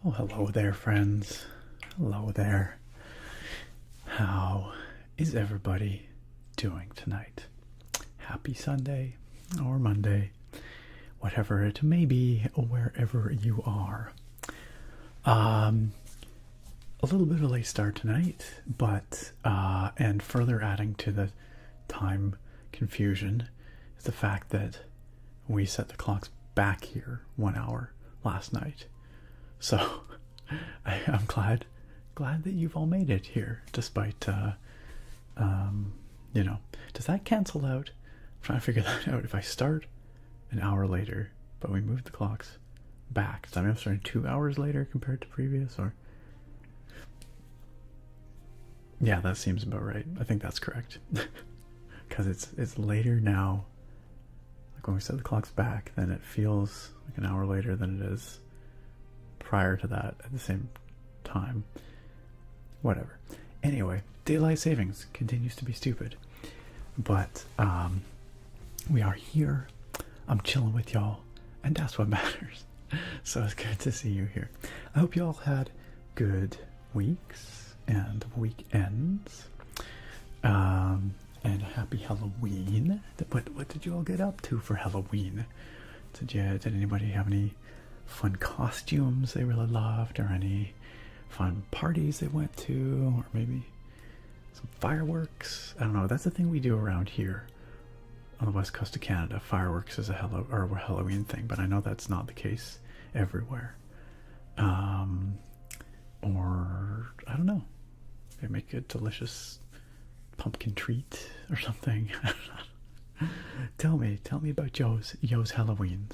Oh, hello there, friends. Hello there. How is everybody doing tonight? Happy Sunday or Monday, whatever it may be, wherever you are. A little bit of a late start tonight, but and further adding to the time confusion is the fact that we set the clocks back here 1 hour last night. So I'm glad that you've all made it here, despite you know, does that cancel out? I'm trying to figure that out. If I start an hour later, but we move the clocks back, does that mean I'm starting 2 hours later compared to previous? Or yeah, that seems about right. I think that's correct. Because it's later now. Like when we set the clocks back, then it feels like an hour later than it is prior to that at the same time. Whatever. Anyway, daylight savings continues to be stupid. But we are here. I'm chilling with y'all, and that's what matters. So it's good to see you here. I hope y'all had good weeks and weekends. And happy Halloween. What did you all get up to for Halloween? Did anybody have any fun costumes they really loved, or any fun parties they went to, or maybe some fireworks? I don't know. That's the thing we do around here on the west coast of Canada. Fireworks is a Halloween thing, but I know that's not the case everywhere. Or I don't know. They make a delicious pumpkin treat or something. Tell me about Joe's Halloweens.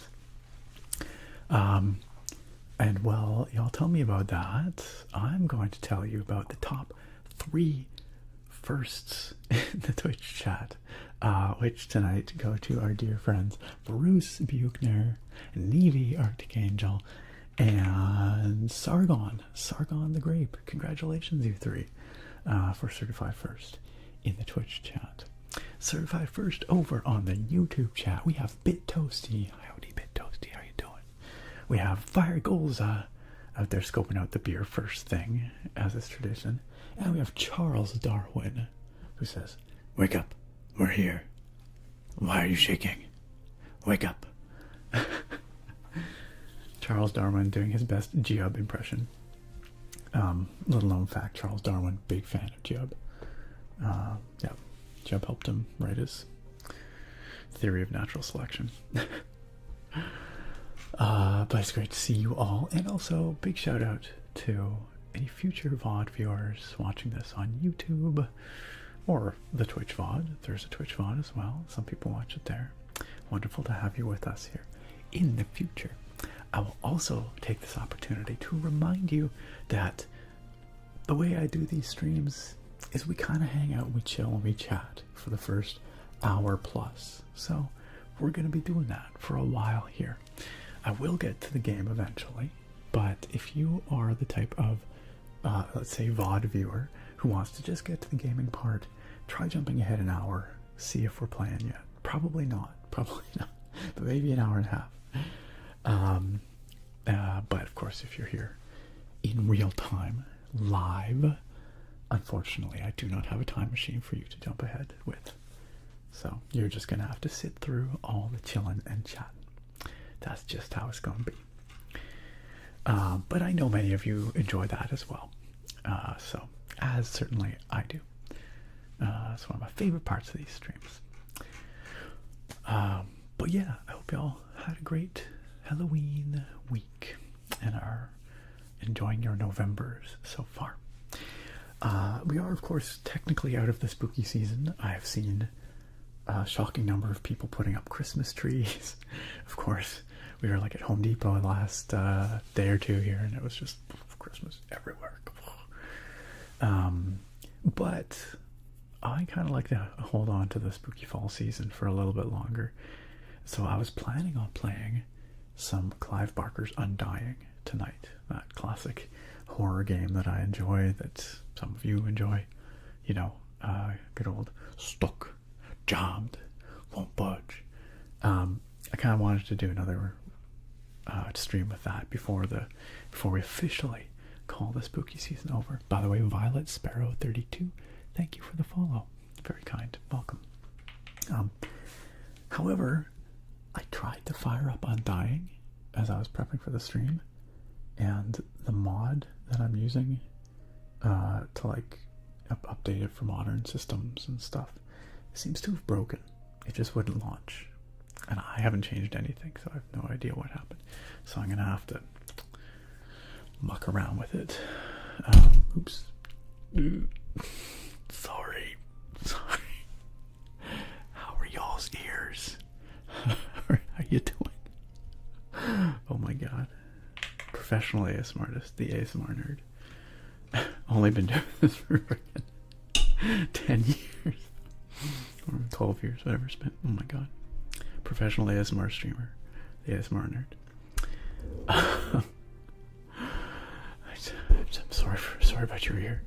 And while y'all tell me about that, I'm going to tell you about the top 3 firsts in the Twitch chat, which tonight go to our dear friends Bruce Buchner, Nevi Arctic Angel, and Sargon the Grape. Congratulations, you 3, for Certified First in the Twitch chat. Certified First over on the YouTube chat, we have Bit Toasty. Howdy, Bit Toasty, how you doing? We have Fire Goals out there scoping out the beer first thing, as is tradition. And we have Charles Darwin, who says, "Wake up, we're here. Why are you shaking? Wake up." Charles Darwin doing his best Geob impression. Little known fact, Charles Darwin, big fan of Geob. Yeah, Geob helped him write his theory of natural selection. But it's great to see you all, and also big shout out to any future VOD viewers watching this on YouTube or the Twitch VOD. There's a Twitch VOD as well. Some people watch it there. Wonderful to have you with us here in the future. I will also take this opportunity to remind you that the way I do these streams is we kind of hang out, we chill, and we chat for the first hour plus. So we're going to be doing that for a while here. I will get to the game eventually, but if you are the type of, let's say, VOD viewer who wants to just get to the gaming part, try jumping ahead an hour, see if we're playing yet. Probably not, but maybe an hour and a half. But of course, if you're here in real time, live, unfortunately, I do not have a time machine for you to jump ahead with. So you're just going to have to sit through all the chilling and chatting. That's just how it's going to be. But I know many of you enjoy that as well. So, as certainly I do. It's one of my favorite parts of these streams. But yeah, I hope y'all had a great Halloween week and are enjoying your Novembers so far. We are, of course, technically out of the spooky season. I have seen a shocking number of people putting up Christmas trees. Of course, we were like at Home Depot the last day or two here, and it was just Christmas everywhere. But I kind of like to hold on to the spooky fall season for a little bit longer. So I was planning on playing some Clive Barker's Undying tonight. That classic horror game that I enjoy, that some of you enjoy. You know, good old stuck, jammed, won't budge. I kind of wanted to do another stream with that before we officially call the spooky season over. By the way, Violet Sparrow 32, thank you for the follow. Very kind. Welcome. However, I tried to fire up Undying as I was prepping for the stream, and the mod that I'm using to like update it for modern systems and stuff seems to have broken. It just wouldn't launch, and I haven't changed anything, so I have no idea what happened. So I'm gonna have to muck around with it. Oops. Sorry. How are y'all's ears? How you doing? Oh my god. Professional ASMR artist, the ASMR nerd. Only been doing this for 10 years. Or 12 years, whatever spent. Oh my god. Professional ASMR streamer. The ASMR nerd. I'm sorry about your ear.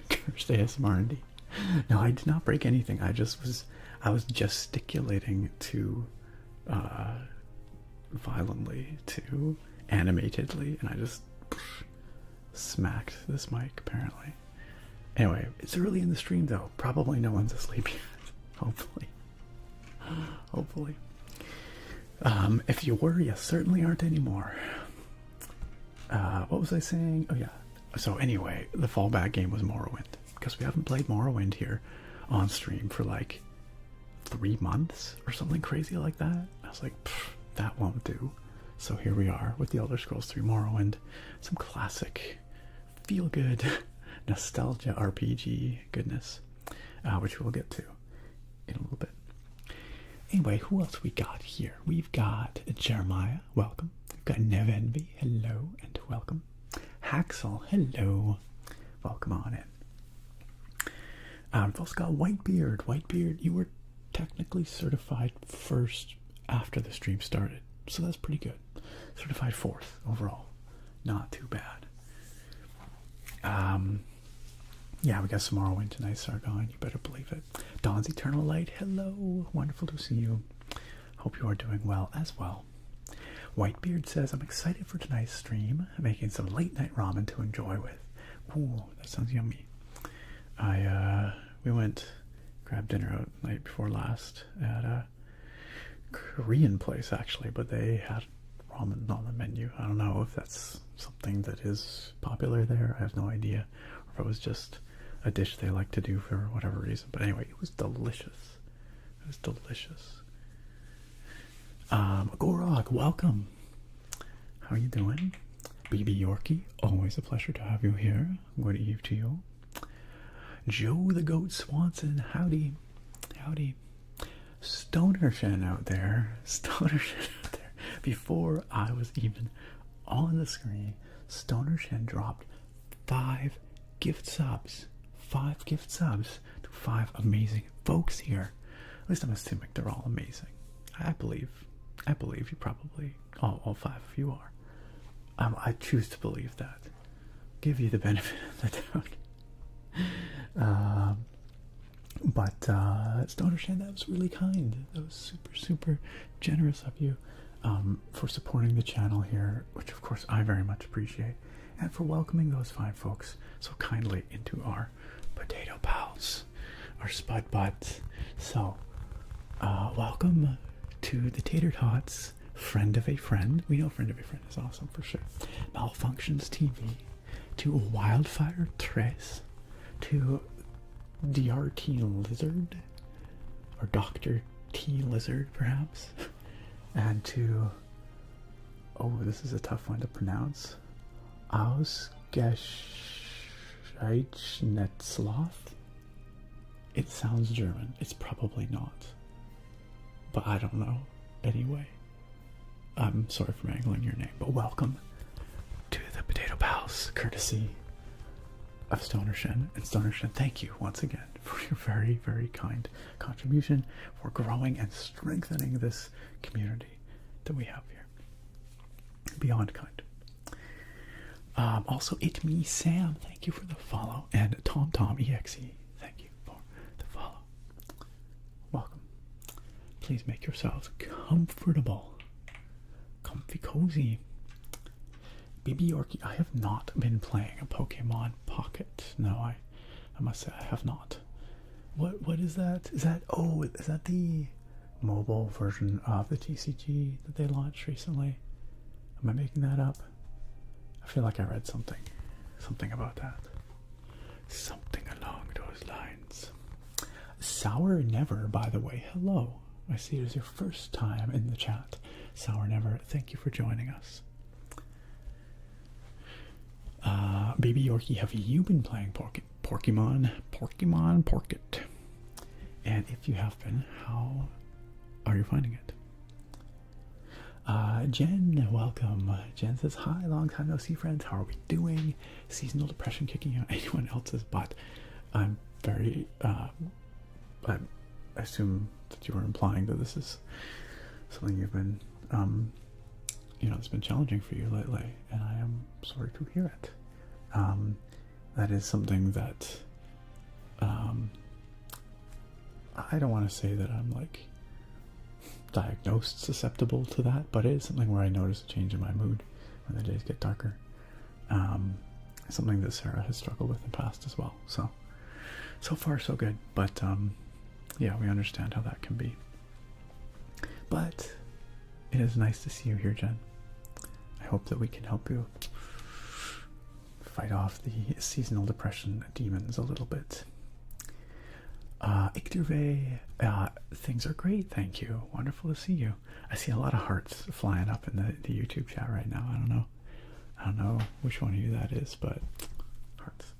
Cursed ASMR indeed. No, I did not break anything. I was gesticulating too violently, too animatedly, and I just smacked this mic apparently. Anyway, it's early in the stream though. Probably no one's asleep yet. Hopefully. If you were, you certainly aren't anymore. What was I saying? Oh yeah. So anyway, the fallback game was Morrowind, because we haven't played Morrowind here on stream for like 3 months or something crazy like that. I was like, that won't do. So here we are with the Elder Scrolls 3 Morrowind, some classic feel-good nostalgia RPG goodness, which we'll get to in a little bit. Anyway, who else we got here? We've got Jeremiah. Welcome. got Nevenby, hello and welcome. Haxel, hello. Welcome on in. We've also got Whitebeard. Whitebeard, you were technically certified first after the stream started, so that's pretty good. Certified fourth overall. Not too bad. Yeah, we got some Morrowind tonight, Sargon. You better believe it. Dawn's Eternal Light, hello. Wonderful to see you. Hope you are doing well as well. Whitebeard says, I'm excited for tonight's stream. I'm making some late night ramen to enjoy with. Ooh, that sounds yummy. We went, grabbed dinner out the night before last at a Korean place actually, but they had ramen on the menu. I don't know if that's something that is popular there. I have no idea. Or if it was just a dish they like to do for whatever reason. But anyway, it was delicious. It was delicious. Gorog, welcome. How are you doing? BB Yorkie, always a pleasure to have you here. Good eve to you. Joe the Goat Swanson, howdy. Howdy. Stoner Shen out there. Stoner Shen out there. Before I was even on the screen, Stoner Shen dropped 5 gift subs. 5 gift subs to 5 amazing folks here. At least I'm assuming they're all amazing. I believe you probably, all 5 of you are. I choose to believe that. Give you the benefit of the doubt. But Stoner Shan, that was really kind. That was super, super generous of you for supporting the channel here, which of course I very much appreciate, and for welcoming those 5 folks so kindly into our potato pals, our spud buds. So, welcome to the Tater Tots, friend of a friend. We know friend of a friend is awesome for sure. Malfunctions TV, to Wildfire Trace, to DRT Lizard, or Dr. T Lizard perhaps, and to, oh, this is a tough one to pronounce, Ausgeschnetzloth. It sounds German. It's probably not, but I don't know. Anyway, I'm sorry for mangling your name, but welcome to the Potato Pals, courtesy of Stoner Shen. And Stoner Shen, thank you once again for your very, very kind contribution for growing and strengthening this community that we have here. Beyond kind. Also, It Me Sam, thank you for the follow. And TomTomExe, thank you for the follow. Welcome. Please make yourselves comfortable. Comfy cozy. BB Yorkie, I have not been playing a Pokemon Pocket. No, I must say I have not. What is that? Is that the mobile version of the TCG that they launched recently? Am I making that up? I feel like I read something about that. Something along those lines. Sour Never, by the way, hello. I see it is your first time in the chat. Sour Never, thank you for joining us. Baby Yorkie, have you been playing Pokemon Pocket? And if you have been, how are you finding it? Jen, welcome. Jen says, hi, long time no see, friends. How are we doing? Seasonal depression kicking out anyone else's butt. I'm very, I assume that you were implying that this is something you've been, it's been challenging for you lately, and I am sorry to hear it. That is something that, I don't want to say that I'm like diagnosed susceptible to that, but it is something where I notice a change in my mood when the days get darker. Something that Sarah has struggled with in the past as well. So far so good, but yeah, we understand how that can be. But it is nice to see you here, Jen. I hope that we can help you fight off the seasonal depression demons a little bit. Icterve, things are great, thank you. Wonderful to see you. I see a lot of hearts flying up in the YouTube chat right now. I don't know which one of you that is, but hearts.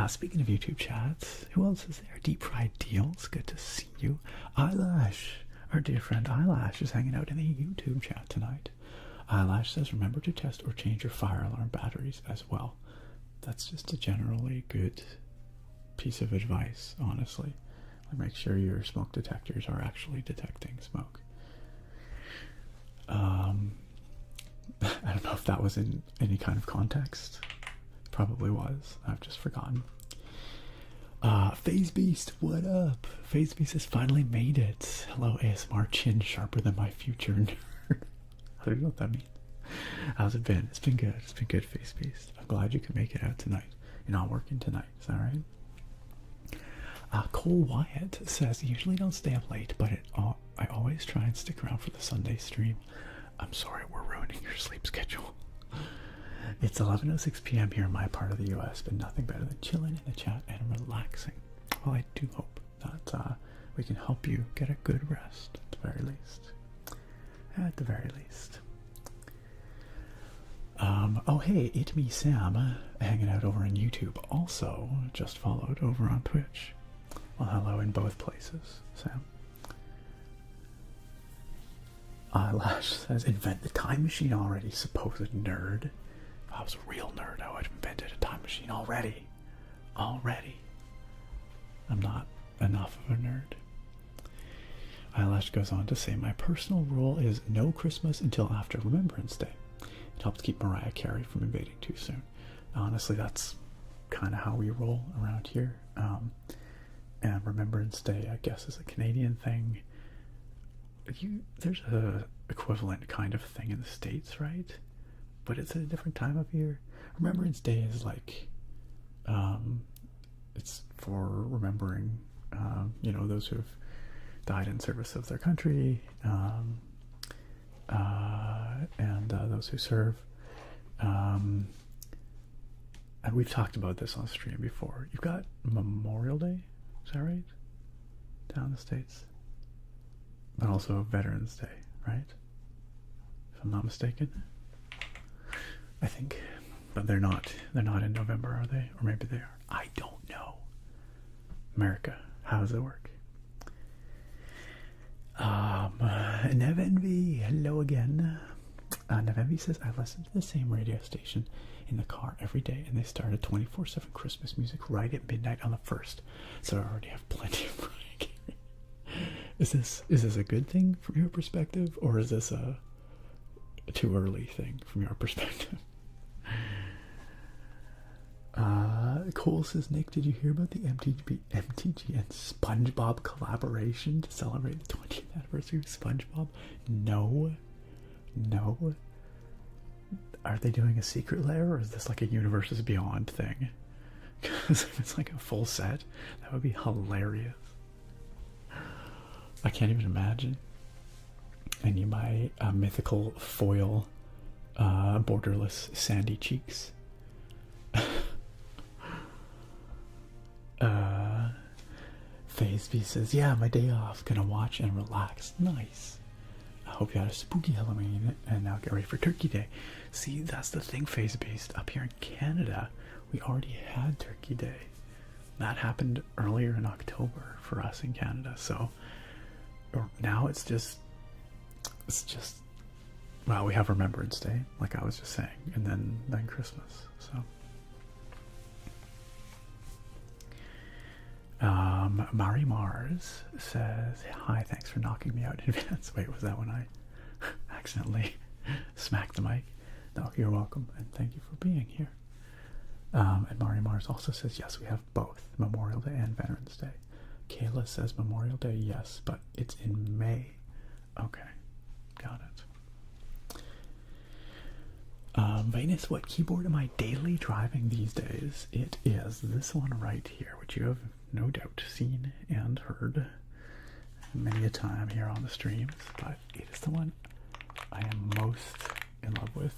Speaking of YouTube chats, who else is there? Deep Fried Deals, good to see you. Eyelash, our dear friend Eyelash is hanging out in the YouTube chat tonight. Eyelash says, remember to test or change your fire alarm batteries as well. That's just a generally good piece of advice, honestly. Like, make sure your smoke detectors are actually detecting smoke. I don't know if that was in any kind of context. Probably was. I've just forgotten. Phase Beast, what up? Phase Beast has finally made it. Hello, ASMR chin sharper than my future nerd. I don't know what that means. How's it been? It's been good. It's been good, Phase Beast. I'm glad you can make it out tonight. You're not working tonight, is that right? Cole Wyatt says, usually don't stay up late, but I always try and stick around for the Sunday stream. I'm sorry, we're ruining your sleep schedule. It's 11:06 p.m. here in my part of the US, but nothing better than chilling in the chat and relaxing. Well, I do hope that we can help you get a good rest, at the very least. At the very least. Oh hey, it me Sam, hanging out over on YouTube. Also, just followed over on Twitch. Well, hello in both places, Sam. Eyelash says, invent the time machine already, supposed nerd. If I was a real nerd, I would have invented a time machine already. Already. I'm not enough of a nerd. Eyelash goes on to say, my personal rule is no Christmas until after Remembrance Day. It helps keep Mariah Carey from invading too soon. Honestly, that's kind of how we roll around here. And Remembrance Day, I guess, is a Canadian thing. There's a equivalent kind of thing in the States, right? But it's at a different time of year. Remembrance Day is like, it's for remembering, those who have died in service of their country, and those who serve. And we've talked about this on stream before. You've got Memorial Day, is that right? Down in the States. But also Veterans Day, right? If I'm not mistaken. I think. But they're not in November, are they? Or maybe they are. I don't know. America, how does it work? Nevenvi, hello again. Nevenvi says, I listen to the same radio station in the car every day, and they start a 24/7 Christmas music right at midnight on the 1st. So I already have plenty of Mariah Carey. Is this a good thing from your perspective, or is this a too early thing from your perspective? Cole says, Nick, did you hear about the MTG and SpongeBob collaboration to celebrate the 20th anniversary of SpongeBob? No. Are they doing a secret lair, or is this like a Universes Beyond thing? Because if it's like a full set, that would be hilarious. I can't even imagine. And you buy a mythical foil borderless sandy cheeks. FazeB says, yeah, my day off, gonna watch and relax. Nice. I hope you had a spooky Halloween and now get ready for Turkey Day. See, that's the thing, FazeBeast. Up here in Canada, we already had Turkey Day. That happened earlier in October for us in Canada. So now it's just well, we have Remembrance Day, like I was just saying, and then Christmas. So Mari Mars says, hi, thanks for knocking me out in advance. Wait, was that when I accidentally smacked the mic? No, you're welcome, and thank you for being here. And Mari Mars also says, yes, we have both Memorial Day and Veterans Day. Kayla says Memorial Day, yes, but it's in May. Okay, got it. Venus, what keyboard am I daily driving these days? It is this one right here, which you have no doubt seen and heard many a time here on the streams, but it is the one I am most in love with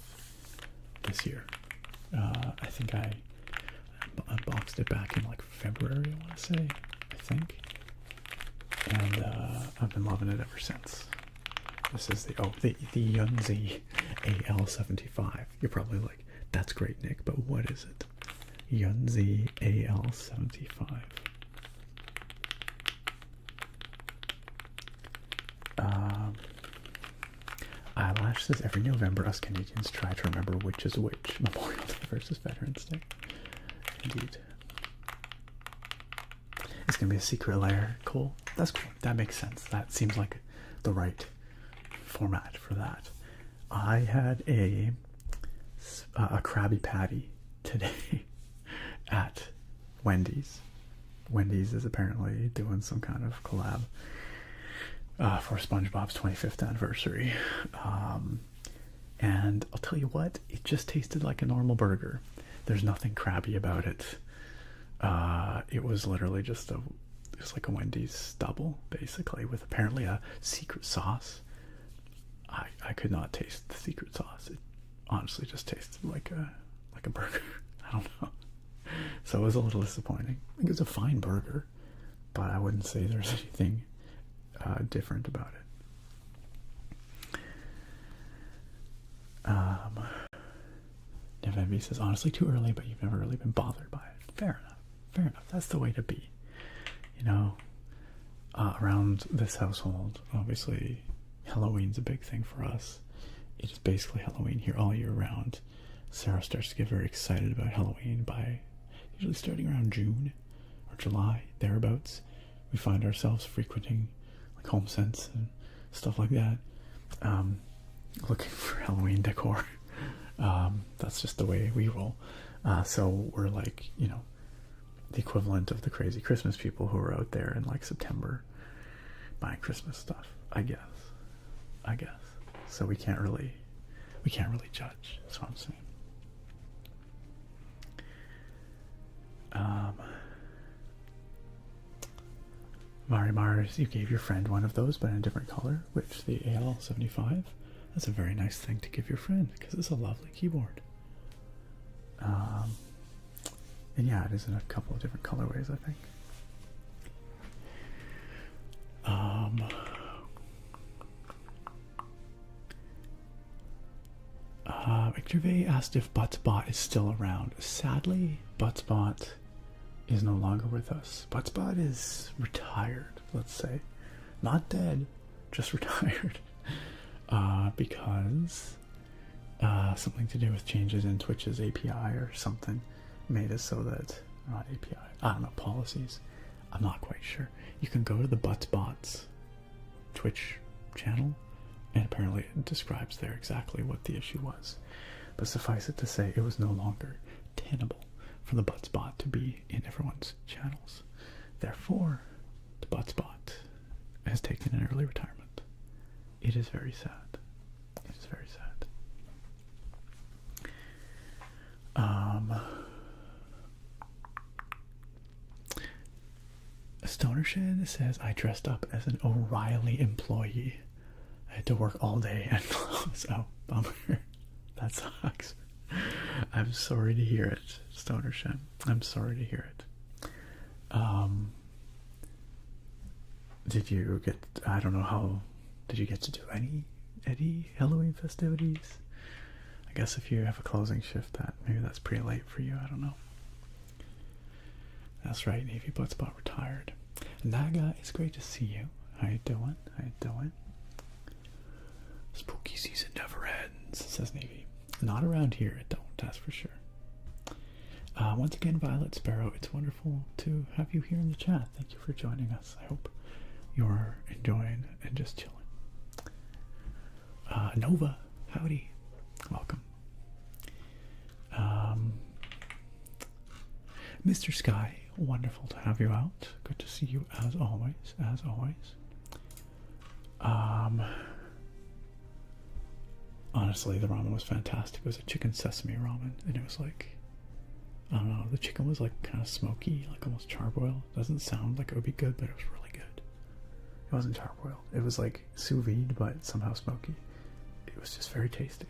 this year. I think I unboxed it back in like February, I want to say, I think, and I've been loving it ever since. This is the Yunzi AL75. You're probably like, that's great, Nick, but what is it? Yunzi AL75. Eyelash says every November us Canadians try to remember which is which. Memorial Day versus Veterans Day. Indeed. It's gonna be a secret layer. Cool. That's cool. That makes sense. That seems like the right format for that. I had a Krabby Patty today at Wendy's. Wendy's is apparently doing some kind of collab for SpongeBob's 25th anniversary. And I'll tell you what, it just tasted like a normal burger. There's nothing crabby about it. It was literally just like a Wendy's double, basically, with apparently a secret sauce. I could not taste the secret sauce. It honestly just tasted like a burger. I don't know. So it was a little disappointing. I think it was a fine burger, but I wouldn't say there's anything different about it. Nev says, honestly too early, but you've never really been bothered by it. Fair enough. Fair enough. That's the way to be. You know, around this household, obviously, Halloween's a big thing for us. It is basically Halloween here all year round. Sarah starts to get very excited about Halloween by usually starting around June or July, thereabouts. We find ourselves frequenting like home sense and stuff like that, looking for Halloween decor. That's just the way we roll. So we're like, you know, the equivalent of the crazy Christmas people who are out there in like September buying Christmas stuff, I guess. So we can't really judge. That's what I'm saying. Mari Mars, you gave your friend one of those, but in a different color, which the AL75. That's a very nice thing to give your friend because it's a lovely keyboard. And yeah, it is in a couple of different colorways, I think. Victor V asked if Buttspot is still around. Sadly, Buttspot is no longer with us. Buttspot is retired, let's say. Not dead, just retired. Because something to do with changes in Twitch's API or something made it so that, not API, I don't know, policies. I'm not quite sure. You can go to the Buttspot's Twitch channel, and apparently it describes there exactly what the issue was. But suffice it to say, it was no longer tenable for the Buttspot to be in everyone's channels. Therefore, the Buttspot has taken an early retirement. It is very sad. It is very sad. Stonershed says, I dressed up as an O'Reilly employee. I had to work all day and close. Oh, bummer. That sucks. I'm sorry to hear it, Stonershed. I'm sorry to hear it. Did you get, I don't know how, did you get to do any Halloween festivities? I guess if you have a closing shift, maybe that's pretty late for you. I don't know. That's right, Navy Bloodspot retired. Naga, it's great to see you. How you doing? How you doing? Spooky season never ends, says Navy. Not around here, it don't, that's for sure. Once again, Violet Sparrow, it's wonderful to have you here in the chat. Thank you for joining us. I hope you're enjoying and just chilling. Nova, howdy. Welcome. Mr. Sky, wonderful to have you out. Good to see you as always, as always. Honestly, the ramen was fantastic. It was a chicken sesame ramen, and it was like, I don't know, the chicken was like kind of smoky, like almost charbroiled. Doesn't sound like it would be good, but it was really good. It wasn't charbroiled. It was like sous vide, but somehow smoky. It was just very tasty.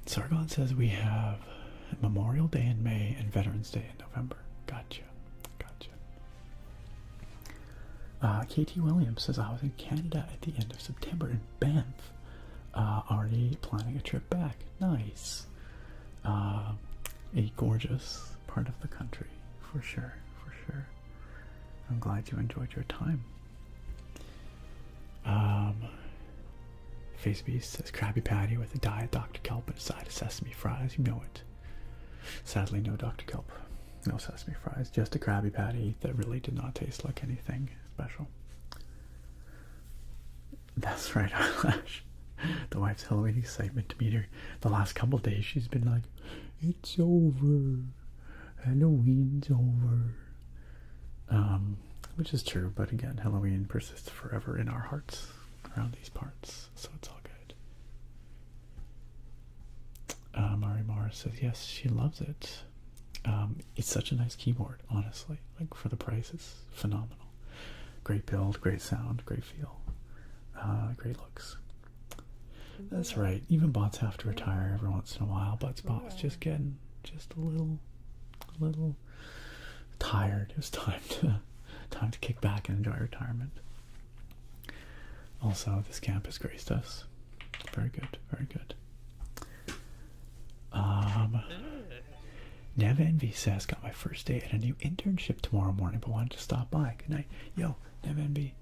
Sargon says we have Memorial Day in May and Veterans Day in November. Gotcha. KT Williams says I was in Canada at the end of September in Banff. Already planning a trip back. Nice. A gorgeous part of the country, for sure, for sure. I'm glad you enjoyed your time. Face Beast says Krabby Patty with a diet Dr. Kelp and a side of sesame fries. You know it. Sadly, no Dr. Kelp. No sesame fries. Just a Krabby Patty that really did not taste like anything special. That's right, Eyelash. The wife's Halloween excitement to meet her. The last couple days she's been like, it's over. Halloween's over. Which is true, but again, Halloween persists forever in our hearts around these parts, so it's all good. Mari Mars says yes, she loves it. It's such a nice keyboard, honestly. Like, for the price, it's phenomenal. Great build, great sound, great feel, great looks. That's right. Even bots have to retire every once in a while, but bots just getting just a little tired. It was time to kick back and enjoy retirement. Also, this campus graced us. Very good, very good. Nev Envy says, got my first day at a new internship tomorrow morning, but wanted to stop by. Good night. Yo, Nev Envy,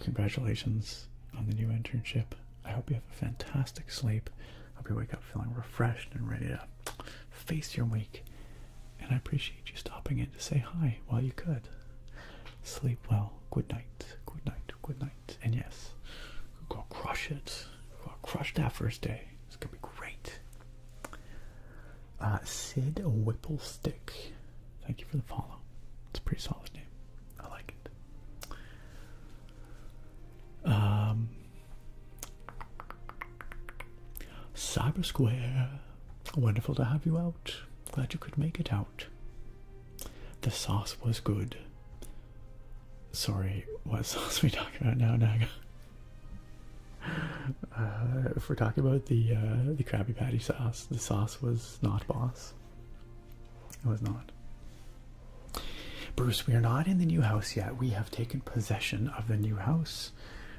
congratulations on the new internship. I hope you have a fantastic sleep. I hope you wake up feeling refreshed and ready to face your week. And I appreciate you stopping in to say hi while you could. Sleep well. Good night. Good night. Good night. And yes, go crush it. Go crush that first day. It's gonna be great. Sid Whipplestick. Thank you for the follow. It's a pretty solid name. I like it. Cyber Square. Wonderful to have you out. Glad you could make it out. The sauce was good. Sorry, what sauce are we talking about now, Naga? If we're talking about the Krabby Patty sauce, the sauce was not boss. It was not. Bruce, we are not in the new house yet. We have taken possession of the new house.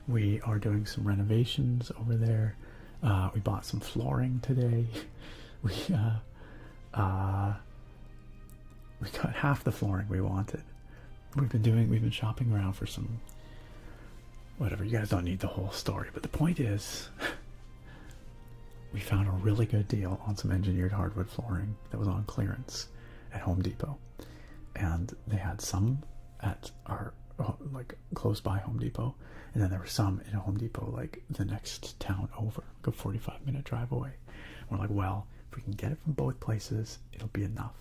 We are doing some renovations over there. We bought some flooring today. We got half the flooring we wanted. We've been shopping around for some, whatever, you guys don't need the whole story, but the point is, we found a really good deal on some engineered hardwood flooring that was on clearance at Home Depot. And they had some at our, like, close by Home Depot, and then there were some in a Home Depot, like, the next town over, like a 45-minute drive away. We're like, well, if we can get it from both places, it'll be enough.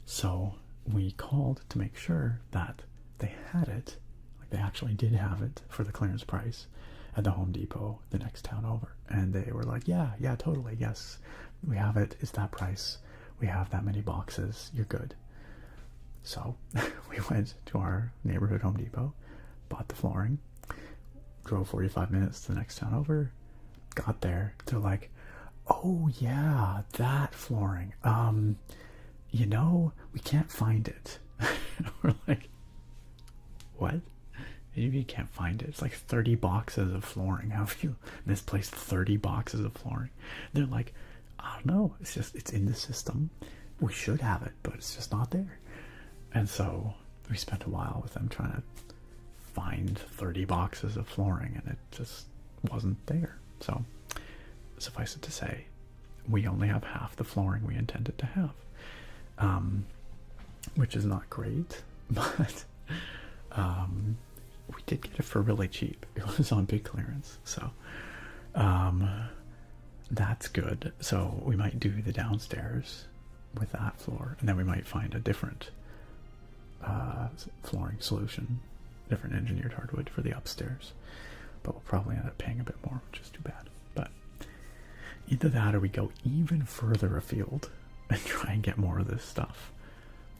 So we called to make sure that they had it, like they actually did have it for the clearance price at the Home Depot the next town over. And they were like, yeah, totally, yes, we have it, it's that price, we have that many boxes, you're good. So we went to our neighborhood Home Depot, bought the flooring, drove 45 minutes to the next town over, got there, they're like, oh yeah, that flooring, you know, we can't find it. We're like, what? Maybe you can't find it. It's like 30 boxes of flooring. How have you misplaced 30 boxes of flooring? They're like, I don't know. It's just, it's in the system. We should have it, but it's just not there. And so we spent a while with them trying to find 30 boxes of flooring, and it just wasn't there. So suffice it to say, we only have half the flooring we intended to have. Which is not great, but we did get it for really cheap. It was on big clearance, so that's good. So we might do the downstairs with that floor, and then we might find a different flooring solution, different engineered hardwood for the upstairs, but we'll probably end up paying a bit more, which is too bad. But either that or we go even further afield and try and get more of this stuff.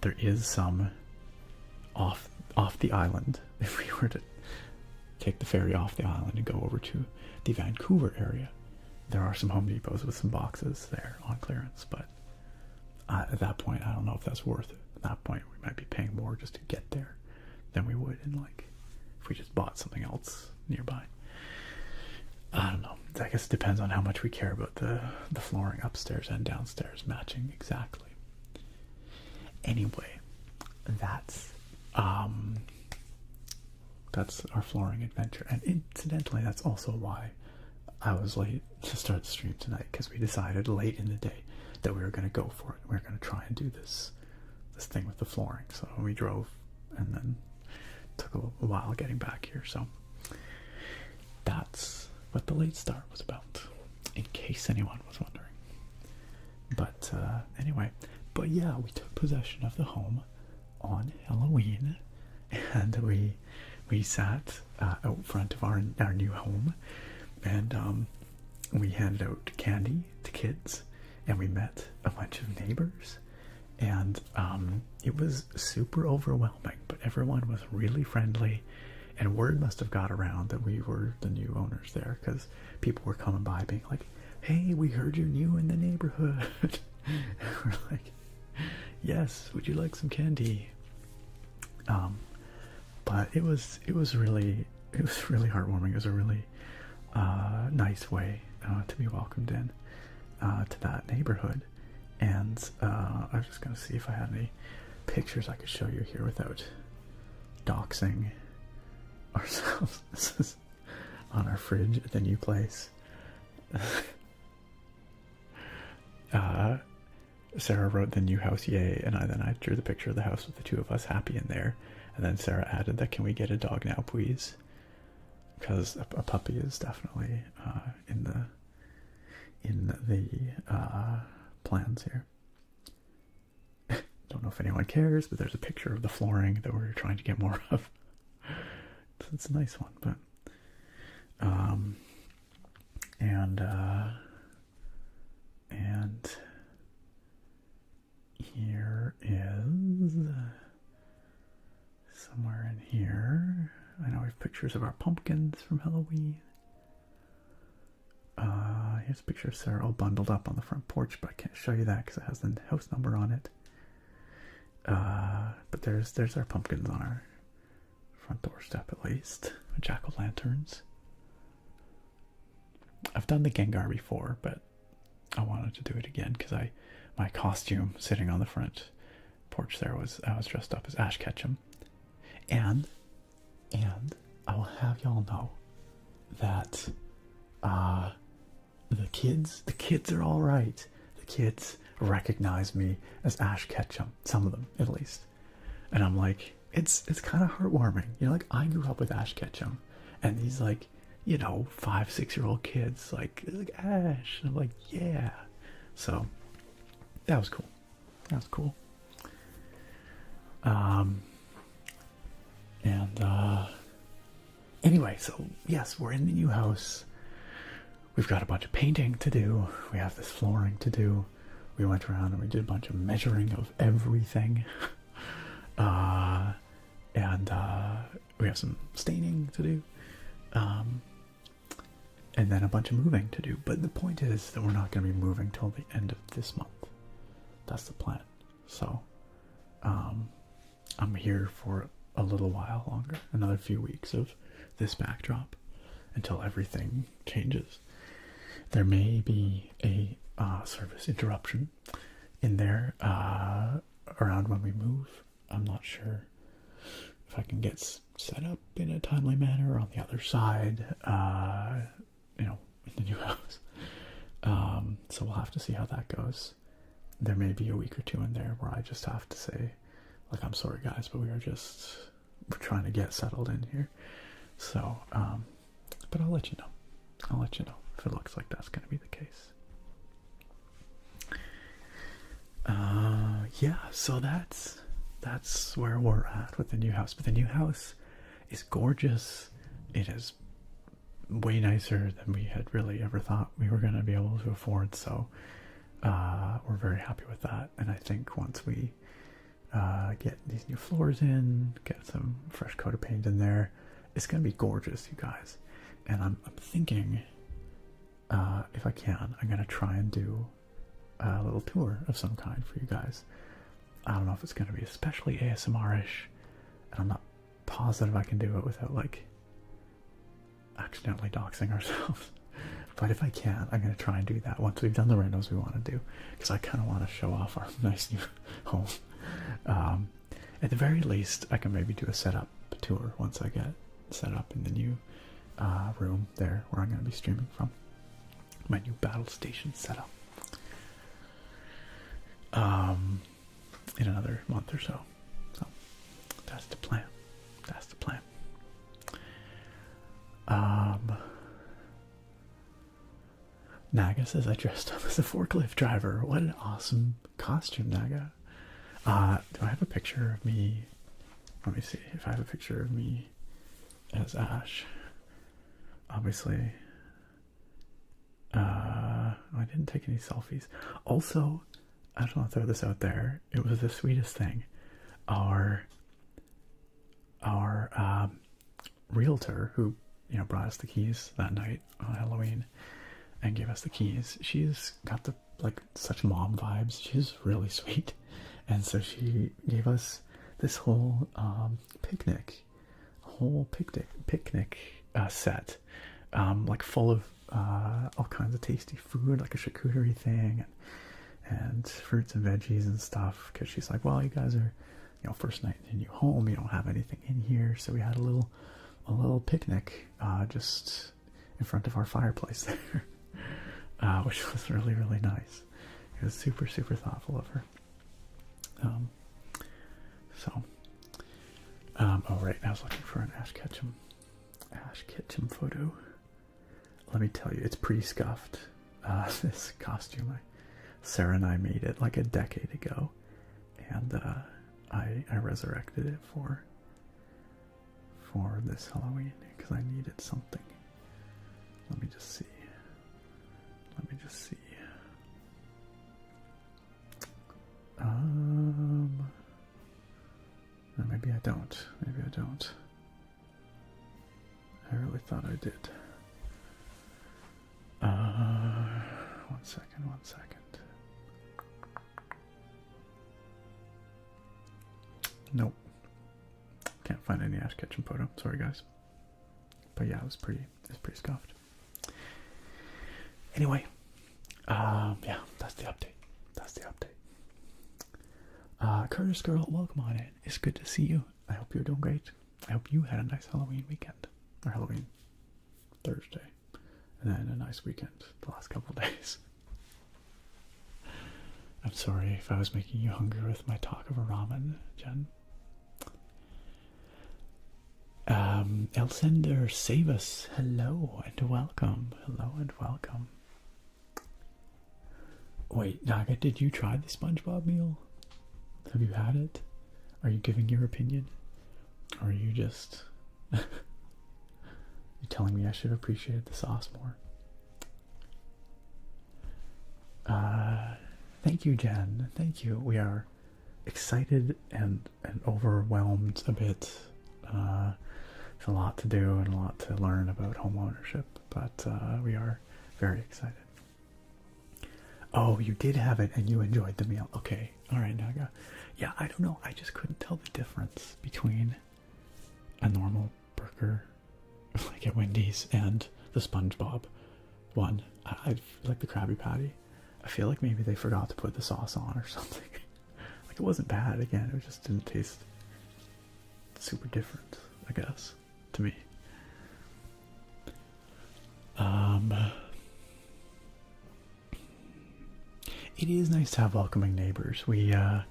There is some off the island. If we were to take the ferry off the island and go over to the Vancouver area, there are some Home Depots with some boxes there on clearance, but at that point I don't know if that's worth it. At that point we might be paying more just to get there than we would in, like, if we just bought something else nearby. I don't know. I guess it depends on how much we care about the flooring upstairs and downstairs matching exactly. Anyway, that's our flooring adventure, and incidentally, that's also why I was late to start the stream tonight because we decided late in the day that we were going to go for it. We were going to try and do this thing with the flooring. So we drove, and then took a while getting back here. So that's what the late start was about, in case anyone was wondering. But anyway, but yeah, we took possession of the home on Halloween, and we sat out front of our new home, and we handed out candy to kids, and we met a bunch of neighbors, and it was super overwhelming, but everyone was really friendly, and word must have got around that we were the new owners there, because people were coming by being like, hey, we heard you're new in the neighborhood. We're like, yes, would you like some candy? But it was really heartwarming. It was a really nice way to be welcomed in to that neighborhood. And I was just gonna see if I had any pictures I could show you here without doxing ourselves. This is on our fridge at the new place. Sarah wrote the new house, yay, and then I drew the picture of the house with the two of us happy in there, and then Sarah added that, can we get a dog now, please? Because a puppy is definitely in the plans here. Don't know if anyone cares, but there's a picture of the flooring that we're trying to get more of. It's a nice one, but and here is somewhere in here. I know we have pictures of our pumpkins from Halloween. Here's a picture of Sarah all bundled up on the front porch, but I can't show you that because it has the house number on it. But there's our pumpkins on our front doorstep, at least. Jack-o'-lanterns. I've done the Gengar before, but I wanted to do it again because my costume sitting on the front porch there I was dressed up as Ash Ketchum, and I will have y'all know that the kids are all right. The kids recognize me as Ash Ketchum, some of them at least, and I'm like, it's kind of heartwarming, you know. Like, I grew up with Ash Ketchum, and these, like, you know, 5-6-year-old kids like Ash, and I'm like, yeah. So that was cool. Anyway, so yes, we're in the new house. We've got a bunch of painting to do. We have this flooring to do. We went around and we did a bunch of measuring of everything. We have some staining to do. And then a bunch of moving to do. But the point is that we're not going to be moving till the end of this month. That's the plan. So I'm here for a little while longer, another few weeks of this backdrop until everything changes. There may be a service interruption in there around when we move. I'm not sure if I can get set up in a timely manner on the other side, you know, in the new house. So we'll have to see how that goes. There may be a week or two in there where I just have to say, like, I'm sorry guys, but we're trying to get settled in here. So, but I'll let you know. If it looks like that's going to be the case. Yeah, so that's where we're at with the new house. But the new house is gorgeous. It is way nicer than we had really ever thought we were going to be able to afford. So we're very happy with that. And I think once we get these new floors in, get some fresh coat of paint in there, it's going to be gorgeous, you guys. And I'm thinking, if I can, I'm going to try and do a little tour of some kind for you guys. I don't know if it's going to be especially ASMR-ish, and I'm not positive I can do it without, like, accidentally doxing ourselves. But if I can, I'm going to try and do that once we've done the rentals we want to do, because I kind of want to show off our nice new home. At the very least, I can maybe do a setup tour once I get set up in the new room there where I'm going to be streaming from. my new battle station setup. In another month or so. So that's the plan. That's the plan. Naga says I dressed up as a forklift driver. What an awesome costume, Naga. Do I have a picture of me? Let me see if I have a picture of me as Ash. Obviously, I didn't take any selfies. Also, I just want to throw this out there. It was the sweetest thing. Our realtor who brought us the keys that night on Halloween and gave us the keys. She's got the such mom vibes. She's really sweet, and so she gave us this whole picnic set, full of all kinds of tasty food, like a charcuterie thing, and fruits and veggies and stuff. Because she's like, well, you guys are, first night in your home, you don't have anything in here, so we had a little picnic just in front of our fireplace there, which was really, really nice. It was super, super thoughtful of her. Oh right, I was looking for an Ash Ketchum photo. Let me tell you, it's pretty scuffed. This costume, Sarah and I made it like a decade ago, and I resurrected it for this Halloween because I needed something. Let me just see. Or maybe I don't. I really thought I did. One second. Nope. Can't find any Ash Ketchum photo. Sorry, guys. But yeah, it was pretty scuffed. Anyway, yeah, that's the update. Curtis Girl, welcome on in. It's good to see you. I hope you're doing great. I hope you had a nice Halloween weekend. Or Halloween Thursday. And then a nice weekend the last couple of days. I'm sorry if I was making you hungry with my talk of a ramen, Jen. Elsender, save us. Hello and welcome. Wait, Naga, did you try the SpongeBob meal? Have you had it? Are you giving your opinion? Or are you just... You're telling me I should appreciate the sauce more? Thank you, Jen. Thank you. We are excited and overwhelmed a bit. It's a lot to do and a lot to learn about home ownership, but we are very excited. Oh, you did have it and you enjoyed the meal. Okay. All right, Naga. Yeah, I don't know. I just couldn't tell the difference between a normal burger like at Wendy's and the SpongeBob one. I like the Krabby Patty. I feel like maybe they forgot to put the sauce on or something. Like, it wasn't bad. Again, it just didn't taste super different, I guess, to me. It is nice to have welcoming neighbors. We met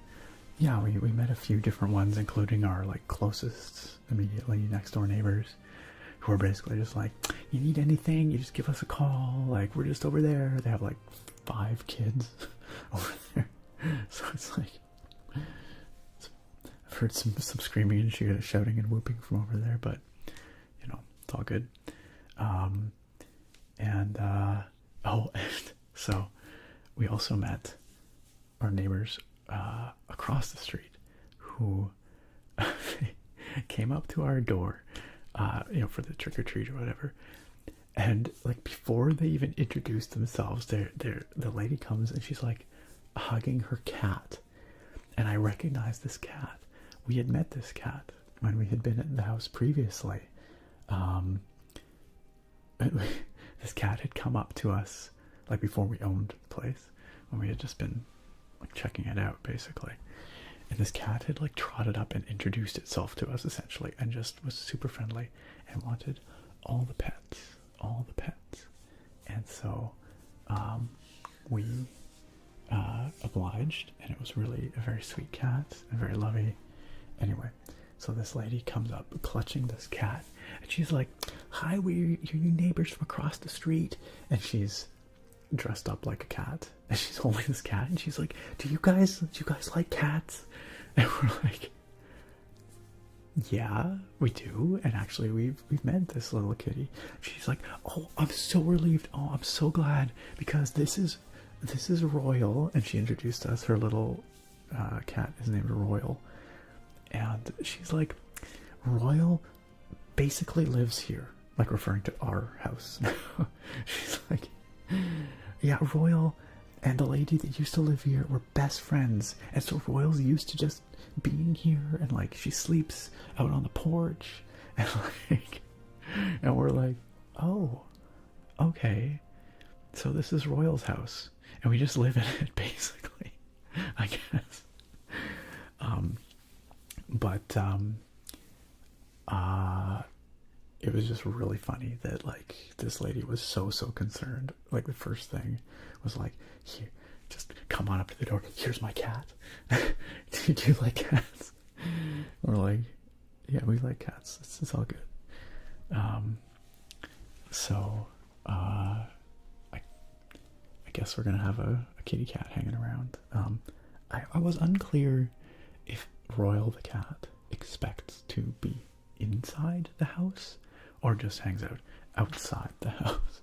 a few different ones, including our closest, immediately next door neighbors, who are basically just like, you need anything, you just give us a call. Like, we're just over there. They have 5 kids over there, so it's like, I've heard some screaming and shouting and whooping from over there, but it's all good. So we also met our neighbors across the street who came up to our door, for the trick or treat or whatever. And before they even introduced themselves, the lady comes and she's hugging her cat. And I recognized this cat. We had met this cat when we had been in the house previously. This cat had come up to us before we owned the place, when we had just been checking it out basically. And this cat had trotted up and introduced itself to us essentially, and just was super friendly and wanted all the pets. And so we obliged, and it was really a very sweet cat and very lovely. Anyway, so this lady comes up clutching this cat, and she's like, "Hi, we're your neighbors from across the street," and she's dressed up like a cat, and she's holding this cat, and she's like, do you guys like cats?" And we're like, "Yeah, we do, and actually we've met this little kitty." She's like, "Oh, I'm so relieved. Oh, I'm so glad, because this is Royal," and she introduced us. Her little cat is named Royal, and she's like, "Royal basically lives here," like referring to our house. She's like, "Yeah, Royal and the lady that used to live here were best friends, and so Royal's used to just being here, and like she sleeps out on the porch," and like, and we're like, "Oh, okay, so this is Royal's house, and we just live in it, basically," I guess. It was just really funny that like this lady was so concerned. Like the first thing was like, "Here, just come on up to the door. Here's my cat." Do you like cats? We're like, "Yeah, we like cats. It's all good." I guess we're gonna have a kitty cat hanging around. I was unclear if Royal the cat expects to be inside the house or just hangs out outside the house.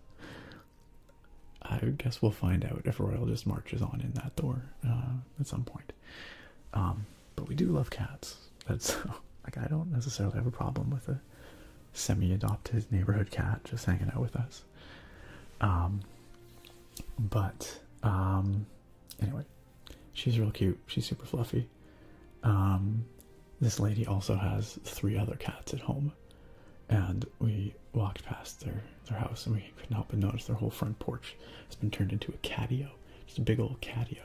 I guess we'll find out if Royal just marches on in that door at some point. But we do love cats. That's like, I don't necessarily have a problem with a semi-adopted neighborhood cat just hanging out with us. Anyway, she's real cute. She's super fluffy. This lady also has 3 other cats at home, and we walked past their house, and we couldn't help but notice their whole front porch has been turned into a catio, just a big old catio,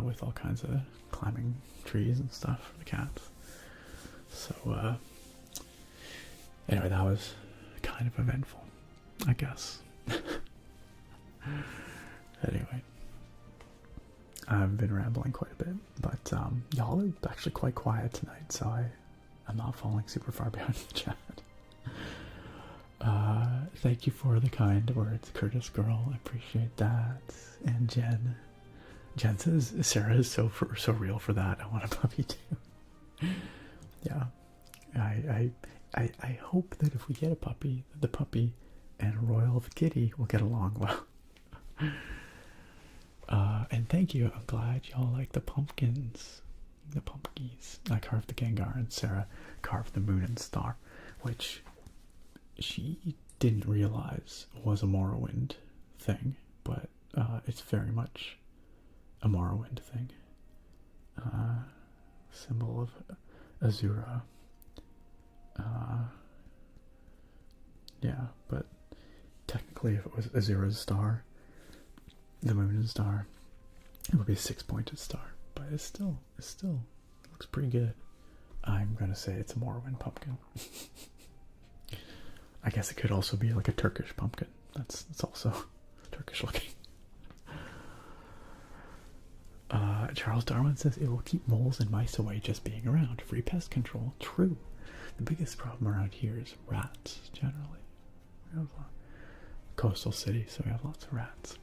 with all kinds of climbing trees and stuff for the cats. So anyway, that was kind of eventful, I guess. Anyway, I've been rambling quite a bit, but y'all are actually quite quiet tonight, so I'm not falling super far behind the chat. Thank you for the kind words, Curtis Girl. I appreciate that. And Jen says Sarah is so real for that. I want a puppy too. Yeah, I hope that if we get a puppy, the puppy and Royal the kitty will get along well. And thank you. I'm glad y'all like the pumpkins. The pumpkins. I carved the Gengar, and Sarah carved the moon and star, which she didn't realize was a Morrowind thing, but it's very much a Morrowind thing. Symbol of Azura. Yeah, but technically if it was Azura's star, the moon and star, it would be a 6-pointed star, but it still looks pretty good. I'm gonna say it's a Morrowind pumpkin. I guess it could also be like a Turkish pumpkin. It's also Turkish looking. Charles Darwin says it will keep moles and mice away just being around. Free pest control. True. The biggest problem around here is rats, generally. We have a coastal city, so we have lots of rats.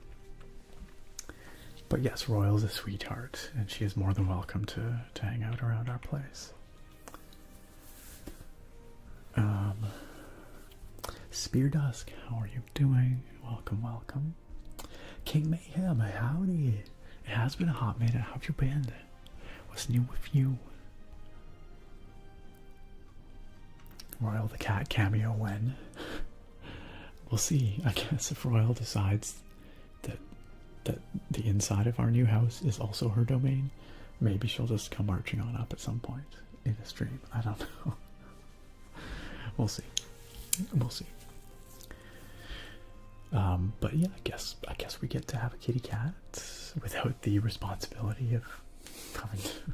But yes, Royal's a sweetheart, and she is more than welcome to hang out around our place. Spear Dusk, how are you doing? Welcome, welcome. King Mayhem, howdy. It has been a hot minute. How have you been? What's new with you? Royal the cat cameo when? We'll see. I guess if Royal decides that the inside of our new house is also her domain, maybe she'll just come marching on up at some point in a stream. I don't know. We'll see. We'll see. But yeah, I guess we get to have a kitty cat without the responsibility of having to,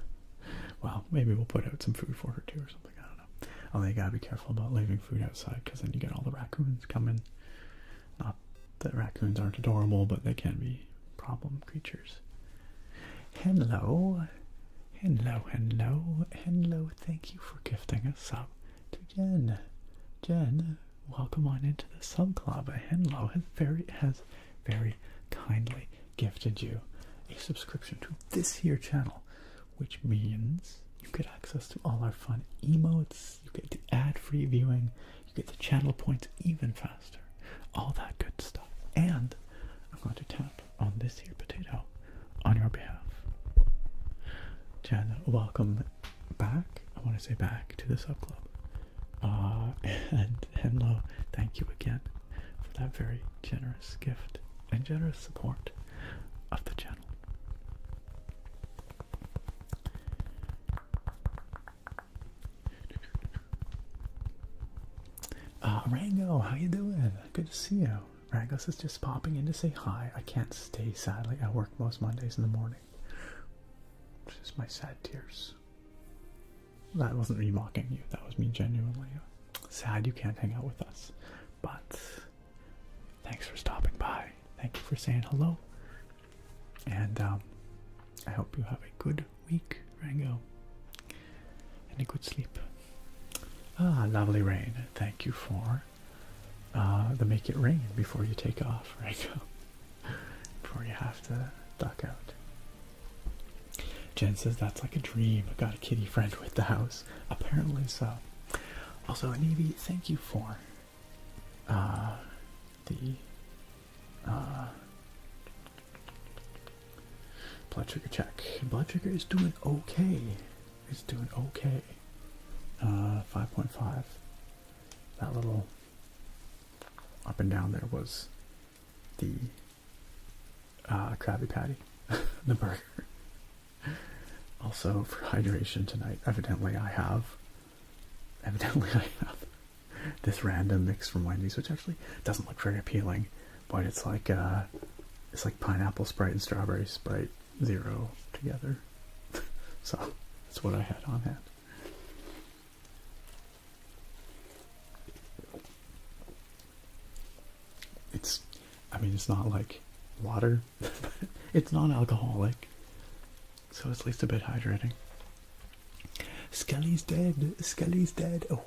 well, maybe we'll put out some food for her too or something. I don't know. Although you gotta be careful about leaving food outside, because then you get all the raccoons coming. that raccoons aren't adorable, but they can be problem creatures. Hello. Hello, hello, hello. Thank you for gifting a sub to Jen. Jen, welcome on into the sub club. Hello has very kindly gifted you a subscription to this here channel, which means you get access to all our fun emotes, you get the ad-free viewing, you get the channel points even faster, all that good stuff. And I'm going to tap on this here potato on your behalf. Jen, welcome back. I want to say back to the sub club. And hello, thank you again for that very generous gift and generous support of the channel. Rango, how you doing? Good to see you. Rangos is just popping in to say hi. I can't stay, sadly. I work most Mondays in the morning. Which is my sad tears. That wasn't me mocking you. That was me genuinely sad you can't hang out with us. But thanks for stopping by. Thank you for saying hello. And I hope you have a good week, Rango. And a good sleep. Lovely rain. Thank you for the make it rain before you take off, Rango. Before you have to duck out. Jen says that's like a dream. I got a kitty friend with the house. Apparently so. Also, Anivi, thank you for the blood sugar check. Blood sugar is doing okay. It's doing okay. 5.5. That little up and down there was the Krabby Patty, the burger. Also, for hydration tonight, evidently I have this random mix from Wendy's, which actually doesn't look very appealing, but it's like pineapple Sprite and strawberry Sprite zero together. So that's what I had on hand. It's not like water, but it's non-alcoholic, so it's at least a bit hydrating. Skelly's dead.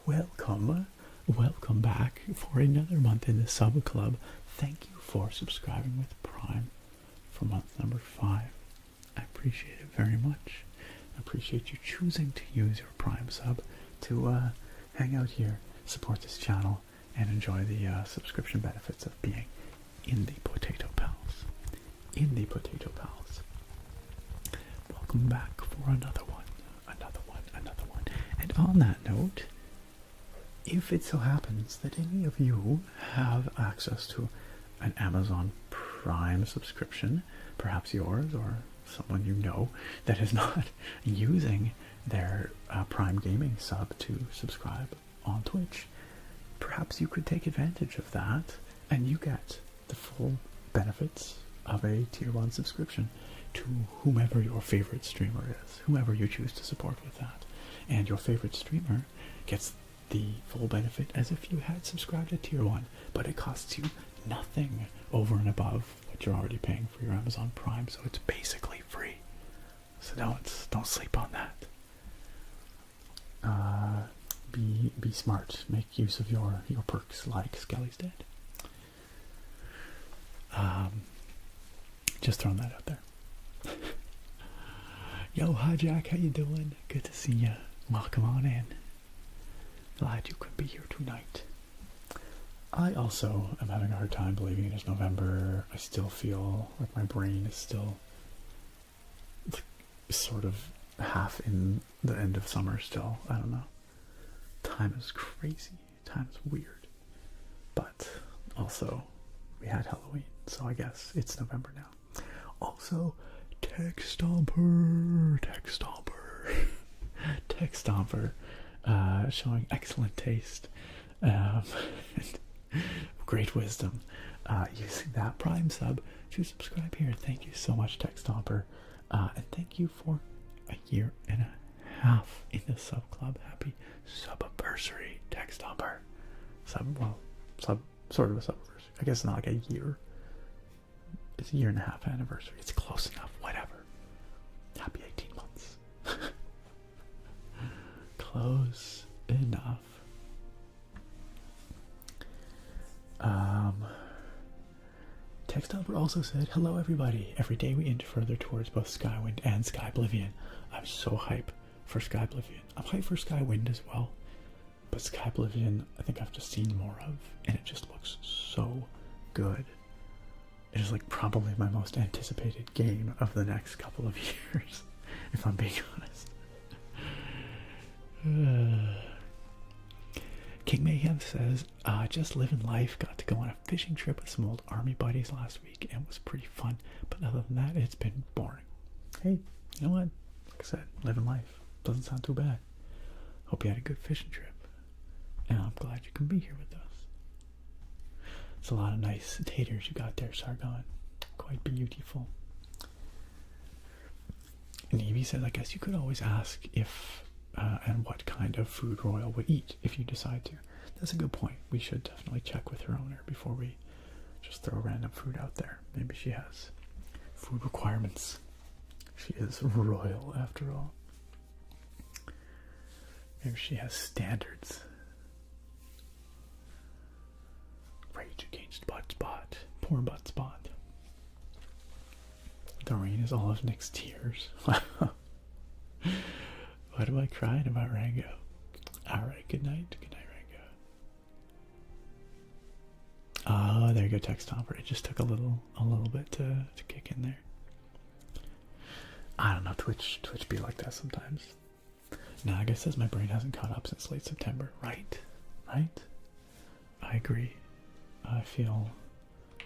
Welcome back for another month in the sub club. Thank you for subscribing with Prime for month number 5. I appreciate it very much. I appreciate you choosing to use your Prime sub to hang out here, support this channel, and enjoy the subscription benefits of being in the Potato Pals. Welcome back for another one. And on that note, if it so happens that any of you have access to an Amazon Prime subscription, perhaps yours or someone you know that is not using their Prime Gaming sub to subscribe on Twitch, perhaps you could take advantage of that and you get the full benefits of a tier 1 subscription to whomever your favorite streamer is, whomever you choose to support with that. And your favorite streamer gets the full benefit as if you had subscribed to tier 1, but it costs you nothing over and above what you're already paying for your Amazon Prime, so it's basically free. So don't sleep on that. Be smart. Make use of your perks like Skelly's dead. Just throwing that out there. Yo, hi Jack, how you doing? Good to see ya. Welcome on in. Glad you could be here tonight. I also am having a hard time believing it is November. I still feel like my brain is still sort of half in the end of summer still. I don't know. Time is crazy. Time is weird. But also, we had Halloween, so I guess it's November now. Also, Tech Stomper, showing excellent taste, and great wisdom, using that Prime sub to subscribe here. Thank you so much, Tech Stomper, and thank you for a year and a half in the sub club. Happy sub-anniversary, Tech Stomper. Sort of a sub-anniversary. I guess not like a year. It's a 1.5 year anniversary. It's close enough. Whatever. Happy 18 months. Close enough. Textopper also said, hello everybody. Every day we inch further towards both Skywind and Skyblivion. I'm so hype for Skyblivion. I'm hype for Skywind as well. But Skyblivion, I think I've just seen more of, and it just looks so good. It is like probably my most anticipated game of the next couple of years, if I'm being honest. King Mayhem says, just living life, got to go on a fishing trip with some old army buddies last week and it was pretty fun, but other than that it's been boring. Hey, you know what? Like I said, living life doesn't sound too bad. Hope you had a good fishing trip, and I'm glad you can be here with us. It's a lot of nice taters you got there, Sargon. Quite beautiful. And Evie says, I guess you could always ask if and what kind of food Royal would eat if you decide to. That's a good point. We should definitely check with her owner before we just throw random food out there. Maybe she has food requirements. She is royal after all. Maybe she has standards. Rage against Buttspot. Poor Buttspot. Doreen is all of Nick's tears. What am I crying about, Rango? Alright, good night. Good night, Rango. Oh, there you go, text topper. It just took a little bit to kick in there. I don't know, Twitch be like that sometimes. Naga says my brain hasn't caught up since late September. Right? I agree. I feel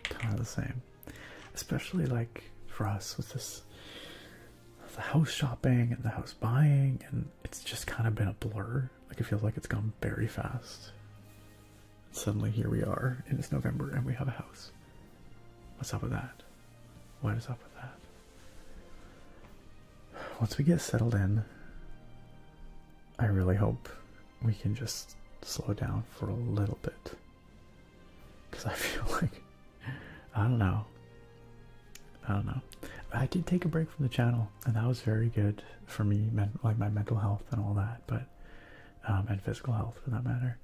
kind of the same. Especially like for us with this, the house shopping and the house buying, and it's just kind of been a blur. Like it feels like it's gone very fast. And suddenly here we are, and it's November, and we have a house. What's up with that? What is up with that? Once we get settled in, I really hope we can just slow down for a little bit. Because I feel like, I don't know. I did take a break from the channel, and that was very good for me, like my mental health and all that, but and physical health for that matter.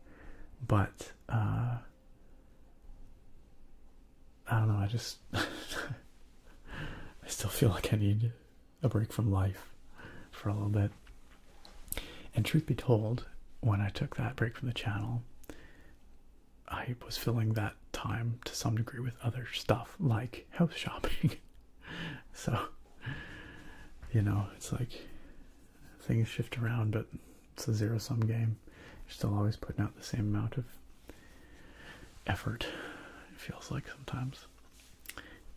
But I don't know. I just I still feel like I need a break from life for a little bit. And truth be told, when I took that break from the channel, I was filling that time to some degree with other stuff like house shopping. So, you know, it's like things shift around, but it's a zero-sum game. You're still always putting out the same amount of effort, it feels like sometimes.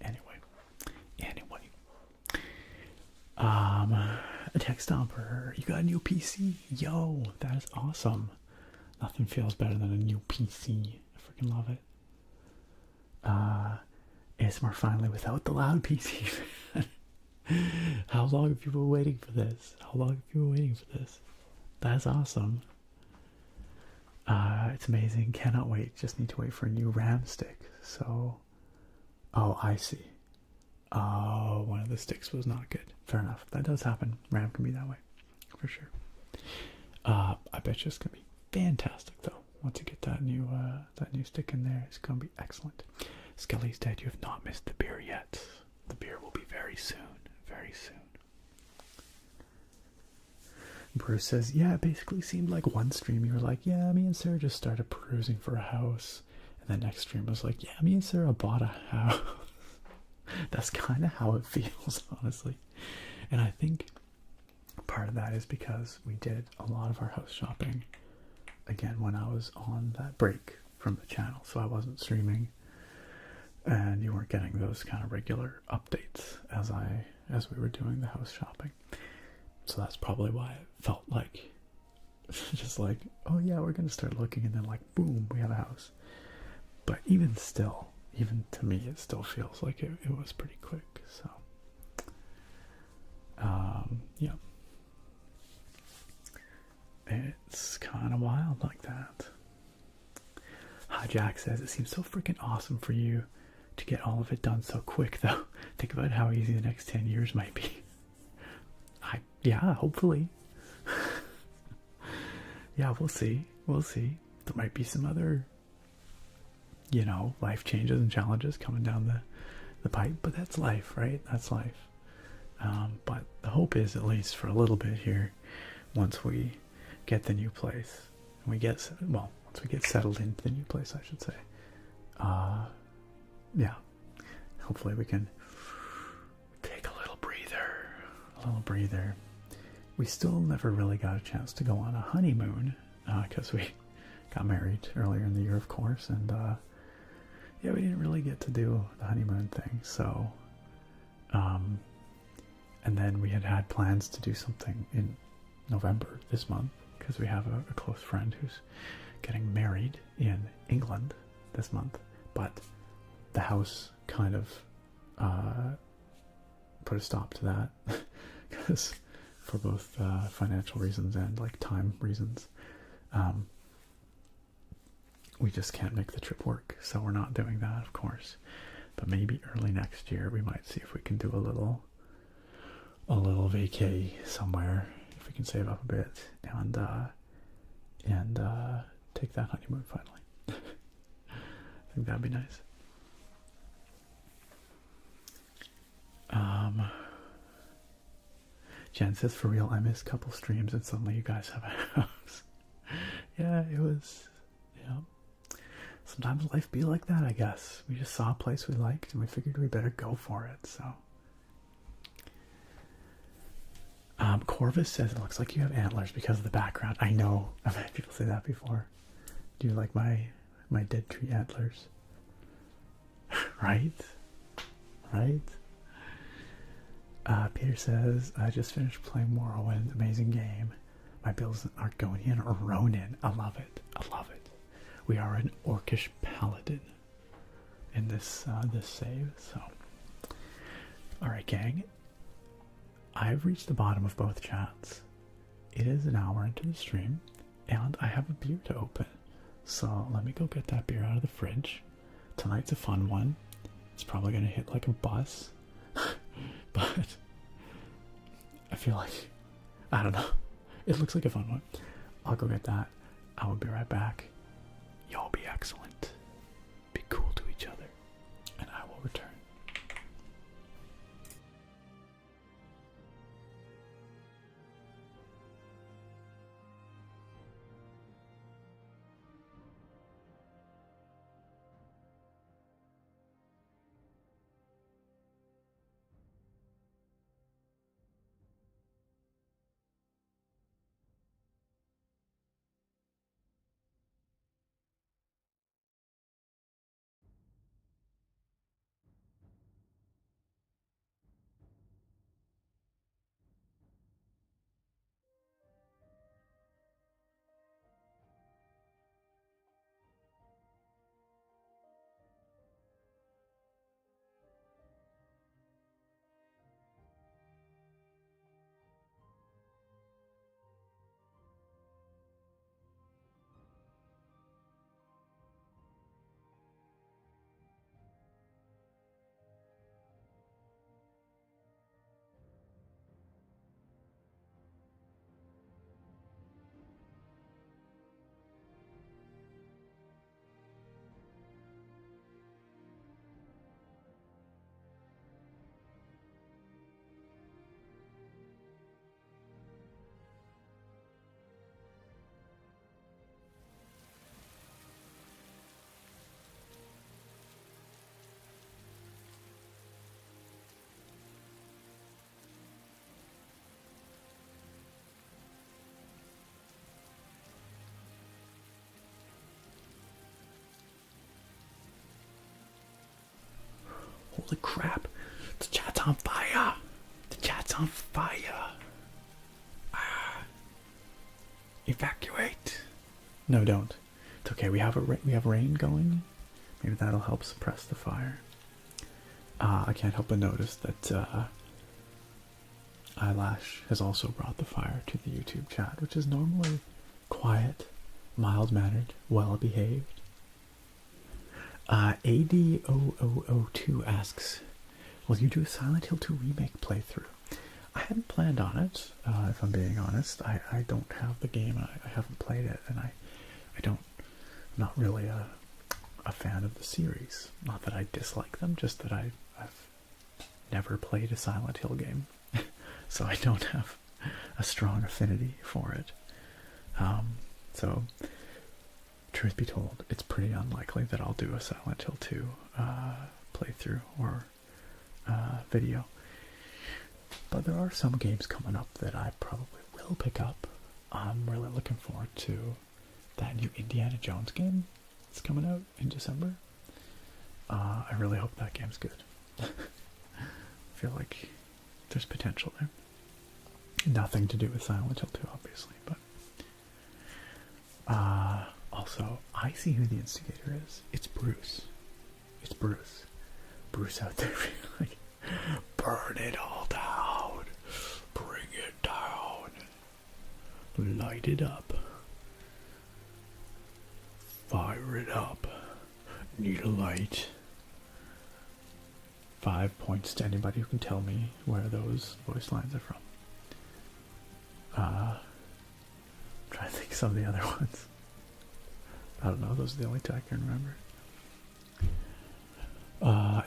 Anyway. Text Stomper, you got a new PC? Yo, that is awesome. Nothing feels better than a new PC. I freaking love it. ASMR finally without the loud PC. How long have you been waiting for this? That's awesome. It's amazing. Cannot wait. Just need to wait for a new RAM stick. So, oh, I see. Oh, one of the sticks was not good. Fair enough. That does happen. RAM can be that way, for sure. I bet you it's gonna be fantastic though. Once you get that new stick in there, it's gonna be excellent. Skelly's dead. You have not missed the beer yet. The beer will be very soon. Very soon. Bruce says, yeah, it basically seemed like one stream you were like, yeah, me and Sarah just started perusing for a house. And the next stream was like, yeah, me and Sarah bought a house. That's kind of how it feels, honestly. And I think part of that is because we did a lot of our house shopping, again, when I was on that break from the channel. So I wasn't streaming, and you weren't getting those kind of regular updates as we were doing the house shopping. So that's probably why it felt like just like, oh yeah, we're gonna start looking, and then like boom, we have a house. But even still, even to me, it still feels like it was pretty quick. So yeah, it's kind of wild like that. Jack says, it seems so freaking awesome for you to get all of it done so quick, though. Think about how easy the next 10 years might be. Yeah, hopefully. Yeah, we'll see. We'll see. There might be some other, you know, life changes and challenges coming down the pipe, but that's life, right? That's life. But the hope is, at least for a little bit here, once we get the new place, and once we get settled into the new place, I should say. Yeah, hopefully we can take a little breather. We still never really got a chance to go on a honeymoon, because we got married earlier in the year, of course, and yeah, we didn't really get to do the honeymoon thing, so, and then we had plans to do something in November this month, because we have a close friend who's getting married in England this month, but the house kind of put a stop to that, because for both financial reasons and like time reasons, we just can't make the trip work, so we're not doing that, of course. But maybe early next year we might see if we can do a little vacay somewhere, if we can save up a bit, and take that honeymoon finally. I think that'd be nice. Jen says, for real, I missed a couple streams and suddenly you guys have a house. Yeah, it was, sometimes life be like that, I guess. We just saw a place we liked and we figured we better go for it, so. Corvus says, it looks like you have antlers because of the background. I know, I've had people say that before. Do you like my dead tree antlers? Right? Peter says, I just finished playing Morrowind. Amazing game. My build is an Argonian or Ronin. I love it. We are an Orcish paladin in this save. So, all right, gang. I've reached the bottom of both chats. It is an hour into the stream, and I have a beer to open. So let me go get that beer out of the fridge. Tonight's a fun one. It's probably gonna hit like a bus, but I feel like, I don't know. It looks like a fun one. I'll go get that. I will be right back. Y'all be excellent. Be cool to each other. And I will return. Holy crap. The chat's on fire. Evacuate. No, don't. It's okay. We have rain going. Maybe that'll help suppress the fire. I can't help but notice that Eyelash has also brought the fire to the YouTube chat, which is normally quiet, mild-mannered, well-behaved. AD0002 asks, will you do a Silent Hill 2 remake playthrough? I hadn't planned on it, if I'm being honest. I don't have the game, I haven't played it, and I'm not really a fan of the series. Not that I dislike them, just that I've never played a Silent Hill game, so I don't have a strong affinity for it. So, truth be told, it's pretty unlikely that I'll do a Silent Hill 2 playthrough or video. But there are some games coming up that I probably will pick up. I'm really looking forward to that new Indiana Jones game that's coming out in December. I really hope that game's good. I feel like there's potential there. Nothing to do with Silent Hill 2, obviously, but also, I see who the instigator is. It's Bruce. It's Bruce. Bruce out there like, burn it all down. Bring it down. Light it up. Fire it up. Need a light. 5 points to anybody who can tell me where those voice lines are from. Try to think of some of the other ones. I don't know, those are the only two I can remember.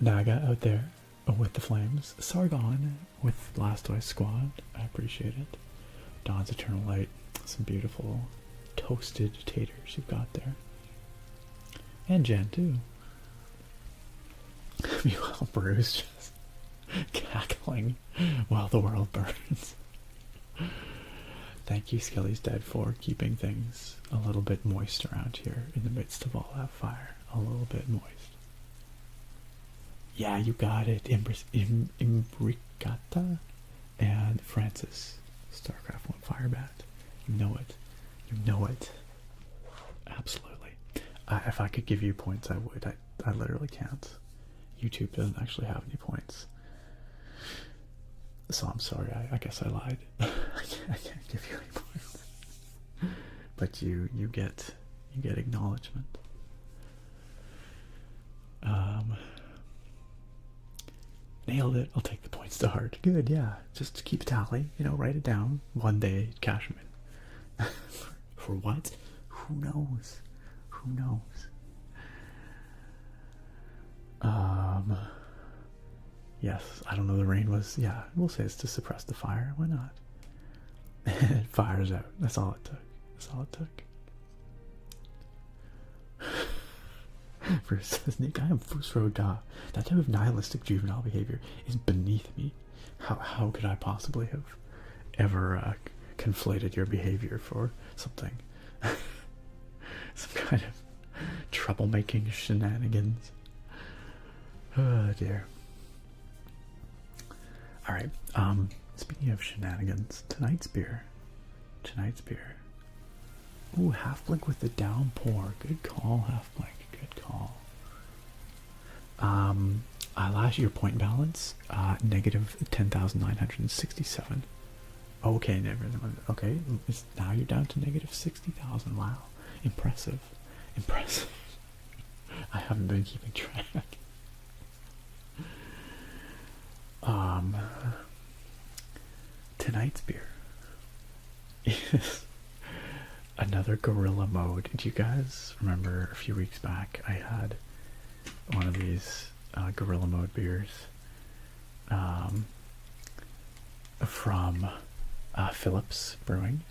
Naga out there with the flames. Sargon with Blastoise Squad. I appreciate it. Dawn's Eternal Light. Some beautiful toasted taters you've got there. And Jen too. Meanwhile, Bruce just cackling while the world burns. Thank you, Skelly's Dead, for keeping things a little bit moist around here in the midst of all that fire. A little bit moist. Yeah, you got it. Imbricata and Francis. StarCraft 1 Firebat. You know it. You know it. Absolutely. If I could give you points, I would. I literally can't. YouTube doesn't actually have any points. So I'm sorry, I guess I lied. I can't give you any points. But you get acknowledgement. Nailed it. I'll take the points to heart. Good, yeah. Just keep tally, write it down. One day, cash them in. For what? Who knows? Who knows? Yes, I don't know, the rain was, yeah, we'll say it's to suppress the fire. Why not? It fires out. That's all it took. That's all it took. Bruce says, Nick, I am Fusro Da. That type of nihilistic juvenile behavior is beneath me. How could I possibly have ever conflated your behavior for something? Some kind of troublemaking shenanigans. Oh dear. Alright, speaking of shenanigans, tonight's beer. Ooh, Half-Blink with the downpour. Good call, Half-Blink. Good call. Last year point balance, negative 10,967. Okay, never. Okay, now you're down to negative 60,000. Wow, impressive. I haven't been keeping track. Tonight's beer is another gorilla mode. Do you guys remember a few weeks back I had one of these gorilla mode beers from Phillips Brewing,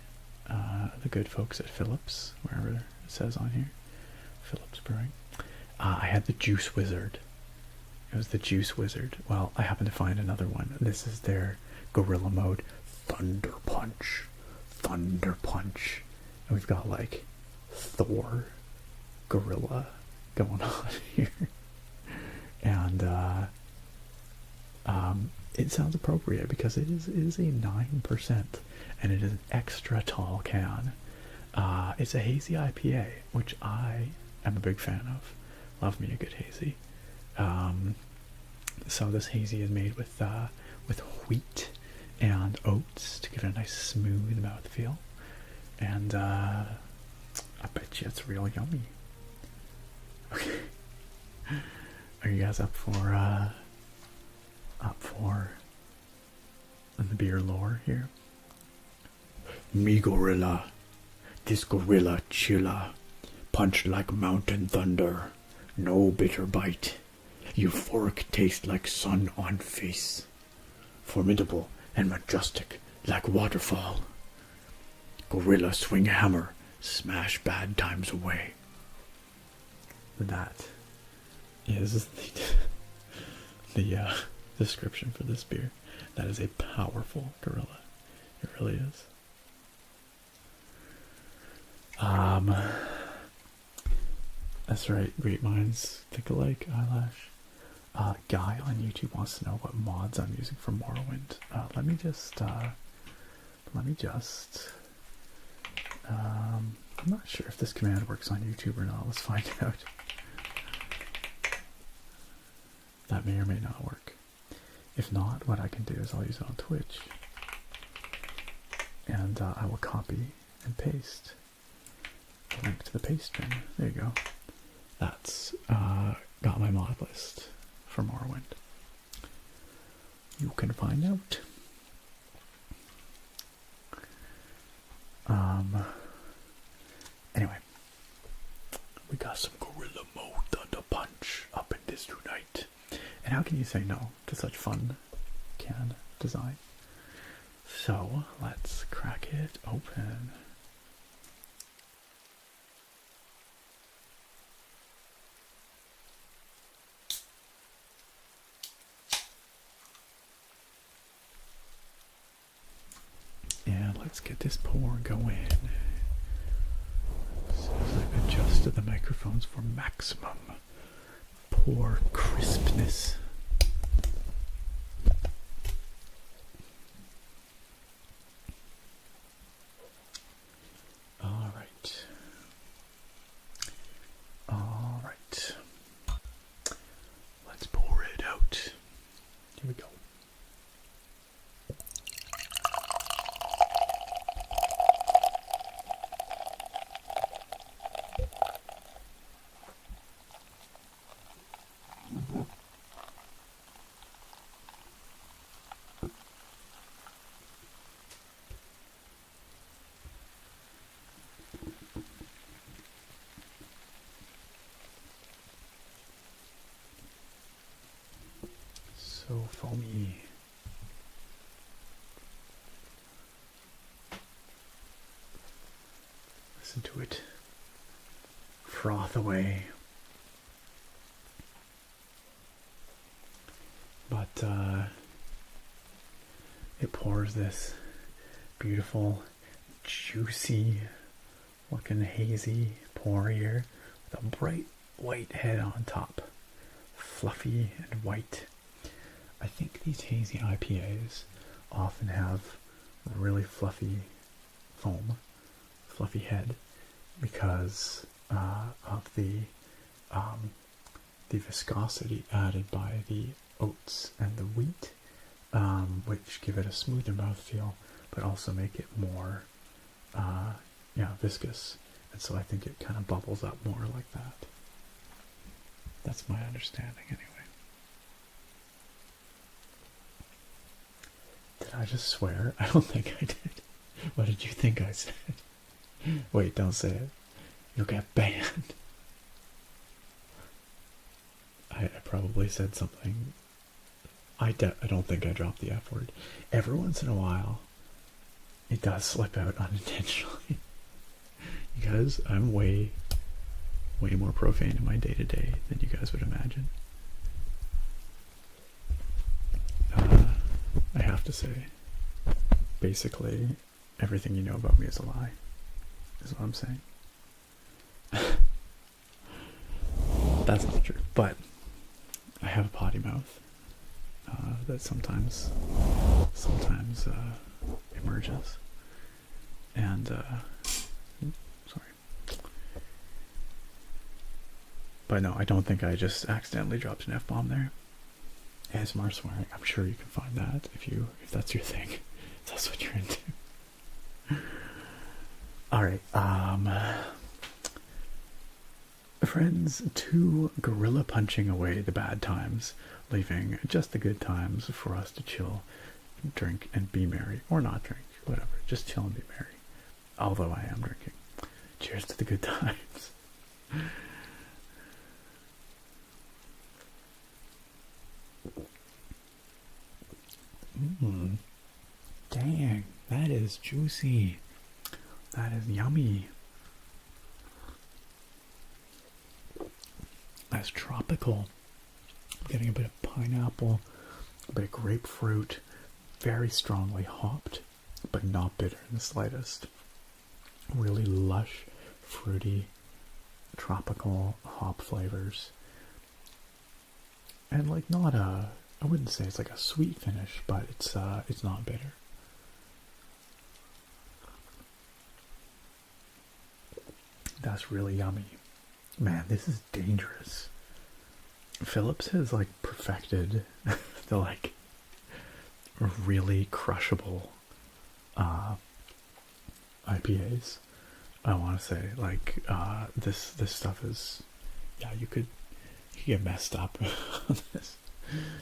the good folks at Phillips, wherever it says on here, Phillips Brewing. I had the Juice Wizard. It was the Juice Wizard. Well, I happened to find another one. This is their gorilla mode Thunder Punch. And we've got like Thor gorilla going on here. And it sounds appropriate because it is a 9% and it is an extra tall can. It's a hazy IPA, which I am a big fan of. Love me a good hazy. So this hazy is made with wheat and oats to give it a nice smooth mouthfeel, and I bet you it's real yummy. Okay, Are you guys up for the beer lore here? Me gorilla, this gorilla chilla, punch like mountain thunder, no bitter bite, euphoric taste like sun on face, formidable and majestic like waterfall. Gorilla swing hammer, smash bad times away. That is the description for this beer. That is a powerful gorilla. It really is. That's right, great minds think alike, eyelash. Guy on YouTube wants to know what mods I'm using for Morrowind. Let me just I'm not sure if this command works on YouTube or not. Let's find out. That may or may not work. If not, what I can do is I'll use it on Twitch. And I will copy and paste the link to the paste stream. There you go. That's got my mod list for Morrowind. You can find out. Anyway, we got some gorilla mode thunder punch up in this tonight. And how can you say no to such fun can design? So let's crack it open. And let's get this pour going. So I've adjusted the microphones for maximum pour crispness. All right. All right. Let's pour it out. Here we go. So foamy. Listen to it froth away. But it pours this beautiful, juicy, looking hazy pour here with a bright white head on top. Fluffy and white. I think these hazy IPAs often have really fluffy foam, fluffy head, because of the viscosity added by the oats and the wheat, which give it a smoother mouthfeel, but also make it more, viscous. And so I think it kind of bubbles up more like that. That's my understanding, anyway. Did I just swear? I don't think I did. What did you think I said? Wait, don't say it. You'll get banned. I probably said something. I don't think I dropped the F word. Every once in a while, it does slip out unintentionally. Because I'm way more profane in my day-to-day than you guys would imagine. I have to say, basically, everything you know about me is a lie, is what I'm saying. That's not true, but I have a potty mouth that sometimes emerges, and sorry, but no, I don't think I just accidentally dropped an F-bomb there. ASMR swearing, I'm sure you can find that if that's your thing, if that's what you're into. All right, friends, to gorilla punching away the bad times, leaving just the good times for us to chill, drink, and be merry. Or not drink, whatever. Just chill and be merry. Although I am drinking. Cheers to the good times. Dang, that is juicy. That is yummy. That's tropical. I'm getting a bit of pineapple, a bit of grapefruit, very strongly hopped, but not bitter in the slightest. Really lush, fruity, tropical hop flavors. And like not a, I wouldn't say it's like a sweet finish, but it's not bitter. That's really yummy. Man, this is dangerous. Phillips has like perfected the like really crushable IPAs. I want to say like this stuff is, yeah, you could get messed up on this,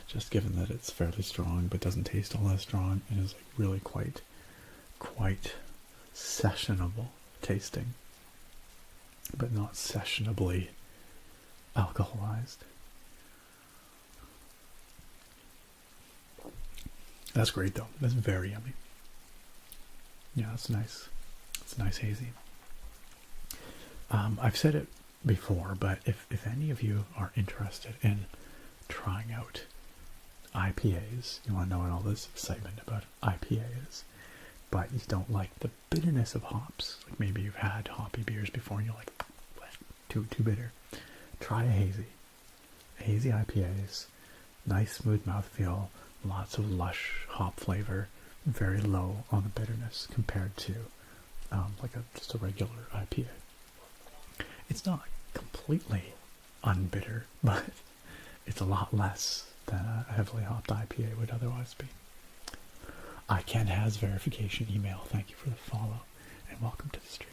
just given that it's fairly strong but doesn't taste all that strong and is like really quite sessionable tasting, but not sessionably alcoholized. That's great though. That's very yummy. Yeah, that's nice. It's nice hazy. I've said it before, but if any of you are interested in trying out IPAs, you want to know what all this excitement about IPA is, but you don't like the bitterness of hops, like maybe you've had hoppy beers before and you're like, what? Too bitter. Try a hazy. Hazy IPAs, nice smooth mouthfeel, lots of lush hop flavor, very low on the bitterness compared to just a regular IPA. It's not completely unbitter, but it's a lot less than a heavily hopped IPA would otherwise be. iCan has verification email. Thank you for the follow and welcome to the stream.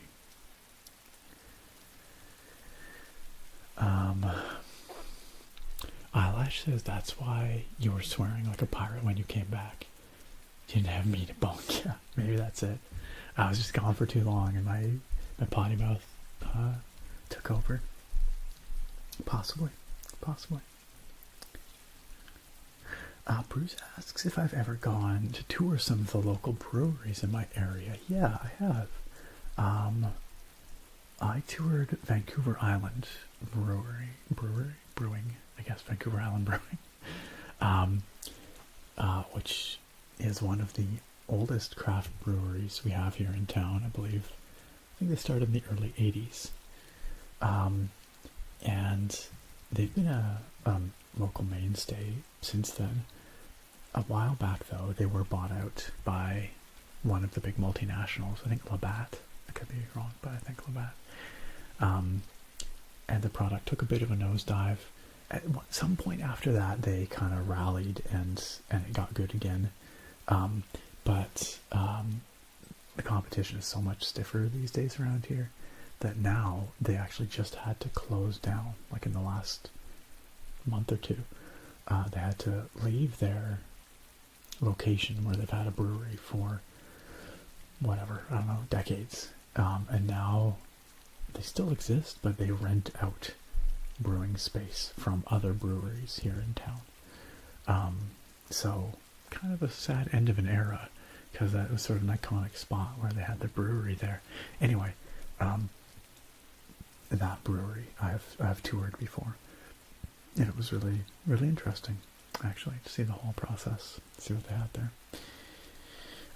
Eyelash says that's why you were swearing like a pirate when you came back. You didn't have me to bunk. Yeah, maybe that's it. I was just gone for too long and my potty mouth took over. Possibly. Bruce asks if I've ever gone to tour some of the local breweries in my area. Yeah, I have. I toured Vancouver Island Brewing, I guess Vancouver Island Brewing, which is one of the oldest craft breweries we have here in town, I believe. I think they started in the early 80s. And they've been a local mainstay since then. A while back, though, they were bought out by one of the big multinationals. I think Labatt. I could be wrong, but I think Labatt. And the product took a bit of a nosedive. At some point after that, they kind of rallied and it got good again. But the competition is so much stiffer these days around here that now they actually just had to close down, like in the last month or two. They had to leave their location where they've had a brewery for whatever, I don't know, decades. And now they still exist, but they rent out brewing space from other breweries here in town. So kind of a sad end of an era, because that was sort of an iconic spot where they had their brewery there. Anyway, that brewery I've toured before, and it was really, really interesting, actually, to see the whole process, see what they had there.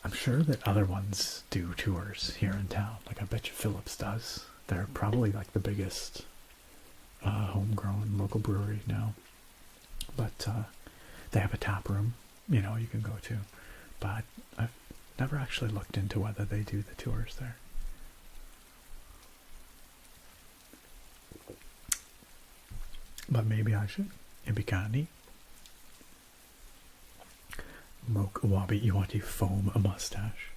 I'm sure that other ones do tours here in town. Like I bet you Phillips does. They're probably like the biggest homegrown local brewery now. But they have a tap room, you can go to. But I've never actually looked into whether they do the tours there. But maybe I should. It'd be kind of neat. Moke Wabi, you want to foam a mustache?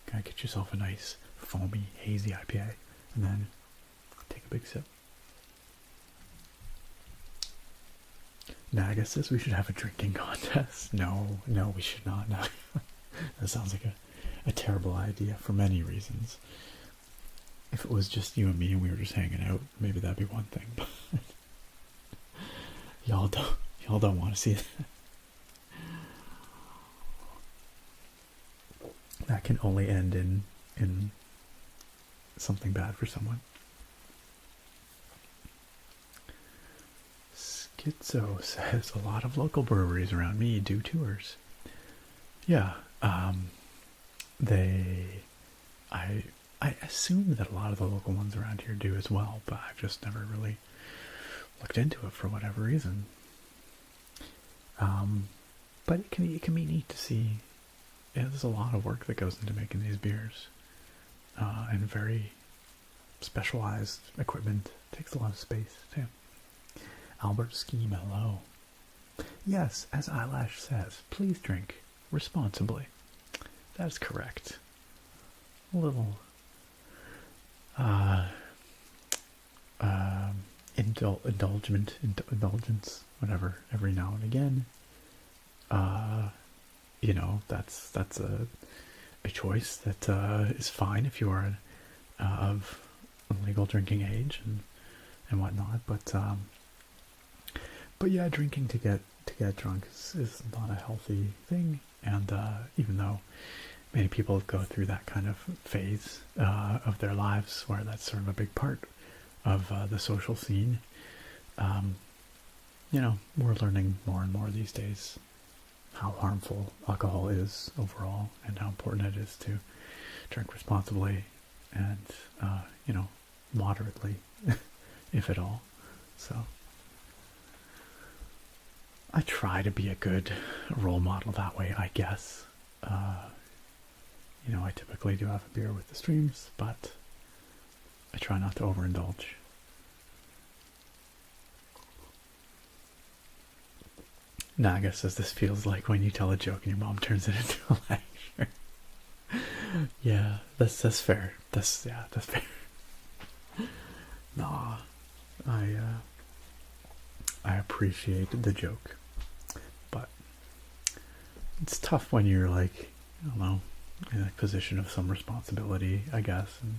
Gotta get yourself a nice foamy, hazy IPA, and then take a big sip. Naga says we should have a drinking contest. No, we should not. No. That sounds like a terrible idea for many reasons. If it was just you and me and we were just hanging out, maybe that'd be one thing. But y'all don't want to see that. That can only end in something bad for someone. Schizo says a lot of local breweries around me do tours. Yeah, I assume that a lot of the local ones around here do as well, but I've just never really looked into it for whatever reason. But it can be neat to see. Yeah, there's a lot of work that goes into making these beers, and very specialized equipment. Takes a lot of space too. Albert Scheme, hello. Yes, as Eyelash says, please drink responsibly. That's correct. A little indulgence, whatever, every now and again. You know, that's a choice that is fine if you are of legal drinking age and whatnot. But yeah, drinking to get drunk is not a healthy thing. And even though many people go through that kind of phase of their lives where that's sort of a big part of the social scene, you know, we're learning more and more these days how harmful alcohol is overall and how important it is to drink responsibly and, you know, moderately, if at all. So I try to be a good role model that way, I guess. You know, I typically do have a beer with the streams, but I try not to overindulge. Naga says this feels like when you tell a joke and your mom turns it into a lecture. Yeah, that's fair. That's fair. Nah, I appreciate the joke, but it's tough when you're like, I don't know, in a position of some responsibility, I guess, and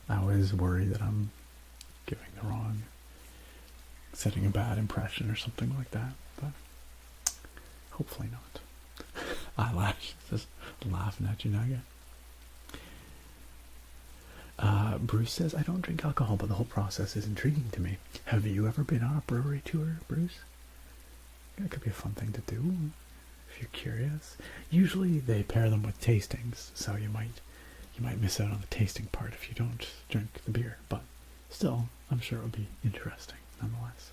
I always worry that I'm giving the wrong, setting a bad impression or something like that, but hopefully not. Eyelash just laughing at you, Naga. Bruce says, I don't drink alcohol, but the whole process is intriguing to me. Have you ever been on a brewery tour, Bruce? That could be a fun thing to do, if you're curious. Usually they pair them with tastings, so you might miss out on the tasting part if you don't drink the beer, but still, I'm sure it would be interesting, nonetheless.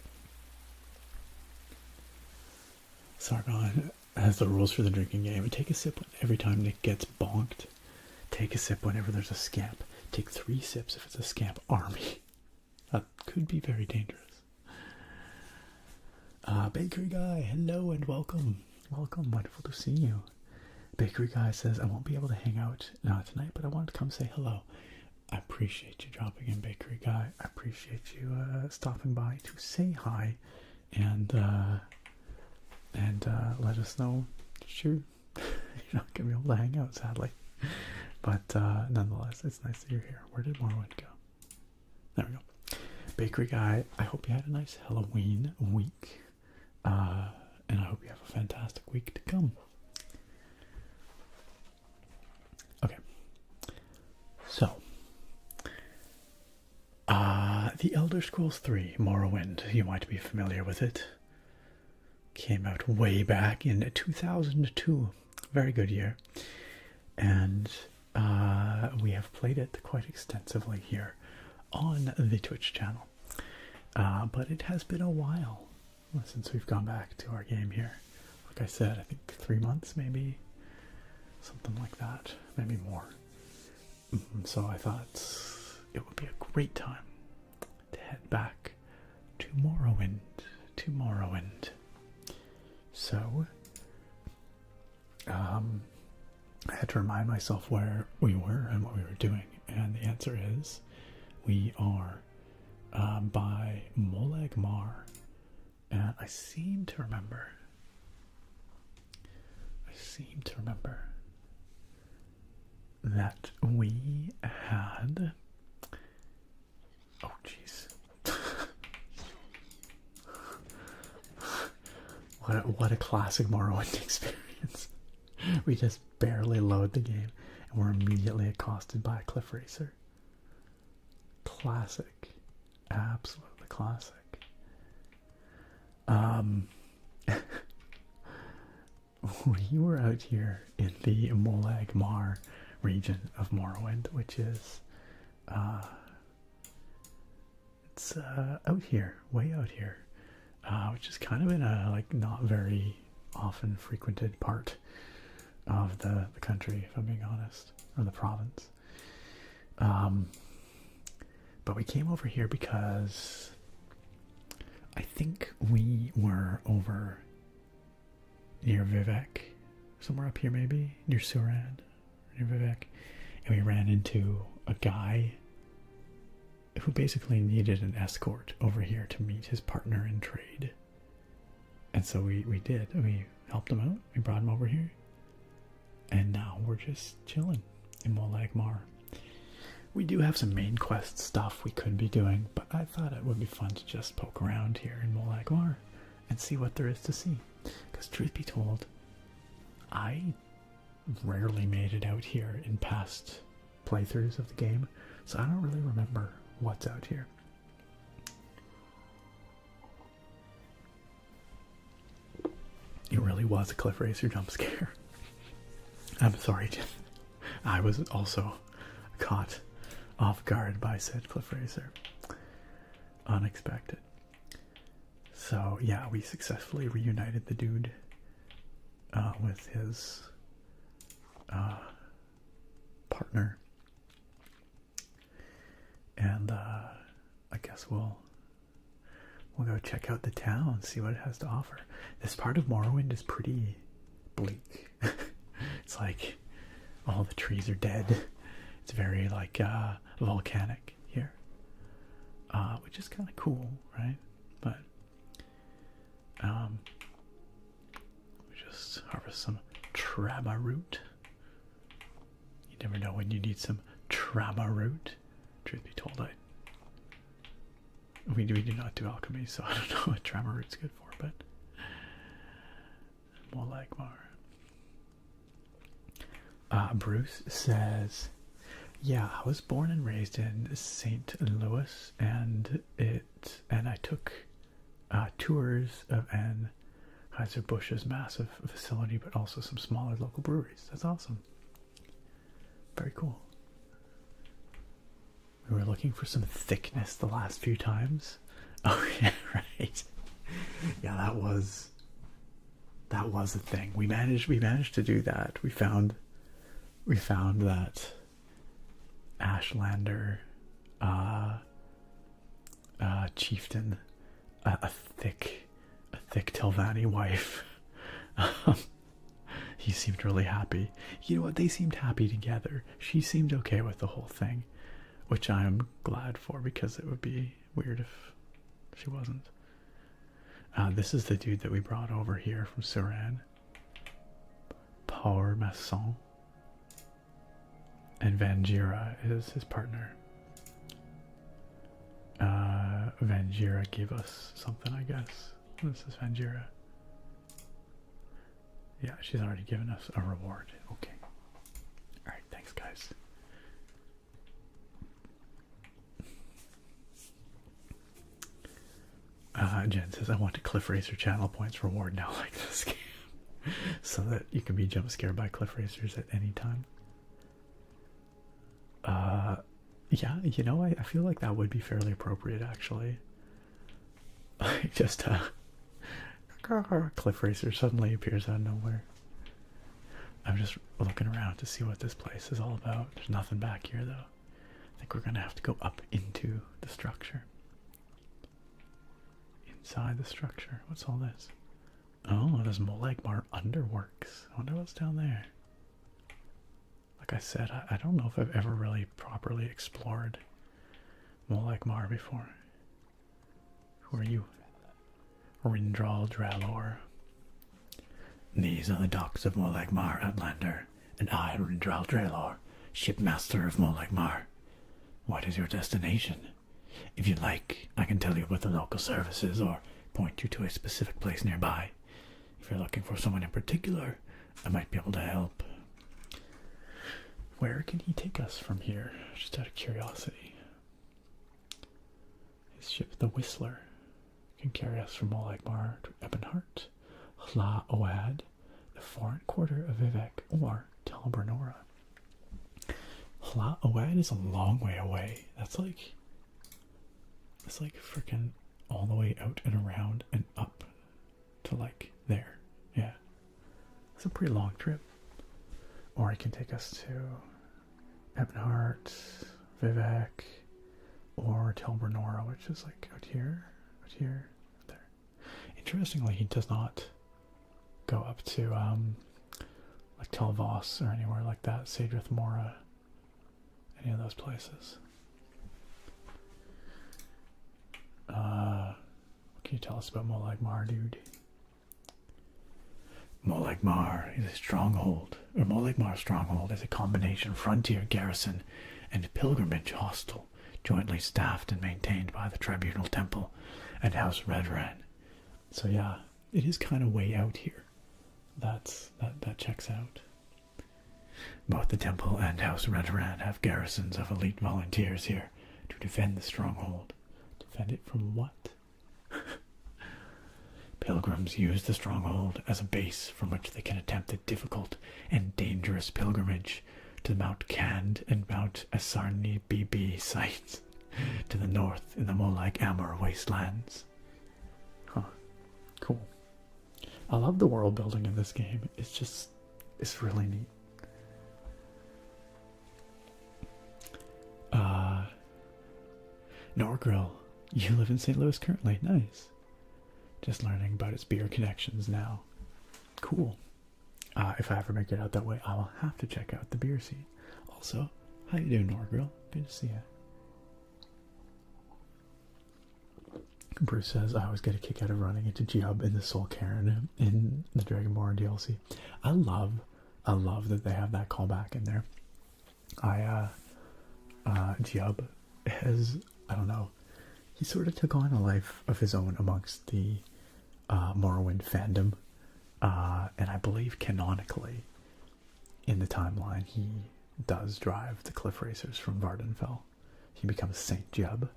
Sargon has the rules for the drinking game. Take a sip every time Nick gets bonked. Take a sip whenever there's a scamp. Take 3 sips if it's a scamp army. That could be very dangerous. Bakery Guy, hello and welcome. Welcome, wonderful to see you. Bakery Guy says, I won't be able to hang out tonight, but I wanted to come say hello. I appreciate you dropping in, Bakery Guy. I appreciate you stopping by to say hi and let us know that you're not going to be able to hang out, sadly. But nonetheless, it's nice that you're here. Where did Morrowind go? There we go. Bakery Guy, I hope you had a nice Halloween week. And I hope you have a fantastic week to come. Okay. So, The Elder Scrolls 3 Morrowind, you might be familiar with it. Came out way back in 2002. Very good year. And we have played it quite extensively here on the Twitch channel. But it has been a while since we've gone back to our game here. Like I said, I think 3 months, maybe. Something like that. Maybe more. So I thought it would be a great time to head back to Morrowind. So, I had to remind myself where we were and what we were doing. And the answer is, we are by Molag Mar. And I seem to to remember. That we had. Oh, jeez. What a classic Morrowind experience. We just barely load the game and we're immediately accosted by a cliff racer. Classic. Absolutely classic. We were out here in the Molag Mar region of Morrowind, which is it's out here, way out here, which is kind of in a like not very often frequented part of the country, if I'm being honest, or the province. But we came over here because I think we were over near Vivek, somewhere up here maybe, near Suran, near Vivek, and we ran into a guy who basically needed an escort over here to meet his partner in trade. And so we did. We helped him out, we brought him over here, and now we're just chilling in Molag Mar. We do have some main quest stuff we could be doing, but I thought it would be fun to just poke around here in Molag Mar and see what there is to see. Because truth be told, I rarely made it out here in past playthroughs of the game, so I don't really remember what's out here. It really was a cliff racer jump scare. I'm sorry, Jim. I was also caught off guard by said cliff racer. Unexpected. So yeah, we successfully reunited the dude with his partner, and I guess we'll go check out the town, see what it has to offer. This part of Morrowind is pretty bleak. It's like all the trees are dead. It's very like volcanic here, which is kind of cool, right? But we just harvest some trama root. You never know when you need some trama root. Truth be told, we do not do alchemy, so I don't know what trama root's good for, but Molag Mar. Bruce says, yeah, I was born and raised in St. Louis, and I took tours of Anheuser-Busch's massive facility, but also some smaller local breweries. That's awesome. Very cool. We were looking for some thickness the last few times. Oh yeah, right. Yeah, that was a thing. We managed to do that. We found that Ashlander chieftain, a thick Telvanni wife. He seemed really happy. You know what? They seemed happy together. She seemed okay with the whole thing, which I'm glad for, because it would be weird if she wasn't. This is the dude that we brought over here from Suran. Power Masson. And Vanjira is his partner. Vanjira gave us something, I guess. This is Vanjira. Yeah, she's already given us a reward. Okay. Alright, thanks guys. Jen says, I want a Cliff Racer channel points reward now like this game. So that you can be jump scared by Cliff Racers at any time. Yeah, you know, I feel like that would be fairly appropriate, actually. Like, just Cliff Racer suddenly appears out of nowhere. I'm just looking around to see what this place is all about. There's nothing back here, though. I think we're gonna have to go up into the structure. Inside the structure. What's all this? Oh, there's Molag Mar Underworks. I wonder what's down there. Like I said, I don't know if I've ever really properly explored Molag Mar before. Who are you? Rindral Dralor. These are the docks of Molag Mar, Outlander, and I, Rindral Dralor, shipmaster of Molag Mar. What is your destination? If you like, I can tell you about the local services or point you to a specific place nearby. If you're looking for someone in particular, I might be able to help. Where can he take us from here? Just out of curiosity. His ship, the Whistler, can carry us from Molag Mar to Ebonheart, Hla Oad, the foreign quarter of Vivek, or Talbernora. Hla Oad is a long way away. That's like freaking all the way out and around and up to like there. Yeah. It's a pretty long trip. Or he can take us to Ebonheart, Vivek, or Talbernora, which is like out here, there. Interestingly, he does not go up to like Telvos or anywhere like that, Sadrith Mora, any of those places. What can you tell us about Molag Mar, dude? Molag Mar is a stronghold, or Molag Mar stronghold is a combination frontier garrison and pilgrimage hostel, jointly staffed and maintained by the Tribunal Temple and House Redran. So yeah, it is kind of way out here. That checks out. Both the Temple and House Redran have garrisons of elite volunteers here to defend the stronghold. Defend it from what? Pilgrims use the stronghold as a base from which they can attempt the difficult and dangerous pilgrimage to Mount Kand and Mount Asarni BB sites to the north in the Molag Mar wastelands. Huh. Cool. I love the world building in this game. It's really neat. Norgrill, you live in St. Louis currently. Nice. Just learning about its beer connections now. Cool. If I ever make it out that way, I will have to check out the beer scene. Also, how you doing, Norgrill? Good to see you. Bruce says, I always get a kick out of running into Giub in the Soul Cairn in the Dragonborn DLC. I love that they have that callback in there. Giub has, I don't know, he sort of took on a life of his own amongst the Morrowind fandom. And I believe canonically in the timeline he does drive the cliff racers from Vardenfell. He becomes Saint Giub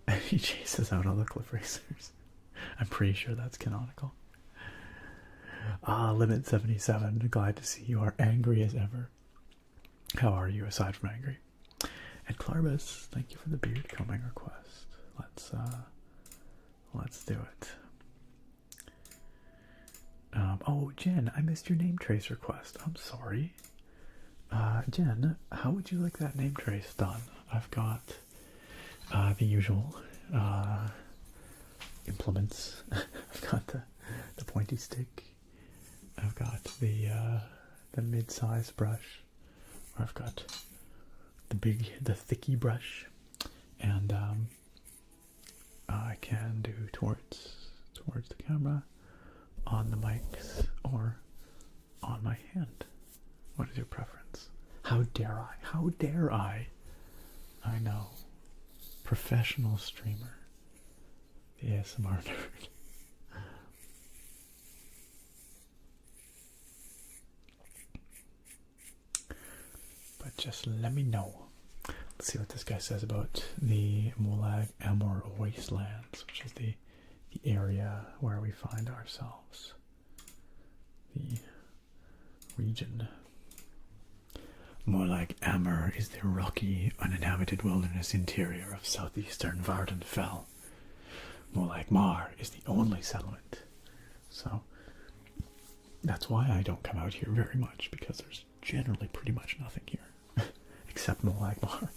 and he chases out all the cliff racers. I'm pretty sure that's canonical. Limit 77, glad to see you are angry as ever. How are you aside from angry? And Clarbus, thank you for the beard combing request. Let's do it. Oh, Jen, I missed your name trace request. I'm sorry. Jen, how would you like that name trace done? I've got the usual implements. I've got the pointy stick. I've got the mid-size brush. I've got the thicky brush, and I can do towards the camera, on the mics, or on my hand. What is your preference? How dare I? How dare I? I know. Professional streamer. The ASMR nerd. But just let me know. Let's see what this guy says about the Molag Mar wastelands, which is the area where we find ourselves. The region. Molag Mar is the rocky, uninhabited wilderness interior of southeastern Vardenfell. Molag Mar is the only settlement. So, that's why I don't come out here very much, because there's generally pretty much nothing here. Except Molag Mar.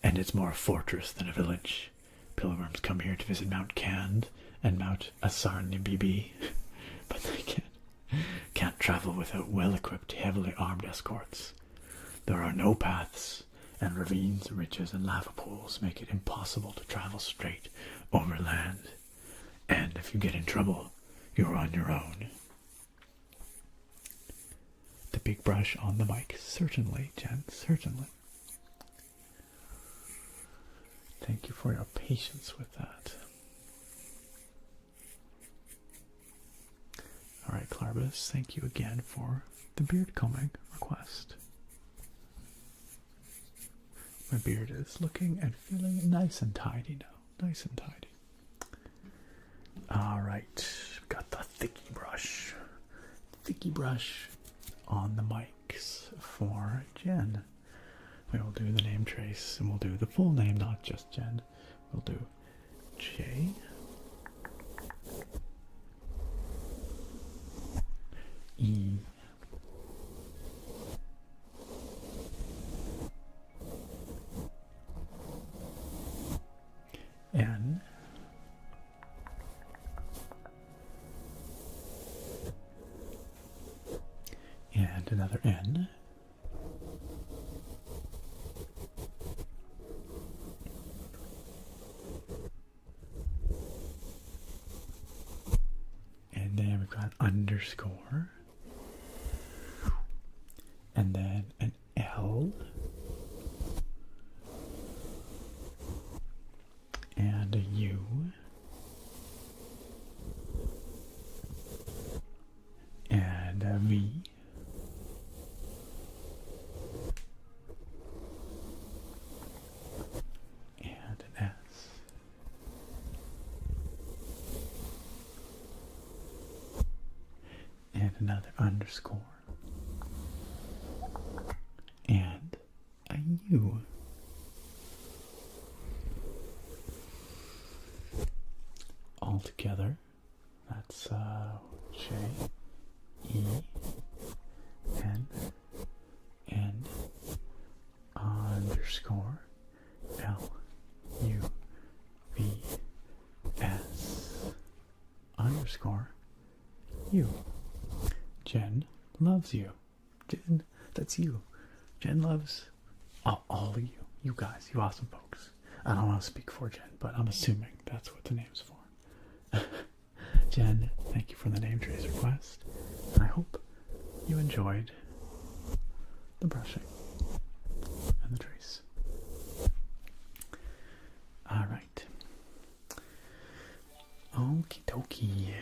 And it's more a fortress than a village. Pilgrims come here to visit Mount Kand and Mount Asarnibibi, but they can't travel without well-equipped, heavily armed escorts. There are no paths, and ravines, ridges, and lava pools make it impossible to travel straight over land. And if if you get in trouble, you're on your own. The big brush on the mic. Certainly, Jen, certainly. Thank you for your patience with that. Alright, Clarbus, thank you again for the beard combing request. My beard is looking and feeling nice and tidy now. Nice and tidy. Alright, got the thicky brush. Thicky brush on the mics for Jen. We will do the name trace and we'll do the full name, not just Jen. We'll do J. E. N. And another N. And then we've got underscore. And then an L. And a U. And a V. And an S. And another underscore. And a U. All together, that's J, E, N, N, underscore, L, U, V, S, underscore, U. Jen loves you. Jen, that's you. Jen loves all of you. You guys, you awesome folks. I don't want to speak for Jen, but I'm assuming that's what the name's for. Jen, thank you for the name trace request. And I hope you enjoyed the brushing and the trace. Alright. Okie dokie.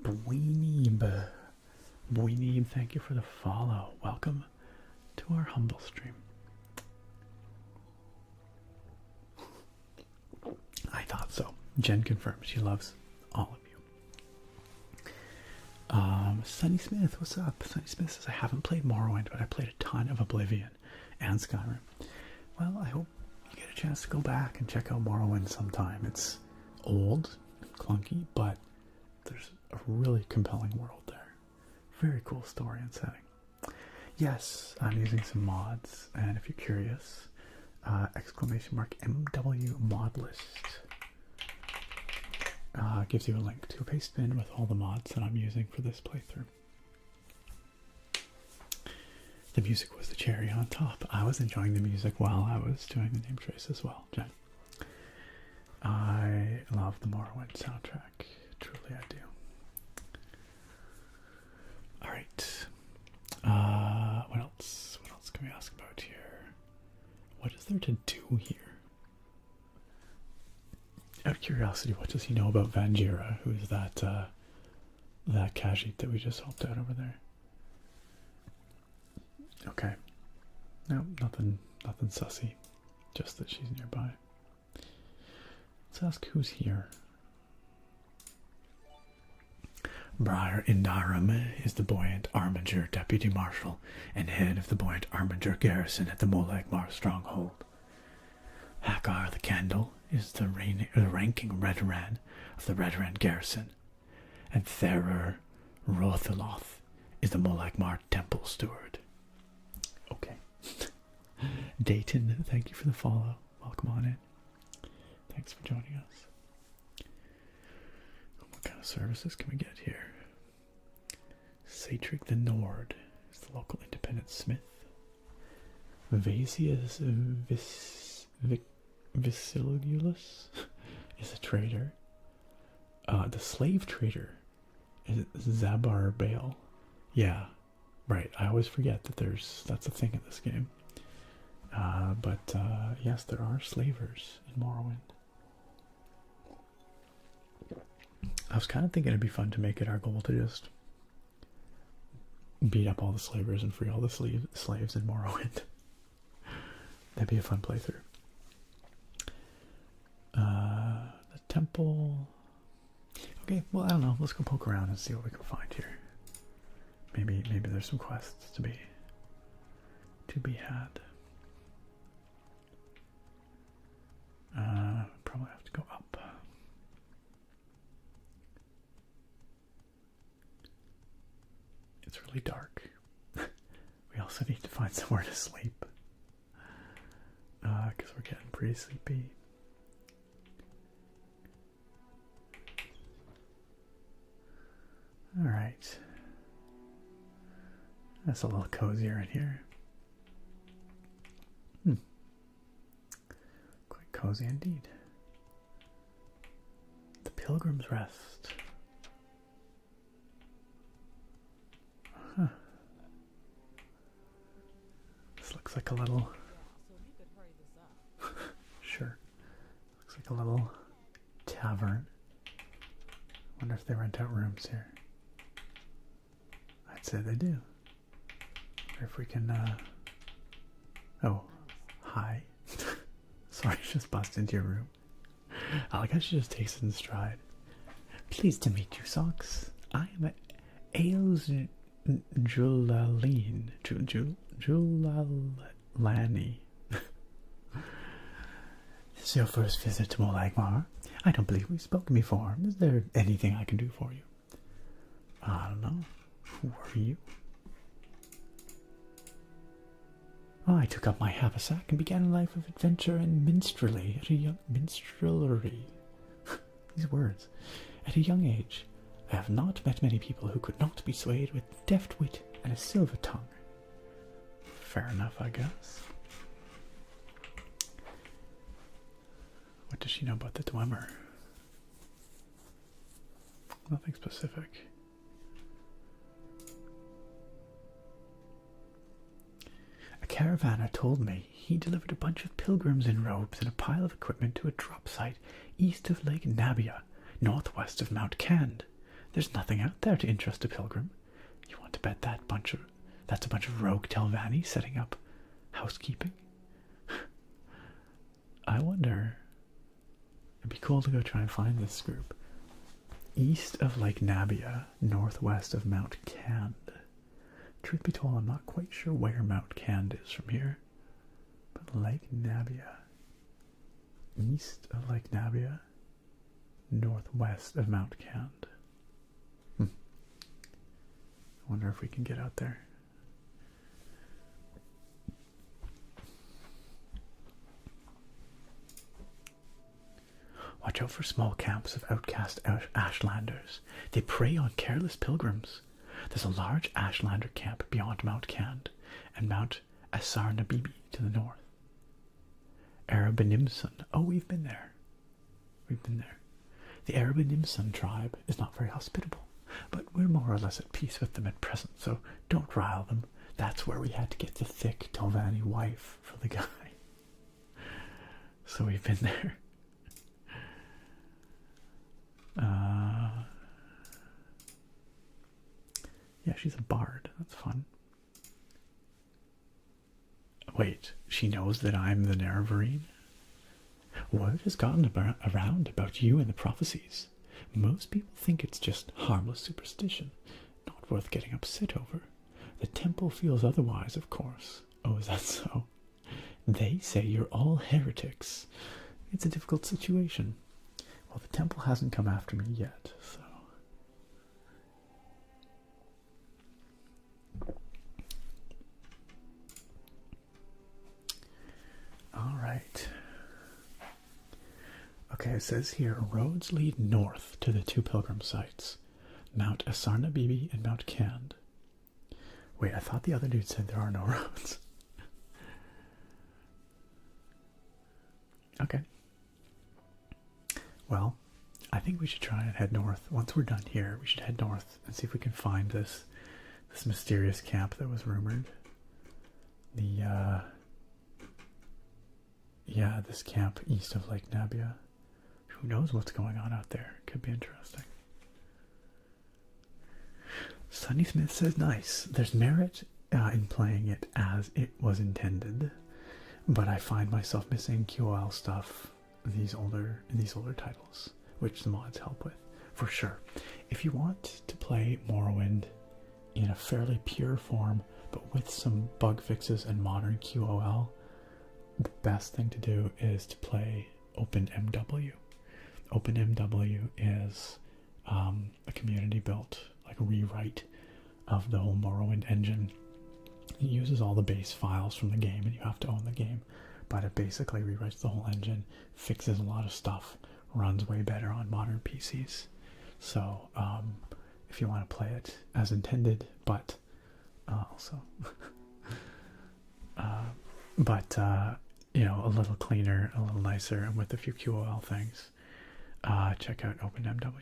Bweeneeb. Bweeneeb, thank you for the follow. Welcome to our humble stream. I thought so. Jen confirms she loves all of you. Sunny Smith, what's up? Sunny Smith says, I haven't played Morrowind, but I played a ton of Oblivion and Skyrim. Well, I hope you get a chance to go back and check out Morrowind sometime. It's old, clunky, but there's a really compelling world there. Very cool story and setting. Yes, I'm using some mods, and if you're curious, !MW mod list gives you a link to a paste bin with all the mods that I'm using for this playthrough. The music was the cherry on top. I was enjoying the music while I was doing the name trace as well, Jen. I love the Morrowind soundtrack. Truly I do. Alright. What else? What else can we ask about here? What is there to do here? Out of curiosity, what does he know about Vanjira? Who is that that Khajiit that we just helped out over there? Okay. No, nothing sussy. Just that she's nearby. Let's ask who's here. Briar Indarum is the Buoyant Armiger Deputy Marshal and head of the Buoyant Armiger Garrison at the Molag Mar Stronghold. Hakar the Candle is the ranking Redoran of the Redoran Garrison, and Therer Rothiloth is the Molag Mar Temple Steward. Okay. Dayton, thank you for the follow. Welcome on in. Thanks for joining us. What kind of services can we get here? Satric the Nord is the local independent smith. Vasius Visilulus is a trader. The slave trader is Zabar Bale. Yeah, right. I always forget that that's a thing in this game. But yes, there are slavers in Morrowind. I was kind of thinking it'd be fun to make it our goal to just beat up all the slavers and free all the slaves in Morrowind. That'd be a fun playthrough. The temple. Okay, well, I don't know. Let's go poke around and see what we can find here. Maybe there's some quests to be had. Probably have to go up. It's really dark. We also need to find somewhere to sleep. Because we're getting pretty sleepy. Alright. That's a little cozier in here. Quite cozy indeed. The Pilgrim's Rest. Huh. This looks like a little... Sure. Looks like a little tavern. Wonder if they rent out rooms here. I'd say they do. Wonder if we can, Oh, hi. Sorry, just bust into your room. I like how she just takes it in stride. Pleased to meet you, Socks. I am Ailes Julaline. Julalani. This is your first visit to Molag Mar. I don't believe we've spoken before. Is there anything I can do for you? I don't know. Who are you? I took up my haversack and began a life of adventure and minstrelsy at a young minstrelry. These words. At a young age, I have not met many people who could not be swayed with deft wit and a silver tongue. Fair enough, I guess. What does she know about the Dwemer? Nothing specific. A caravaner told me he delivered a bunch of pilgrims in robes and a pile of equipment to a drop site east of Lake Nabia, northwest of Mount Cand. There's nothing out there to interest a pilgrim. You want to bet that's a bunch of rogue Telvanni setting up housekeeping? I wonder... It'd be cool to go try and find this group. East of Lake Nabia, northwest of Mount Cand. Truth be told, I'm not quite sure where Mount Cand is from here. But Lake Nabia. East of Lake Nabia, northwest of Mount Cand. I wonder if we can get out there. Watch out for small camps of outcast Ashlanders. They prey on careless pilgrims. There's a large Ashlander camp beyond Mount Cand and Mount Asarnabibi to the north. Arabanimson. Oh, we've been there. The Arabanimson tribe is not very hospitable, but we're more or less at peace with them at present, so don't rile them. That's where we had to get the thick Telvanni wife for the guy. So we've been there. Yeah, she's a bard. That's fun. Wait, she knows that I'm the Nerevarine? Word has gotten around about you and the prophecies. Most people think it's just harmless superstition, not worth getting upset over. The temple feels otherwise, of course. Oh, is that so? They say you're all heretics. It's a difficult situation. Well, the temple hasn't come after me yet, so... Alright. Okay, it says here, roads lead north to the two pilgrim sites, Mount Asarnabibi and Mount Cand. Wait, I thought the other dude said there are no roads. Okay. Well, I think we should try and head north. Once we're done here, we should head north and see if we can find this mysterious camp that was rumored. Yeah, this camp east of Lake Nabia. Who knows what's going on out there? Could be interesting. Sunny Smith says, nice. There's merit in playing it as it was intended, but I find myself missing QOL stuff in these older titles, which the mods help with, for sure. If you want to play Morrowind in a fairly pure form, but with some bug fixes and modern QOL, the best thing to do is to play OpenMW. OpenMW is a community-built rewrite of the whole Morrowind engine. It uses all the base files from the game, and you have to own the game, but it basically rewrites the whole engine, fixes a lot of stuff, runs way better on modern PCs. So if you want to play it as intended, but also you know, a little cleaner, a little nicer, and with a few QOL things, check out OpenMW.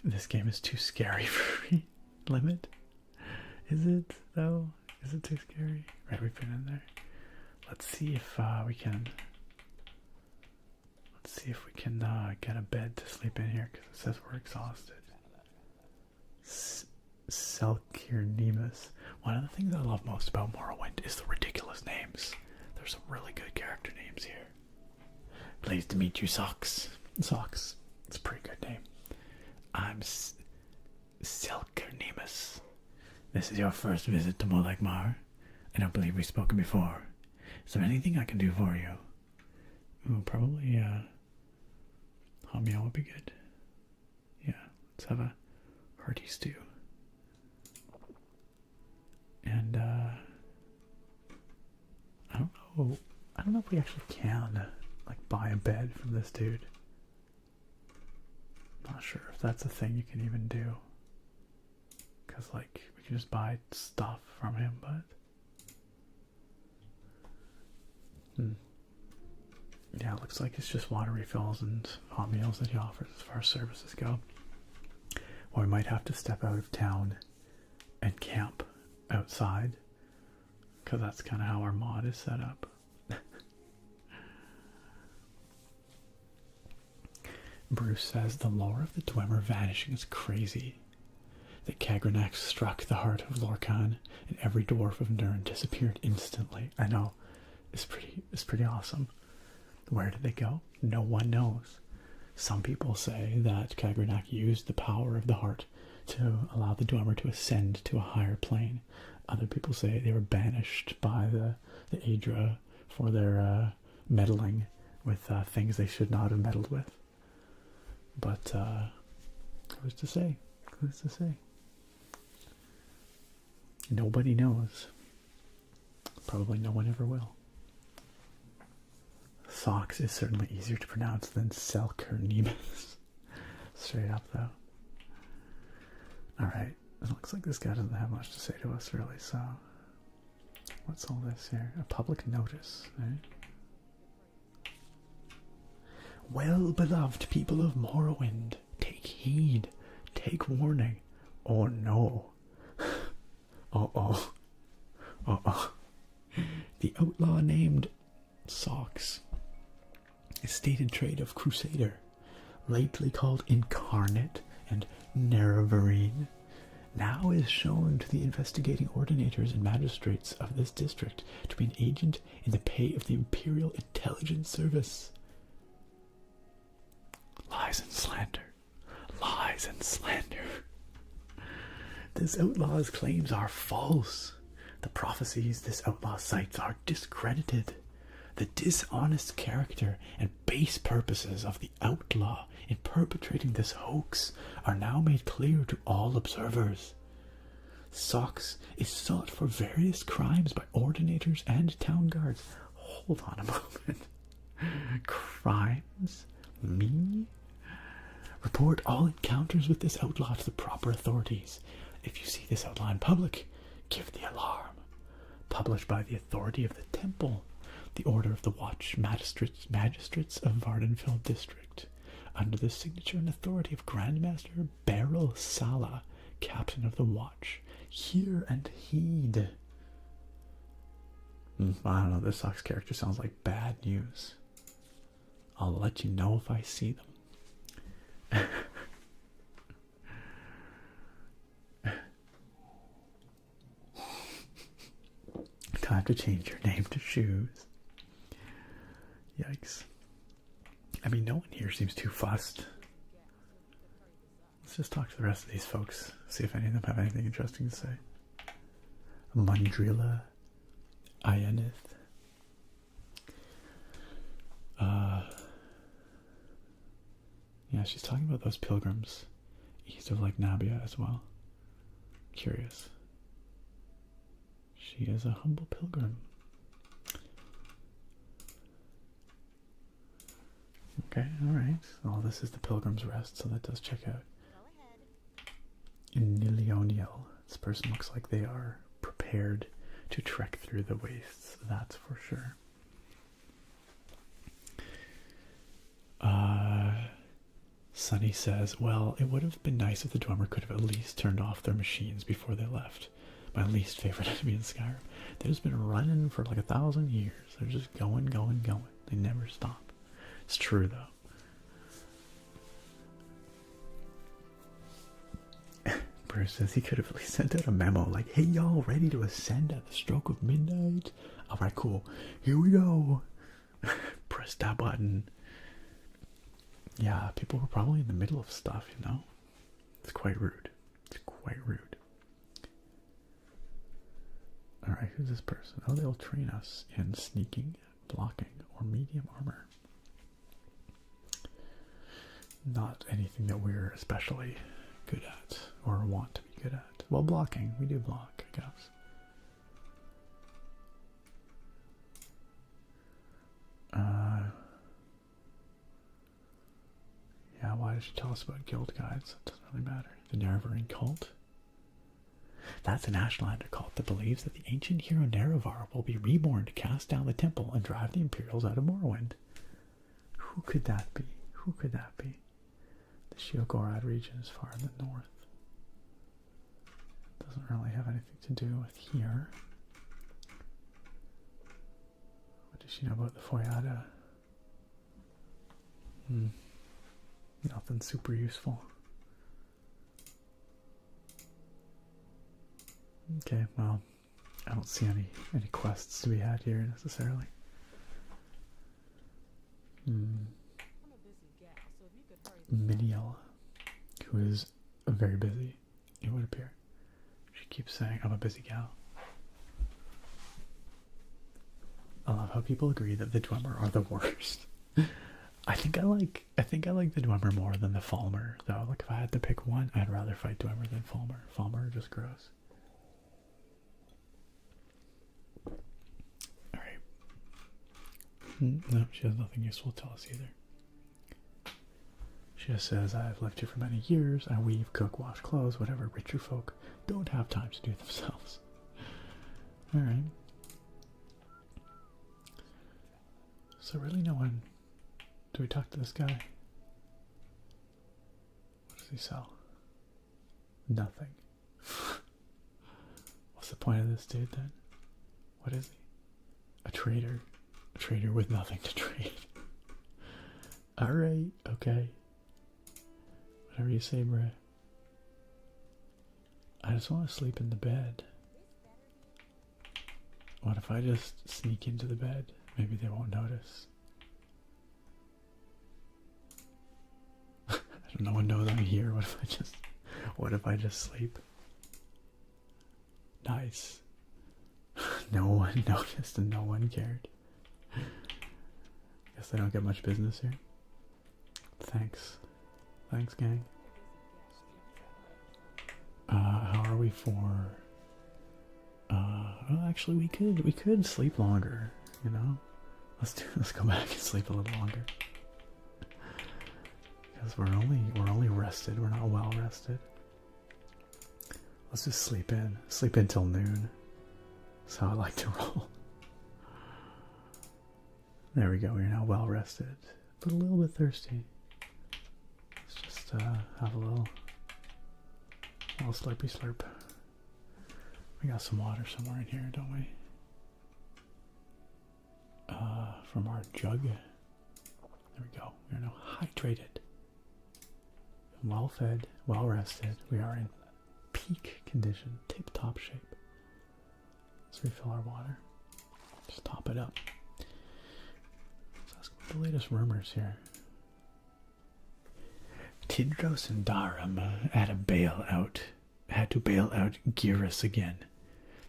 This game is too scary for me. Limit? Is it though? Is it too scary? Right, we put it in there. Let's see if we can. Let's see if we can get a bed to sleep in here, because it says we're exhausted. Selkirnimus. One of the things I love most about Morrowind is the ridiculous names. There's some really good character names here. Pleased to meet you, Socks. Socks. It's a pretty good name. I'm Selkirnimus. This is your first visit to Molag Mar. I don't believe we've spoken before. Is there anything I can do for you? Ooh, probably hot meal would be good. Yeah, let's have a hearty stew. And I don't know if we actually can buy a bed from this dude. Not sure if that's a thing you can even do, because we can just buy stuff from him, but yeah, it looks like it's just water refills and hot meals that he offers as far as services go. Or we might have to step out of town and camp outside, because that's kind of how our mod is set up. Bruce says the lore of the Dwemer vanishing is crazy. That Kagrenax struck the heart of Lorkhan, and every dwarf of Nirn disappeared instantly. I know, it's pretty awesome. Where did they go? No one knows. Some people say that Kagrenax used the power of the heart to allow the Dwemer to ascend to a higher plane. Other people say they were banished by the Aedra for their meddling with things they should not have meddled with. But who's to say? Who's to say? Nobody knows. Probably no one ever will. Socks is certainly easier to pronounce than Selkirnimus. Straight up, though. Alright, it looks like this guy doesn't have much to say to us, really, so... What's all this here? A public notice, right? Well-beloved people of Morrowind, take heed, take warning. Oh no. Uh-oh. Uh-oh. The outlaw named Socks, a stated trait of Crusader, lately called Incarnate and Nerevarine, now is shown to the investigating ordinators and magistrates of this district to be an agent in the pay of the Imperial Intelligence Service. Lies and slander. Lies and slander. This outlaw's claims are false. The prophecies this outlaw cites are discredited. The dishonest character and base purposes of the outlaw in perpetrating this hoax are now made clear to all observers. Socks is sought for various crimes by ordinators and town guards. Hold on a moment. Crimes? Me? Report all encounters with this outlaw to the proper authorities. If you see this outlaw in public, give the alarm. Published by the authority of the temple. The Order of the Watch, Magistrates of Vardenfell District, under the signature and authority of Grandmaster Beryl Sala, Captain of the Watch. Hear and heed. I don't know, this sucks character sounds like bad news. I'll let you know if I see them. Time to change your name to Shoes. Yikes. I mean, no one here seems too fussed. Let's just talk to the rest of these folks. See if any of them have anything interesting to say. Mundrilla. Ionith. Yeah, she's talking about those pilgrims east of Lake Nabia as well. Curious. She is a humble pilgrim. Okay, alright. Well, this is the Pilgrim's Rest, so that does check out. In Nilioniel, this person looks like they are prepared to trek through the wastes, that's for sure. Sunny says, well, it would have been nice if the Dwemer could have at least turned off their machines before they left. My least favorite enemy in Skyrim. They've just been running for like 1,000 years. They're just going. They never stop. It's true, though. Bruce says he could have at least sent out a memo like, hey, y'all, ready to ascend at the stroke of midnight? Alright, cool. Here we go. Press that button. Yeah, people were probably in the middle of stuff, you know? It's quite rude. It's quite rude. Alright, who's this person? Oh, they'll train us in sneaking, blocking, or medium armor. Not anything that we're especially good at, or want to be good at. Well, blocking. We do block, I guess. Yeah, why did she tell us about guild guides? That doesn't really matter. The Nerevarine cult. That's an Ashlander cult that believes that the ancient hero Nerevar will be reborn to cast down the temple and drive the Imperials out of Morrowind. Who could that be? Who could that be? The Sheogorath region is far in the north. Doesn't really have anything to do with here. What does she know about the Foyada? Nothing super useful. Okay, well, I don't see any quests to be had here necessarily. Miniel, who is very busy, it would appear. She keeps saying, I'm a busy gal. I love how people agree that the Dwemer are the worst. I think I like the Dwemer more than the Falmer, though. Like, if I had to pick one, I'd rather fight Dwemer than Falmer. Falmer are just gross. Alright. No, she has nothing useful to tell us either. She just says, I've lived here for many years. I weave, cook, wash clothes, whatever richer folk don't have time to do themselves. Alright. So really no one... Do we talk to this guy? What does he sell? Nothing. What's the point of this dude then? What is he? A trader. A trader with nothing to trade. Alright, okay. Whatever you say, bruh. I just want to sleep in the bed. What if I just sneak into the bed? Maybe they won't notice. No one knows I'm here. What if I just sleep? Nice. No one noticed and no one cared. Guess I don't get much business here. Thanks. Thanks, gang. How are we for... well, actually, we could sleep longer, you know? Let's go back and sleep a little longer. Because we're only rested. We're not well rested. Let's just sleep in. Sleep in till noon. That's how I like to roll. There we go. You're now well rested, but a little bit thirsty. Let's just have a little slurpy slurp. We got some water somewhere in here, don't we? From our jug. There we go. We are now hydrated, well fed, well rested. We are in peak condition, tip-top shape. Let's refill our water. Just top it up. Let's ask what the latest rumors here. Tidros and Darum had to bail out Geras again.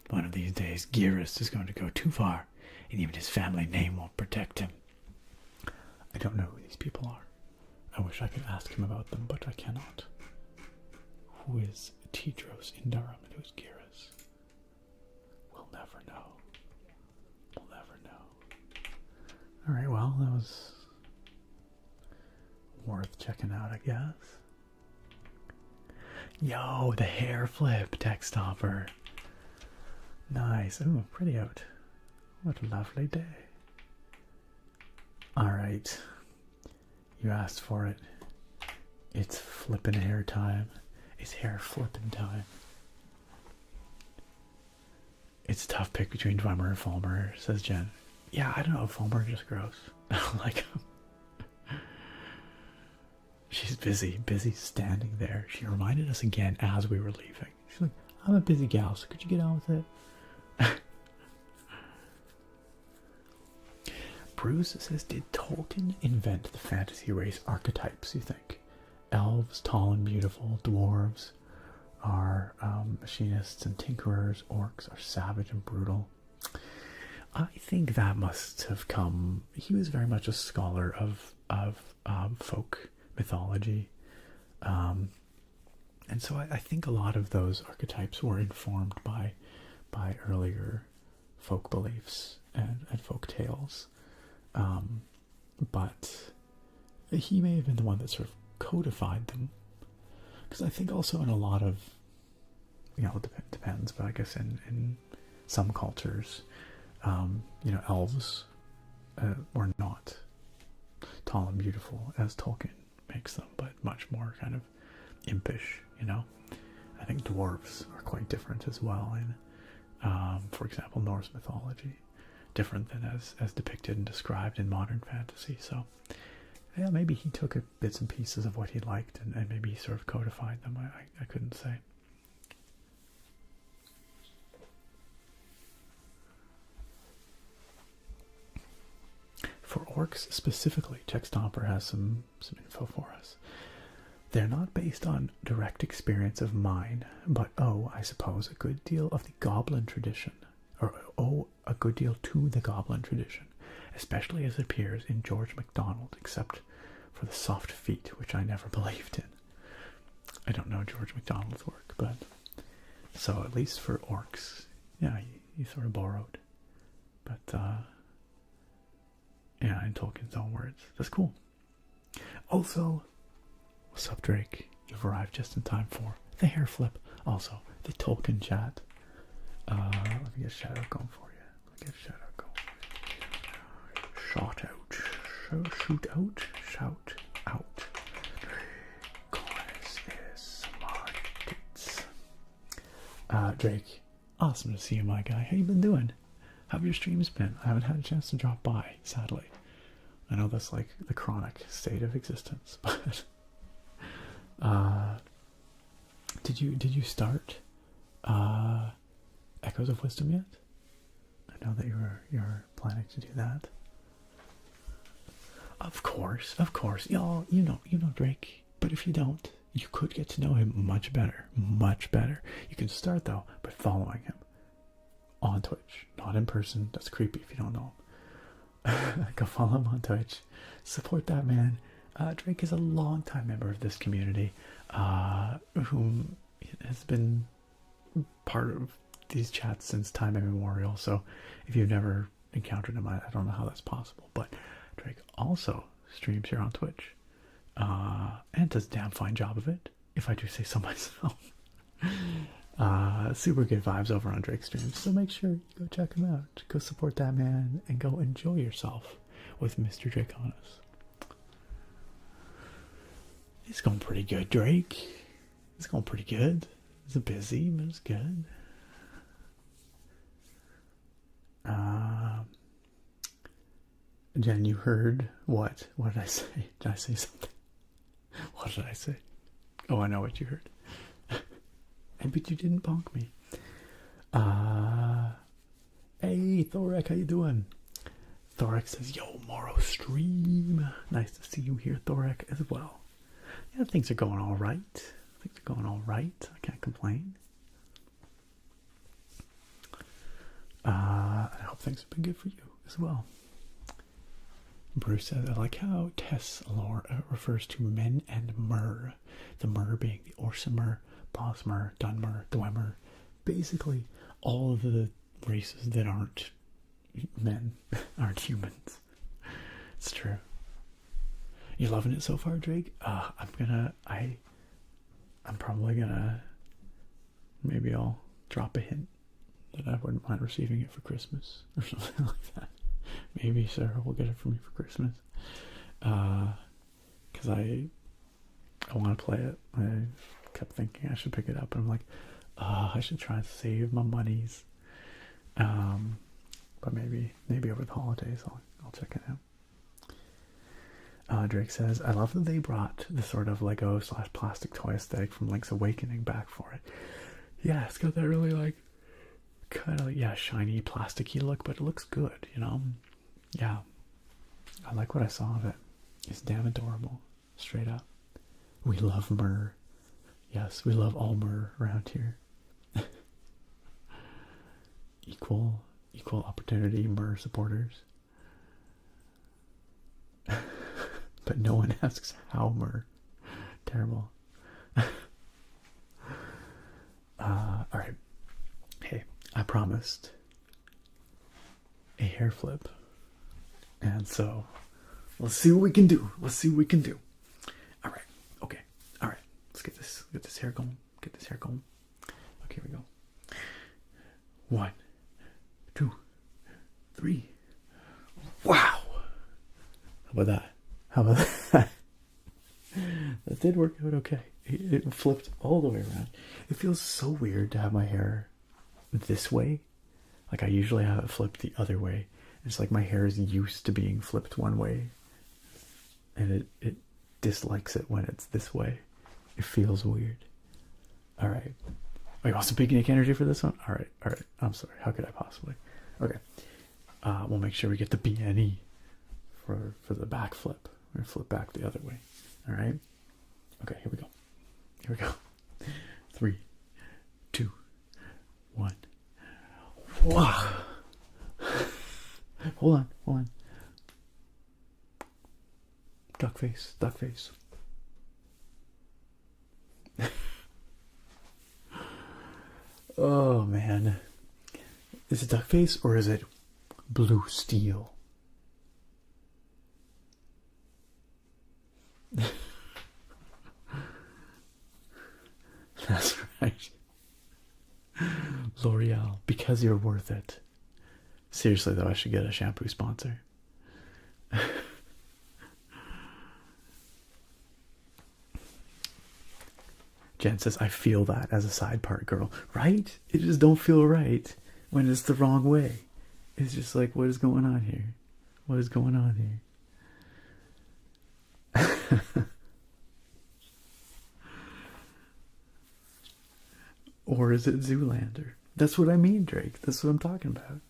One of these days, Geras is going to go too far, and even his family name won't protect him. I don't know who these people are. I wish I could ask him about them, but I cannot. Who is Tidros in Darum and who's Geras? We'll never know. We'll never know. Alright, well, that was worth checking out, I guess. Yo, the hair flip text stopper. Nice. Ooh, pretty out. What a lovely day. Alright. You asked for it. It's flippin' hair time. It's hair flippin' time. It's a tough pick between Dwemer and Fulmer, says Jen. Yeah, I don't know. Fulmer just gross. I don't like him. She's busy standing there. She reminded us again as we were leaving. She's like, I'm a busy gal, so could you get on with it? Bruce says, did Tolkien invent the fantasy race archetypes, you think? Elves, tall and beautiful. Dwarves are machinists and tinkerers. Orcs are savage and brutal. I think that must have come... He was very much a scholar of folk mythology. And so I think a lot of those archetypes were informed by earlier folk beliefs and folk tales. But he may have been the one that sort of codified them. Because I think also in a lot of, it depends, but I guess in some cultures, elves were not tall and beautiful as Tolkien makes them, but much more kind of impish, I think dwarves are quite different as well in, for example, Norse mythology. Different than as depicted and described in modern fantasy. So, yeah, maybe he took bits and pieces of what he liked and maybe he sort of codified them. I couldn't say. For orcs specifically, Textomper has some info for us. They're not based on direct experience of mine, but I suppose a good deal of the goblin tradition. A good deal to the goblin tradition, especially as it appears in George MacDonald, except for the soft feet, which I never believed in. I don't know George MacDonald's work, but so at least for orcs, yeah, he sort of borrowed. But yeah, in Tolkien's own words. That's cool. Also, what's up, Drake? You've arrived just in time for the hair flip. Also, the Tolkien chat. Let me get a shout out going for you. Shout out. Drake, awesome to see you, my guy. How you been doing? How have your streams been? I haven't had a chance to drop by, sadly. I know that's like the chronic state of existence, but did you start Echoes of Wisdom yet? I know that you're planning to do that. Of course. Y'all, you know Drake. But if you don't, you could get to know him much better. You can start though by following him on Twitch, not in person. That's creepy if you don't know him. Go follow him on Twitch. Support that man. Drake is a long-time member of this community, whom has been part of these chats since time immemorial. So if you've never encountered him, I don't know how that's possible. But Drake also streams here on Twitch, and does a damn fine job of it, if I do say so myself. Super good vibes over on Drake streams, so make sure you go check him out, go support that man, and go enjoy yourself with Mr. Draconis? It's going pretty good, Drake. It's going pretty good. It's busy, but it's good. Jen, you heard what? What did I say? Did I say something? What did I say? Oh, I know what you heard. But you didn't bonk me. Hey, Thorek, how you doing? Thorek says, yo, Morrow stream. Nice to see you here, Thorek, as well. Yeah, things are going all right. Things are going all right. I can't complain. I hope things have been good for you as well. Bruce says, I like how TES lore refers to men and mer. The mer being the Orsimer, Bosmer, Dunmer, Dwemer. Basically, all of the races that aren't men, aren't humans. It's true. You loving it so far, Drake? I'm probably gonna, maybe I'll drop a hint that I wouldn't mind receiving it for Christmas or something like that. Maybe Sarah will get it for me for Christmas. Because I want to play it. I kept thinking I should pick it up, and I'm like, I should try and save my monies. But maybe over the holidays I'll check it out. Drake says, I love that they brought the sort of Lego / plastic toy aesthetic from Link's Awakening back for it. Yeah, it's got that really like kind of, yeah, shiny plasticky look, but it looks good, you know. Yeah, I like what I saw of it. It's damn adorable, straight up. We love Mer. Yes, we love all Mer around here. equal opportunity Mer supporters. But no one asks how Mer. Terrible. Alright. Hey, I promised a hair flip. And so, let's see what we can do. Alright, okay. Alright, let's get this hair going. Okay, here we go. 1, 2, 3. Wow! How about that? That did work out okay. It flipped all the way around. It feels so weird to have my hair this way. Like I usually have it flipped the other way. It's like my hair is used to being flipped one way, and it dislikes it when it's this way. It feels weird. All right. Oh, you want some picnic energy for this one? All right. I'm sorry. How could I possibly? Okay. We'll make sure we get the BNE for the back flip. We're gonna flip back the other way. All right. Okay. Here we go. 3, 2, 1. Wow. Hold on. Duck face. Oh man. Is it duck face or is it blue steel? That's right. L'Oreal, because you're worth it. Seriously though, I should get a shampoo sponsor. Jen says, I feel that as a side part girl. Right? It just don't feel right when it's the wrong way. It's just like, what is going on here? Or is it Zoolander? That's what I mean, Drake. That's what I'm talking about.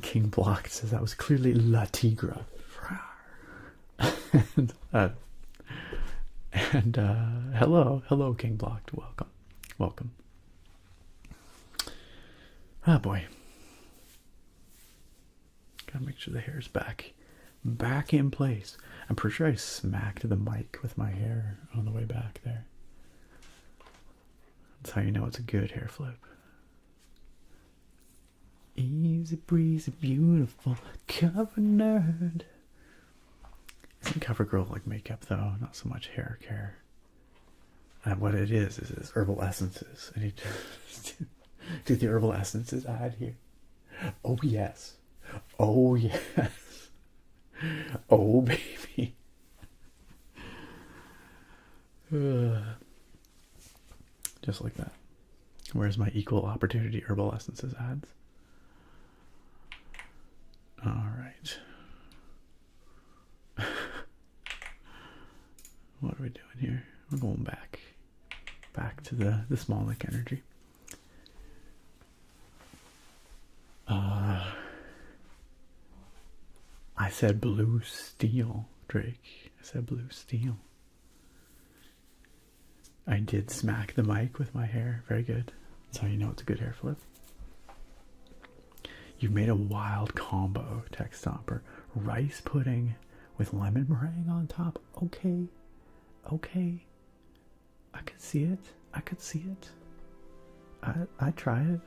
King Block says that was clearly La Tigra. and hello King Block. Welcome. Ah boy. Gotta make sure the hair's back in place. I'm pretty sure I smacked the mic with my hair on the way back there. That's how you know it's a good hair flip. Easy breezy, beautiful cover nerd. Isn't CoverGirl like makeup though? Not so much hair care. And what it is herbal essences. I need to to the herbal essences ad here. Oh yes. Oh yes. Oh baby. Just like that. Where's my equal opportunity herbal essences ads? Alright. What are we doing here? We're going back to the small link energy. I said blue steel, Drake. I said blue steel. I did smack the mic with my hair. Very good. That's how you know it's a good hair flip. You've made a wild combo, Tech Stomper. Rice pudding with lemon meringue on top. Okay. Okay. I could see it. I could see it. I'd try it.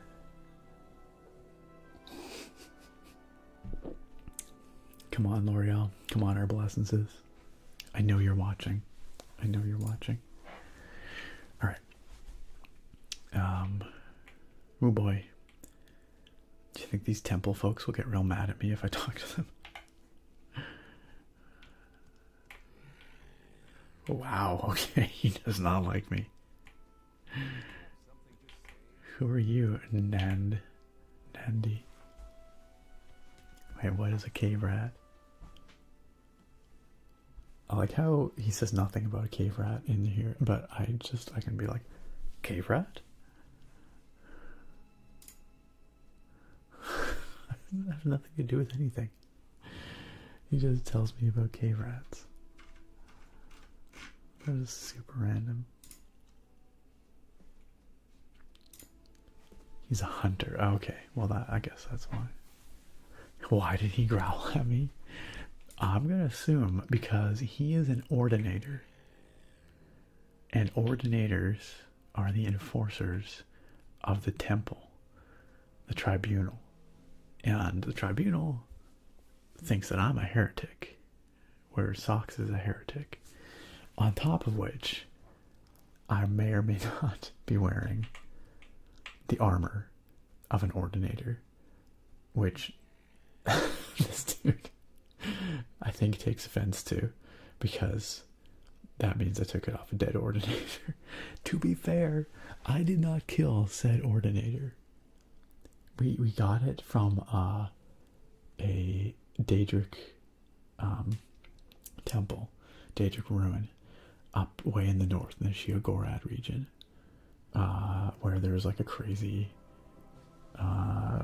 Come on, L'Oreal. Come on, Herbal Essences. I know you're watching. I know you're watching. Alright. Oh boy. Do you think these temple folks will get real mad at me if I talk to them? Wow, okay, he does not like me. Who are you, Nandy? Wait, what is a cave rat? I like how he says nothing about a cave rat in here, but I can be like, cave rat? That has nothing to do with anything. He just tells me about cave rats. That is super random. He's a hunter. Okay, well I guess that's why. Why did he growl at me? I'm gonna assume because he is an ordinator. And ordinators are the enforcers of the temple, the tribunal. And the tribunal thinks that I'm a heretic, where Socks is a heretic. On top of which, I may or may not be wearing the armor of an ordinator, which this dude, I think, takes offense to, because that means I took it off a dead ordinator. To be fair, I did not kill said ordinator. We got it from a Daedric temple, Daedric ruin, up way in the north in the Sheogorad region, where there was like a crazy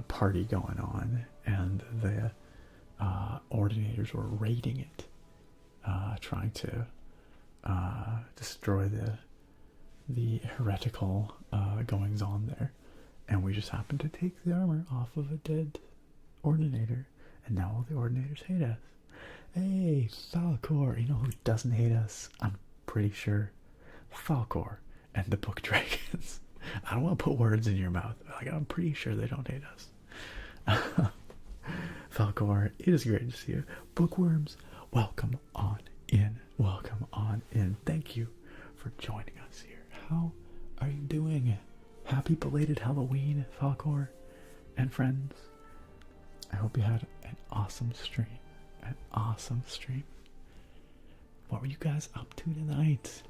party going on, and the ordinators were raiding it, trying to destroy the heretical goings on there. And we just happened to take the armor off of a dead ordinator, and now all the ordinators hate us. Hey, Falcor, you know who doesn't hate us? I'm pretty sure. Falcor and the Book Dragons. I don't want to put words in your mouth. Like, I'm pretty sure they don't hate us. Falcor, it is great to see you. Bookworms, welcome on in. Welcome on in. Thank you for joining us here. How are you doing? Happy belated Halloween, Falcor and friends. I hope you had an awesome stream. An awesome stream. What were you guys up to tonight?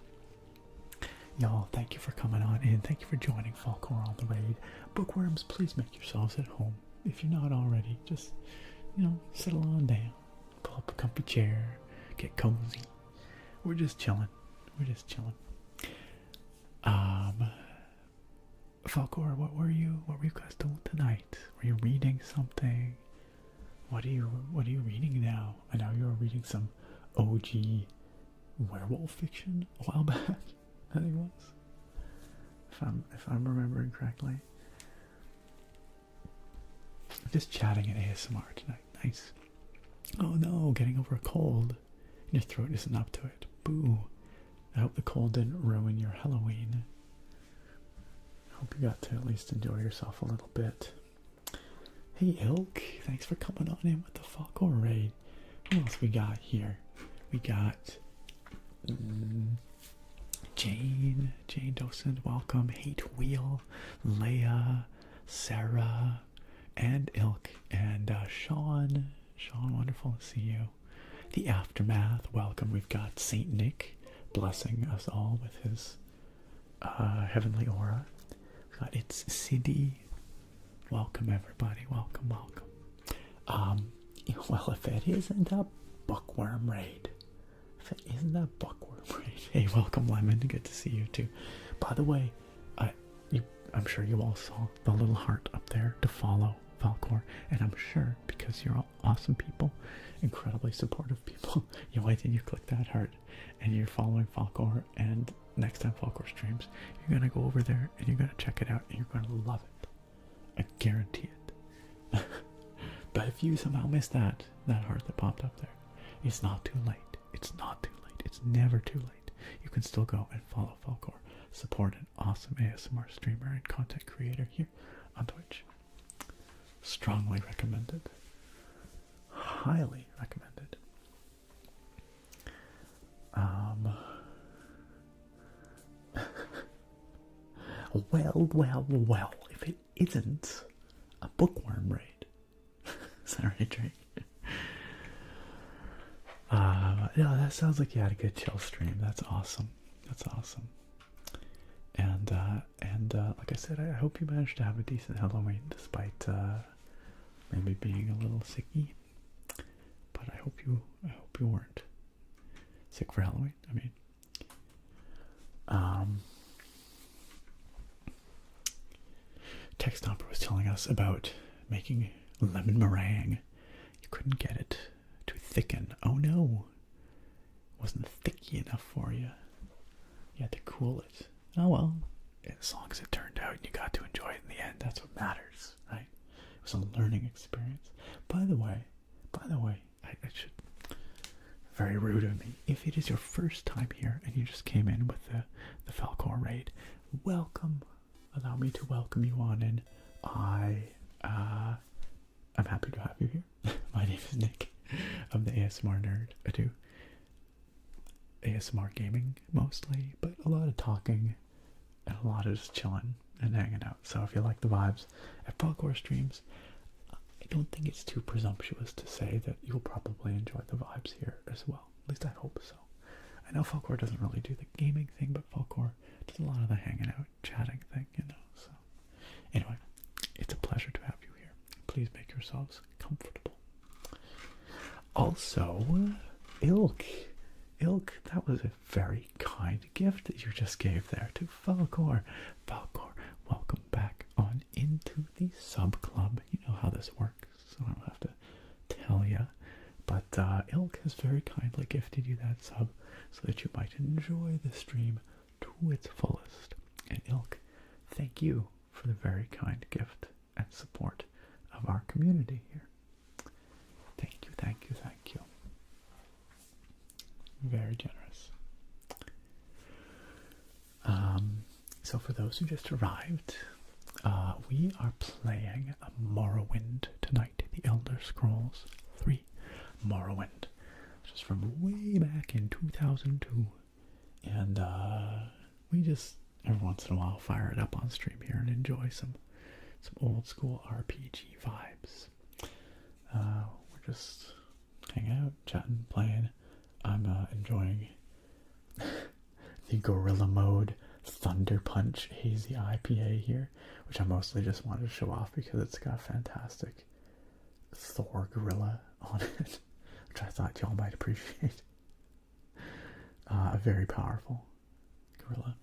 Y'all, thank you for coming on in. Thank you for joining Falcor on the raid. Bookworms, please make yourselves at home. If you're not already, just, settle on down. Pull up a comfy chair. Get cozy. We're just chilling. Falcor, what were you guys doing tonight? Were you reading something? What are you reading now? I know you were reading some OG werewolf fiction a while back, I think it was. If I'm remembering correctly. Just chatting at ASMR tonight. Nice. Oh no, getting over a cold. Your throat isn't up to it. Boo. I hope the cold didn't ruin your Halloween. Hope you got to at least enjoy yourself a little bit. Hey Ilk, thanks for coming on in with the Falcor raid. Who else we got here? We got Jane Docent, welcome. Hate Wheel, Leia, Sarah, and Ilk, and Sean. Sean, wonderful to see you. The Aftermath, welcome. We've got Saint Nick blessing us all with his heavenly aura. We've got It's Siddy. Welcome, everybody. Welcome, welcome. Well, if it isn't a bookworm raid. If it isn't a bookworm raid. Hey, welcome, Lemon. Good to see you, too. By the way, I'm sure you all saw the little heart up there to follow Falcor, and I'm sure because you're all awesome people, incredibly supportive people, you wait and you click that heart and you're following Falcor, and next time Falcor streams, you're gonna go over there and you're gonna check it out and you're gonna love it. I guarantee it. But if you somehow missed that heart that popped up there, it's not too late. It's not too late. It's never too late. You can still go and follow Falcor. Support an awesome ASMR streamer and content creator here on Twitch. Strongly recommended. Highly recommended. Well, if it isn't a bookworm raid. Is that right, Drake? Yeah, that sounds like you had a good chill stream. That's awesome. That's awesome. And like I said, I hope you managed to have a decent Halloween despite maybe being a little sicky. But I hope you weren't sick for Halloween. I mean, Tex Stomper was telling us about making lemon meringue. You couldn't get it to thicken. Oh no, it wasn't thicky enough for you. You had to cool it. Oh well, as long as it turned out and you got to enjoy it in the end, that's what matters, right? It was a learning experience. By the way, I should, very rude of me, if it is your first time here and you just came in with the Falcor raid, welcome. Allow me to welcome you on in. I'm happy to have you here. My name is Nick. I'm the ASMR nerd. I do ASMR gaming mostly, but a lot of talking and a lot of just chilling and hanging out. So if you like the vibes at Falcor streams, I don't think it's too presumptuous to say that you'll probably enjoy the vibes here as well. At least I hope so. I know Falcor doesn't really do the gaming thing, but Falcor does a lot of the hanging out, chatting thing, you know. So anyway, it's a pleasure to have you here. Please make yourselves comfortable. Also, Ilk, that was a very kind gift that you just gave there to Falcor. Falcor, welcome back on into the sub club. You know how this works, so I don't have to tell you. But Ilk has very kindly gifted you that sub so that you might enjoy the stream to its fullest. And Ilk, thank you for the very kind gift and support of our community here. Thank you, thank you, thank you. Very generous. So for those who just arrived, we are playing Morrowind tonight. The Elder Scrolls 3 Morrowind. Which is from way back in 2002. And we just, every once in a while, fire it up on stream here and enjoy some old school RPG vibes. We're just hanging out, chatting, playing. I'm enjoying the Gorilla Mode Thunder Punch Hazy IPA here, which I mostly just wanted to show off because it's got fantastic Thor gorilla on it, which I thought y'all might appreciate. A very powerful gorilla.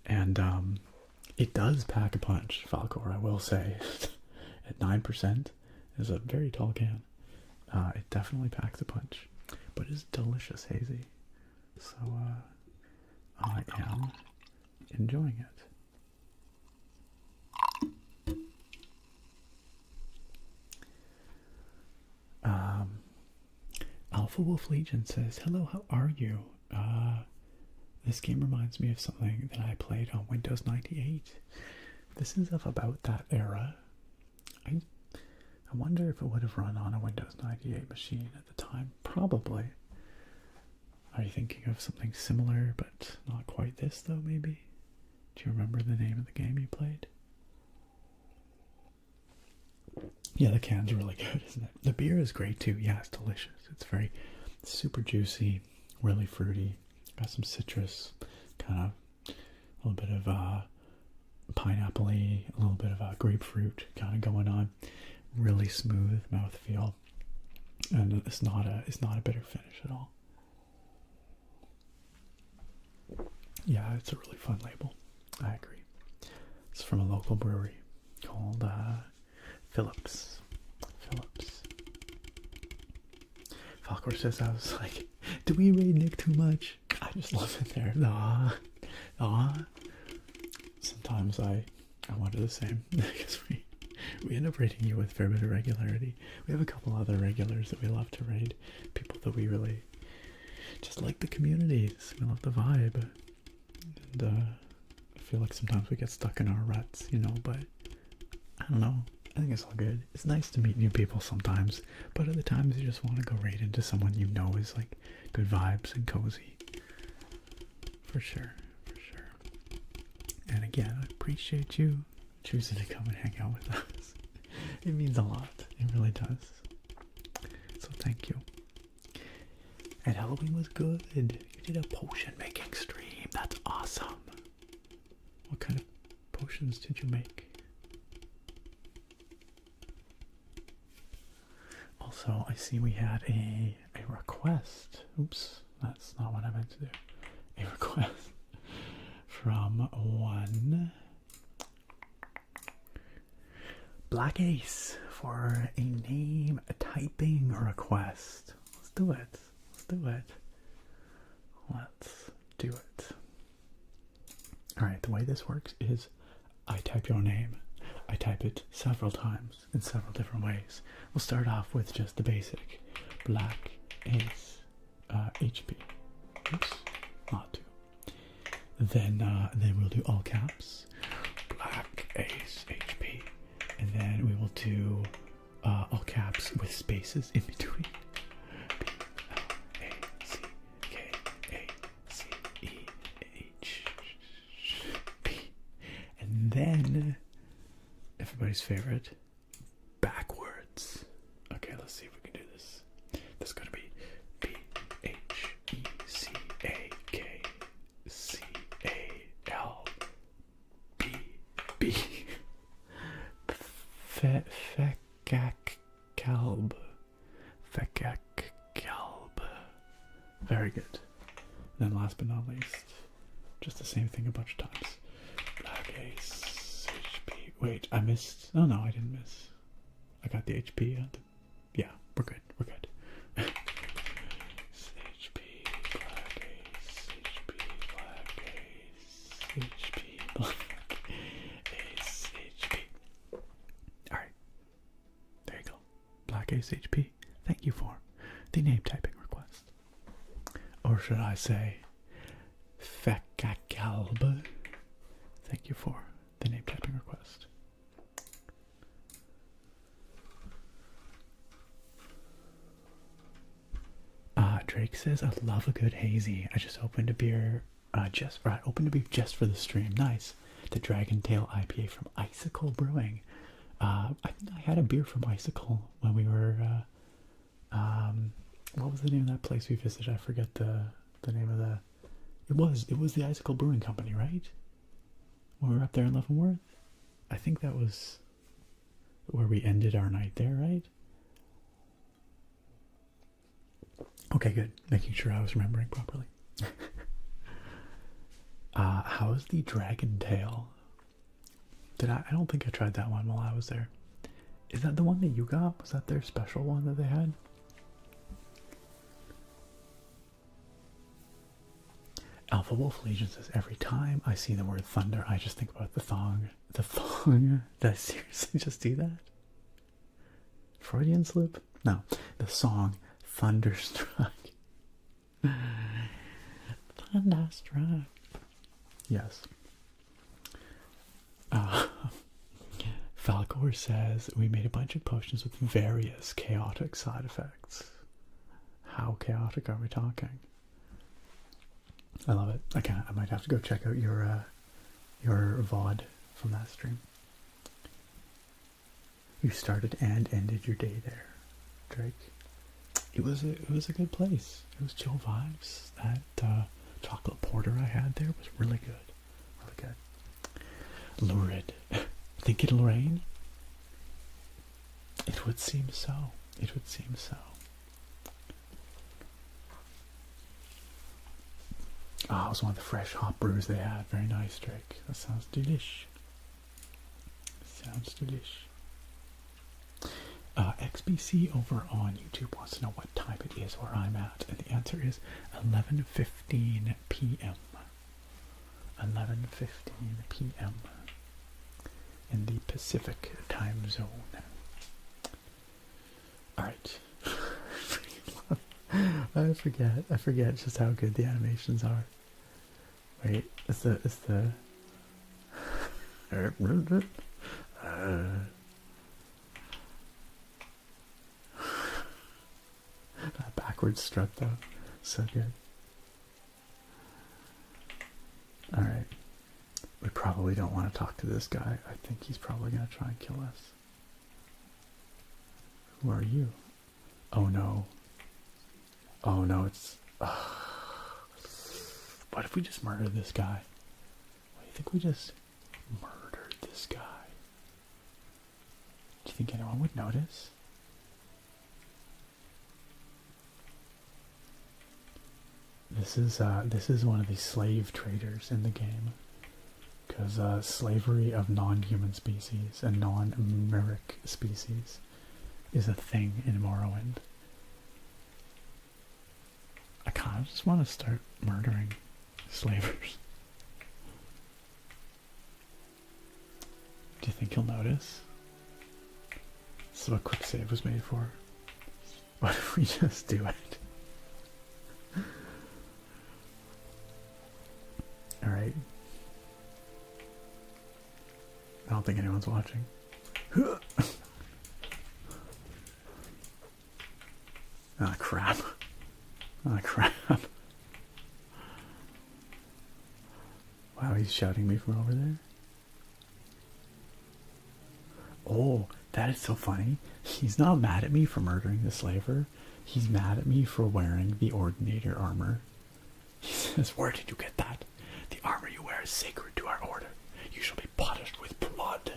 And it does pack a punch, Falcor, I will say. At 9%, is a very tall can. It definitely packs a punch. But it's delicious hazy. So I am enjoying it. Alpha Wolf Legion says, hello, how are you? This game reminds me of something that I played on Windows 98. This is of about that era. I wonder if it would have run on a Windows 98 machine at the time. Probably. Are you thinking of something similar, but not quite this, though, maybe? Do you remember the name of the game you played? Yeah, the can's really good, isn't it? The beer is great too. Yeah, it's delicious. It's very super juicy, really fruity. Got some citrus, kind of a little bit of pineapple-y, a little bit of grapefruit kind of going on. Really smooth mouthfeel, and it's not a bitter finish at all. Yeah, it's a really fun label. I agree. It's from a local brewery called Phillips. Falcor says, I was like, do we raid Nick too much? I just love it there. Aw. Sometimes I wonder the same, because we end up raiding you with a fair bit of regularity. We have a couple other regulars that we love to raid. People that we really just like the communities. We love the vibe. And I feel like sometimes we get stuck in our ruts, but I don't know. I think it's all good. It's nice to meet new people sometimes, but other times you just want to go right into someone you know is like good vibes and cozy. For sure. And again, I appreciate you choosing to come and hang out with us. It means a lot. It really does. So thank you. And Halloween was good. You did a potion making stream. That's awesome. What kind of potions did you make? Also, I see we had a request. Oops, that's not what I meant to do. A request from one Black Ace for a name typing request. Let's do it. Alright, the way this works is I type your name. I type it several times in several different ways. We'll start off with just the basic Black Ace HP. Oops, MOTU. Then we'll do all caps, Black Ace HP, and then we will do all caps with spaces in between. B-L-A-C-K-A-C-E-H-P, and then everybody's favorite, backwards. Okay, let's see if we can do this. This is gonna be B-H-E-C-A-K-C-A-L-B-B. Fekak-kalb. Very good. And then last but not least, just the same thing a bunch of times. Black Ace HP. Wait, I missed. Oh no, I didn't miss. I got the HP. Yeah, we're good. HP, Black Ace, HP, Black Ace, HP, Black Ace, HP. Alright. There you go. Black Ace HP. Thank you for the name typing request. Or should I say, Fekakalb. Thank you for the name typing request. Drake says, I love a good hazy. I just opened a beer, just for the stream. Nice. The Dragon Tail IPA from Icicle Brewing. I think I had a beer from Icicle when we were, what was the name of that place we visited? I forget the name of the, it was the Icicle Brewing Company, right? When we were up there in Leavenworth? I think that was where we ended our night there, right? Okay, good. Making sure I was remembering properly. How's the Dragon Tail? I don't think I tried that one while I was there. Is that the one that you got? Was that their special one that they had? Alpha Wolf Legion says, every time I see the word thunder, I just think about the thong. The thong? Did I seriously just do that? Freudian slip? No. The song Thunderstruck. Thunderstruck. Yes. Falcor says, we made a bunch of potions with various chaotic side effects. How chaotic are we talking? I love it. I might have to go check out your VOD from that stream. you started and ended your day there, Drake. It was a good place. It was chill vibes. That chocolate porter I had there was really good. Really good. Lurid. Think it'll rain? It would seem so. It would seem so. Oh, it was one of the fresh hop brews they had. Very nice, Drake. That sounds delish. Sounds delish. XBC over on YouTube wants to know what time it is where I'm at, and the answer is 11:15 p.m. 11:15 p.m. in the Pacific time zone. Alright. I forget just how good the animations are. Wait, it's the that backwards strut though, so good. Alright, we probably don't want to talk to this guy. I think he's probably going to try and kill us. Who are you? Oh no. Oh no, it's... What if we just murdered this guy? What do you think we just murdered this guy? Do you think anyone would notice? This is one of the slave traders in the game, because slavery of non-human species and non-miric species is a thing in Morrowind. I kind of just want to start murdering slavers. Do you think he'll notice? This is what quick save was made for. What if we just do it? Alright. I don't think anyone's watching. Ah, crap. Ah, crap. Wow, he's shouting me from over there. Oh, that is so funny. He's not mad at me for murdering the slaver. He's mad at me for wearing the Ordinator armor. He says, "Where did you get that? The armor you wear is sacred to our order. You shall be punished with blood."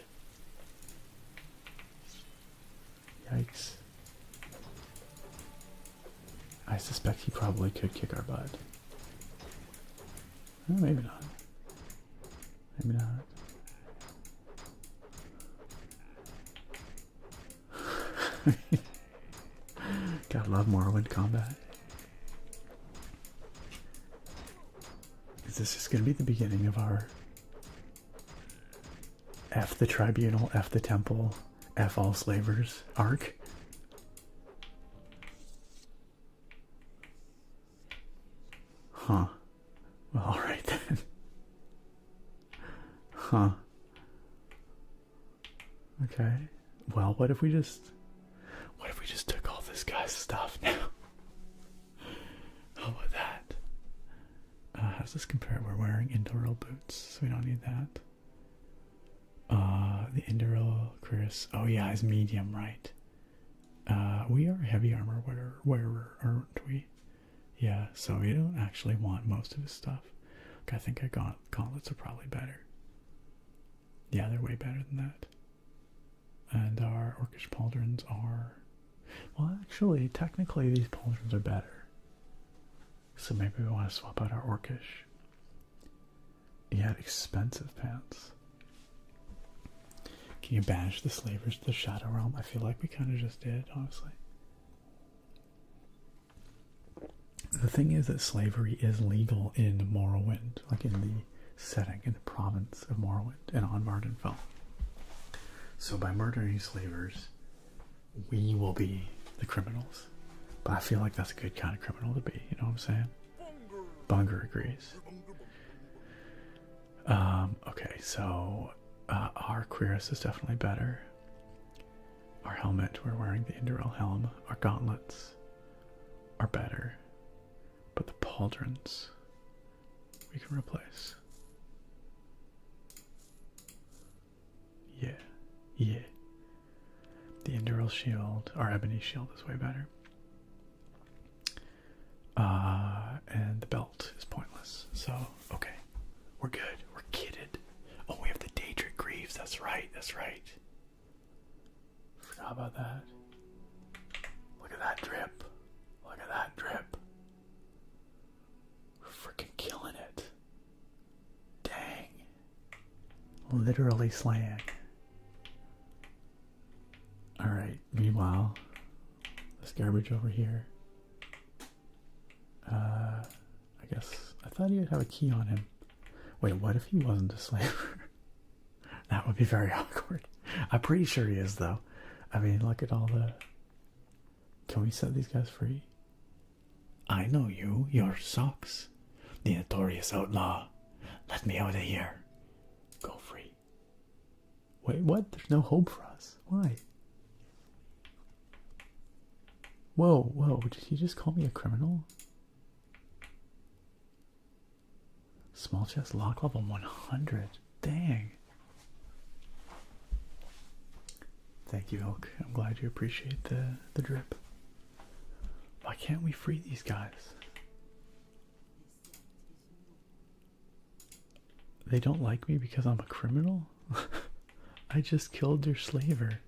Yikes. I suspect he probably could kick our butt. Well, maybe not. Maybe not. Gotta love Morrowind combat. Is this just gonna be the beginning of our F the Tribunal, F the Temple, F all slavers arc? Huh. Well, alright then. Huh. Okay. Well, what if we just took all this guy's stuff now? How about that? How does this compare? We're wearing Indoril boots, so we don't need that. The Indoril Chris. Oh yeah, is medium, right? We are heavy armor wearer, aren't we? Yeah, so we don't actually want most of his stuff. Okay, I think gauntlets are probably better. Yeah, they're way better than that. And our orcish pauldrons are... Well, actually, technically these pauldrons are better. So maybe we want to swap out our orcish. Yeah, expensive pants. Can you banish the slavers to the Shadow Realm? I feel like we kind of just did, honestly. The thing is that slavery is legal in Morrowind, like in the setting, in the province of Morrowind and on Vardenfell. So by murdering slavers, we will be the criminals. But I feel like that's a good kind of criminal to be, you know what I'm saying? Bunger agrees. Okay, so our cuirass is definitely better. Our helmet, we're wearing the Indoril helm. Our gauntlets are better. But the pauldrons, we can replace. Yeah, yeah. steel shield, or ebony shield is way better. And the belt is pointless. So, okay. We're good. We're kitted. Oh, we have the Daedric Greaves. That's right. That's right. Forgot about that. Look at that drip. Look at that drip. We're freaking killing it. Dang. Literally slaying. Alright, meanwhile, this garbage over here. I guess, I thought he would have a key on him. Wait, what if he wasn't a slaver? That would be very awkward. I'm pretty sure he is, though. I mean, look at all the... Can we set these guys free? I know you, your socks. The notorious outlaw. Let me out of here. Go free. Wait, what? There's no hope for us. Why? Whoa, whoa, did he just call me a criminal? Small chest lock level 100. Dang. Thank you, Elk. I'm glad you appreciate the drip. Why can't we free these guys? They don't like me because I'm a criminal? I just killed their slaver.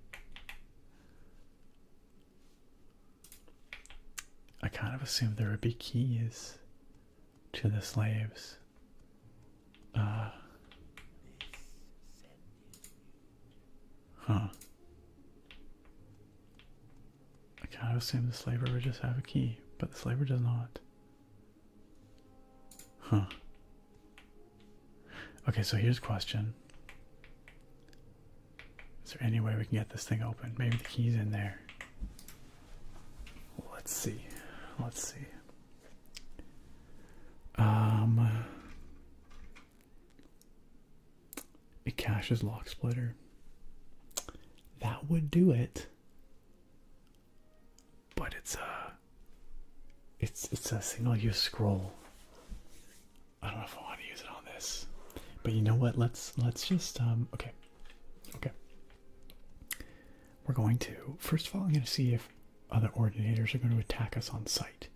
I kind of assumed there would be keys to the slaves. Huh. I kind of assumed the slaver would just have a key, but the slaver does not. Huh. Okay, so here's a question. Is there any way we can get this thing open? Maybe the key's in there. Let's see. Let's see. It caches lock splitter. That would do it. But it's a single-use scroll. I don't know if I want to use it on this. But you know what? Let's just okay. We're going to, first of all, I'm going to see if other ordinators are going to attack us on sight.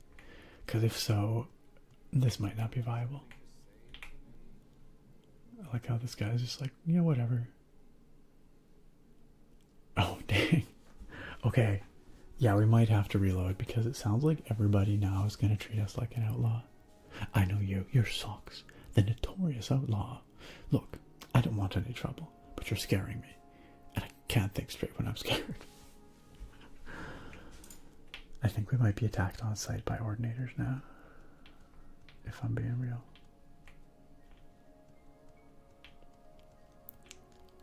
Because if so, this might not be viable. I like how this guy's just like, yeah, whatever. Oh, dang. Okay. Yeah, we might have to reload because it sounds like everybody now is going to treat us like an outlaw. I know you. Your socks. The notorious outlaw. Look, I don't want any trouble, but you're scaring me. And I can't think straight when I'm scared. I think we might be attacked on sight by ordinators now. If I'm being real.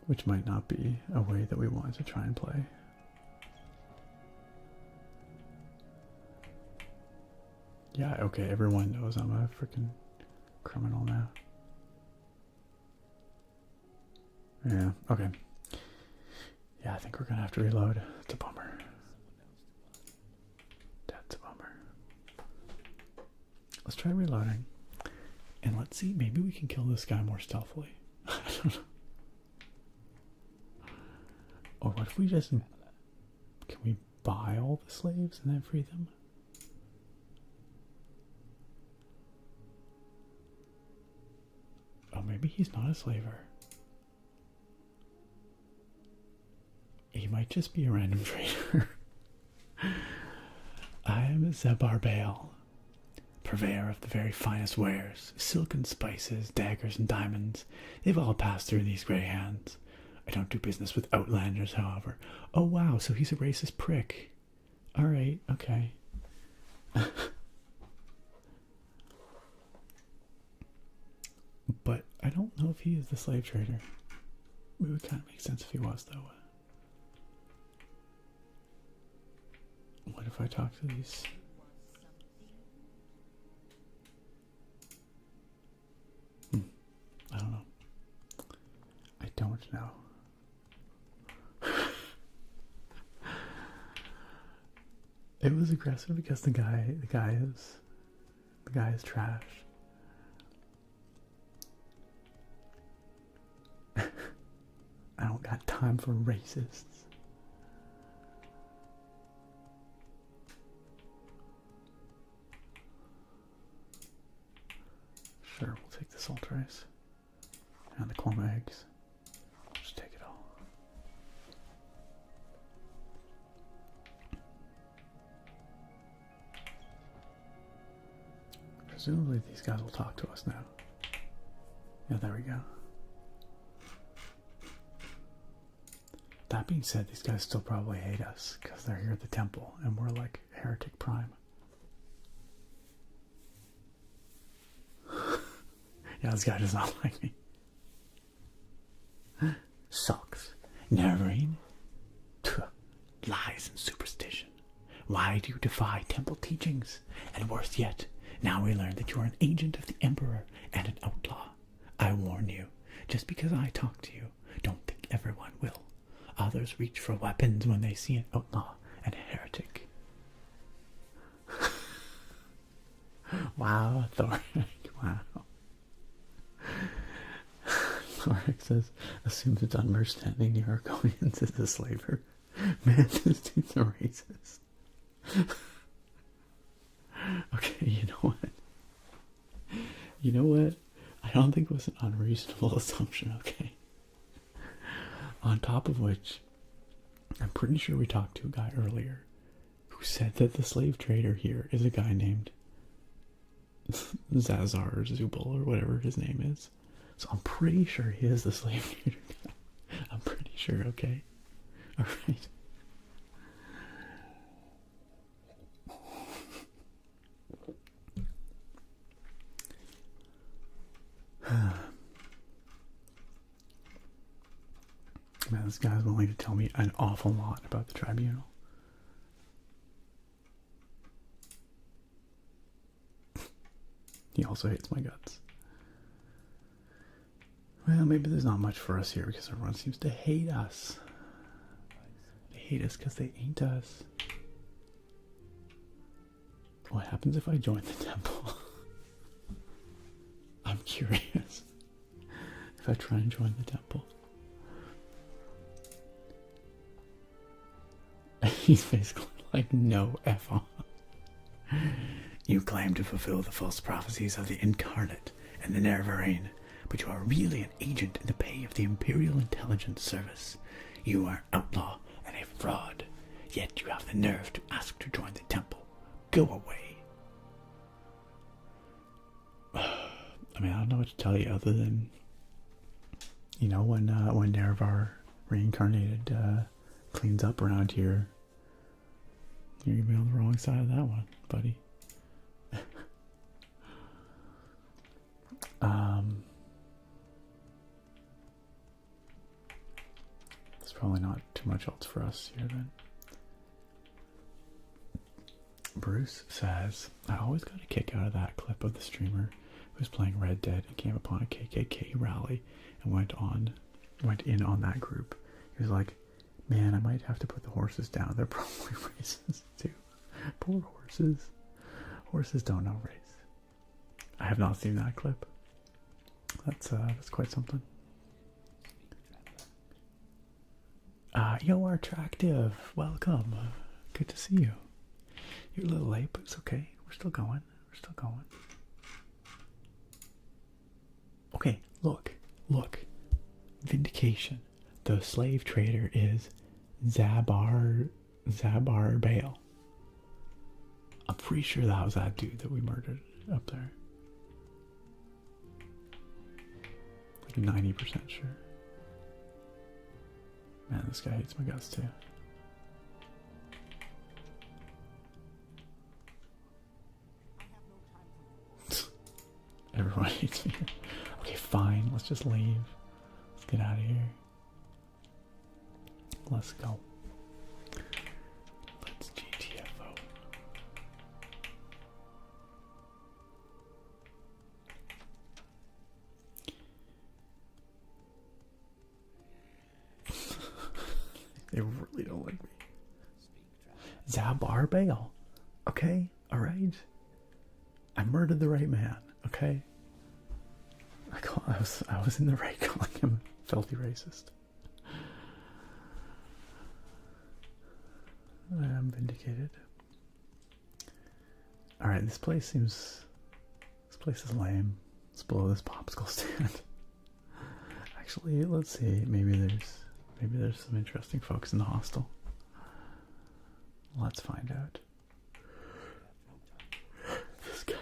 Which might not be a way that we want to try and play. Yeah, okay, everyone knows I'm a freaking criminal now. Yeah, okay. Yeah, I think we're gonna have to reload. It's a bummer. That's a bummer. Let's try reloading. And let's see, maybe we can kill this guy more stealthily. I don't know. Or what if we just... Can we buy all the slaves and then free them? Oh, maybe he's not a slaver. He might just be a random trader. I am Zebar Bale, purveyor of the very finest wares, silk and spices, daggers and diamonds. They've all passed through these grey hands. I don't do business with outlanders, however. Oh wow, so he's a racist prick. Alright, okay. But I don't know if he is the slave trader. It would kind of make sense if he was, though. What if I talk to these? I don't know. I don't know. It was aggressive because the guy is trash. I don't got time for racists. Sure, we'll take the salt rice. And the quoma eggs. Just take it all. Presumably these guys will talk to us now. Yeah, there we go. That being said, these guys still probably hate us because they're here at the temple and we're like heretic prime. Yeah, this guy does not like me. Sucks. Nervine. Lies and superstition. Why do you defy temple teachings? And worse yet, now we learn that you are an agent of the Emperor and an outlaw. I warn you, just because I talk to you, don't think everyone will. Others reach for weapons when they see an outlaw and a heretic. Wow, Thoric. Wow. Thoric says, assumes it's understanding the Argonians is a slaver. Man, this dude's a racist. Okay, you know what? You know what? I don't think it was an unreasonable assumption, okay? On top of which, I'm pretty sure we talked to a guy earlier who said that the slave trader here is a guy named Zazar or Zubal or whatever his name is. So I'm pretty sure he is the slave trader guy. I'm pretty sure, okay? Alright. Man, this guy's willing to tell me an awful lot about the tribunal. He also hates my guts. Well, maybe there's not much for us here because everyone seems to hate us. They hate us because they ain't us. What happens if I join the temple? I'm curious. If I try and join the temple. He's basically like, no F on. You claim to fulfill the false prophecies of the incarnate and the Nervarine, but you are really an agent in the pay of the Imperial Intelligence Service. You are an outlaw and a fraud, yet you have the nerve to ask to join the temple. Go away. I mean, I don't know what to tell you other than, you know, when Nervar reincarnated cleans up around here, you're gonna be on the wrong side of that one, buddy. There's probably not too much else for us here then. Bruce says, I always got a kick out of that clip of the streamer who was playing Red Dead and came upon a KKK rally and went in on that group. He was like, man, I might have to put the horses down. They're probably racist too. Poor horses. Horses don't know race. I have not seen that clip. That's quite something. You are attractive. Welcome. Good to see you. You're a little late, but it's okay. We're still going. We're still going. Okay, look. Vindication. The slave trader is Zabar Bale. I'm pretty sure that was that dude that we murdered up there. Like 90% sure. Man, this guy hates my guts too. Everyone hates me. Okay, fine. Let's just leave. Let's get out of here. Let's go. Let's GTFO. They really don't like me. Zabar Bale. Okay? Alright? I murdered the right man. Okay? I was in the right calling him a filthy racist. I am vindicated. Alright, this place is lame. Let's blow this popsicle stand. Actually, let's see. Maybe there's some interesting folks in the hostel. Let's find out. This guy.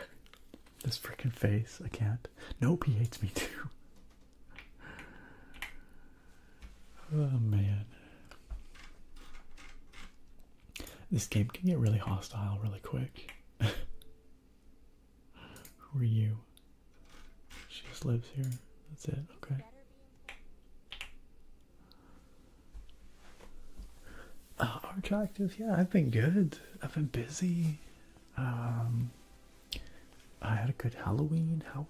This freaking face. I can't. Nope, he hates me too. Oh man. This game can get really hostile really quick. Who are you? She just lives here. That's it. Okay. Attractive. Yeah, I've been good. I've been busy. I had a good Halloween. How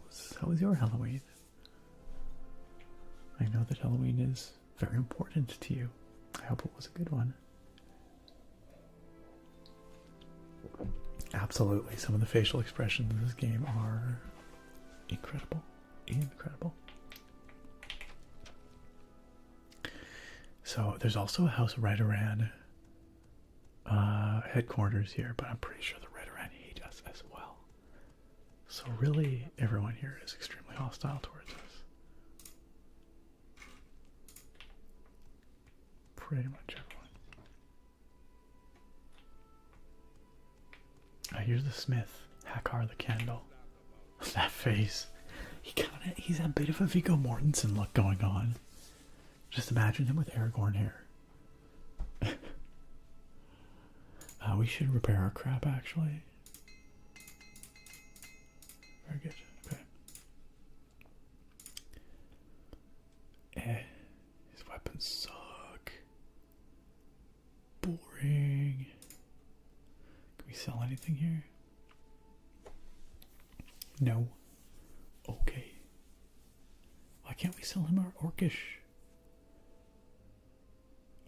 was your Halloween? I know that Halloween is very important to you. I hope it was a good one. Absolutely. Some of the facial expressions in this game are incredible. Incredible. So there's also a House of Redoran headquarters here, but I'm pretty sure the Redoran hate us as well. So really, everyone here is extremely hostile towards us. Pretty much everyone. Here's the smith. Hakar the candle. That face. He's a bit of a Viggo Mortensen look going on. Just imagine him with Aragorn hair. We should repair our crap, actually. Very good. Okay. His weapons suck. Boring. Can we sell anything here? No. Okay. Why can't we sell him our orcish?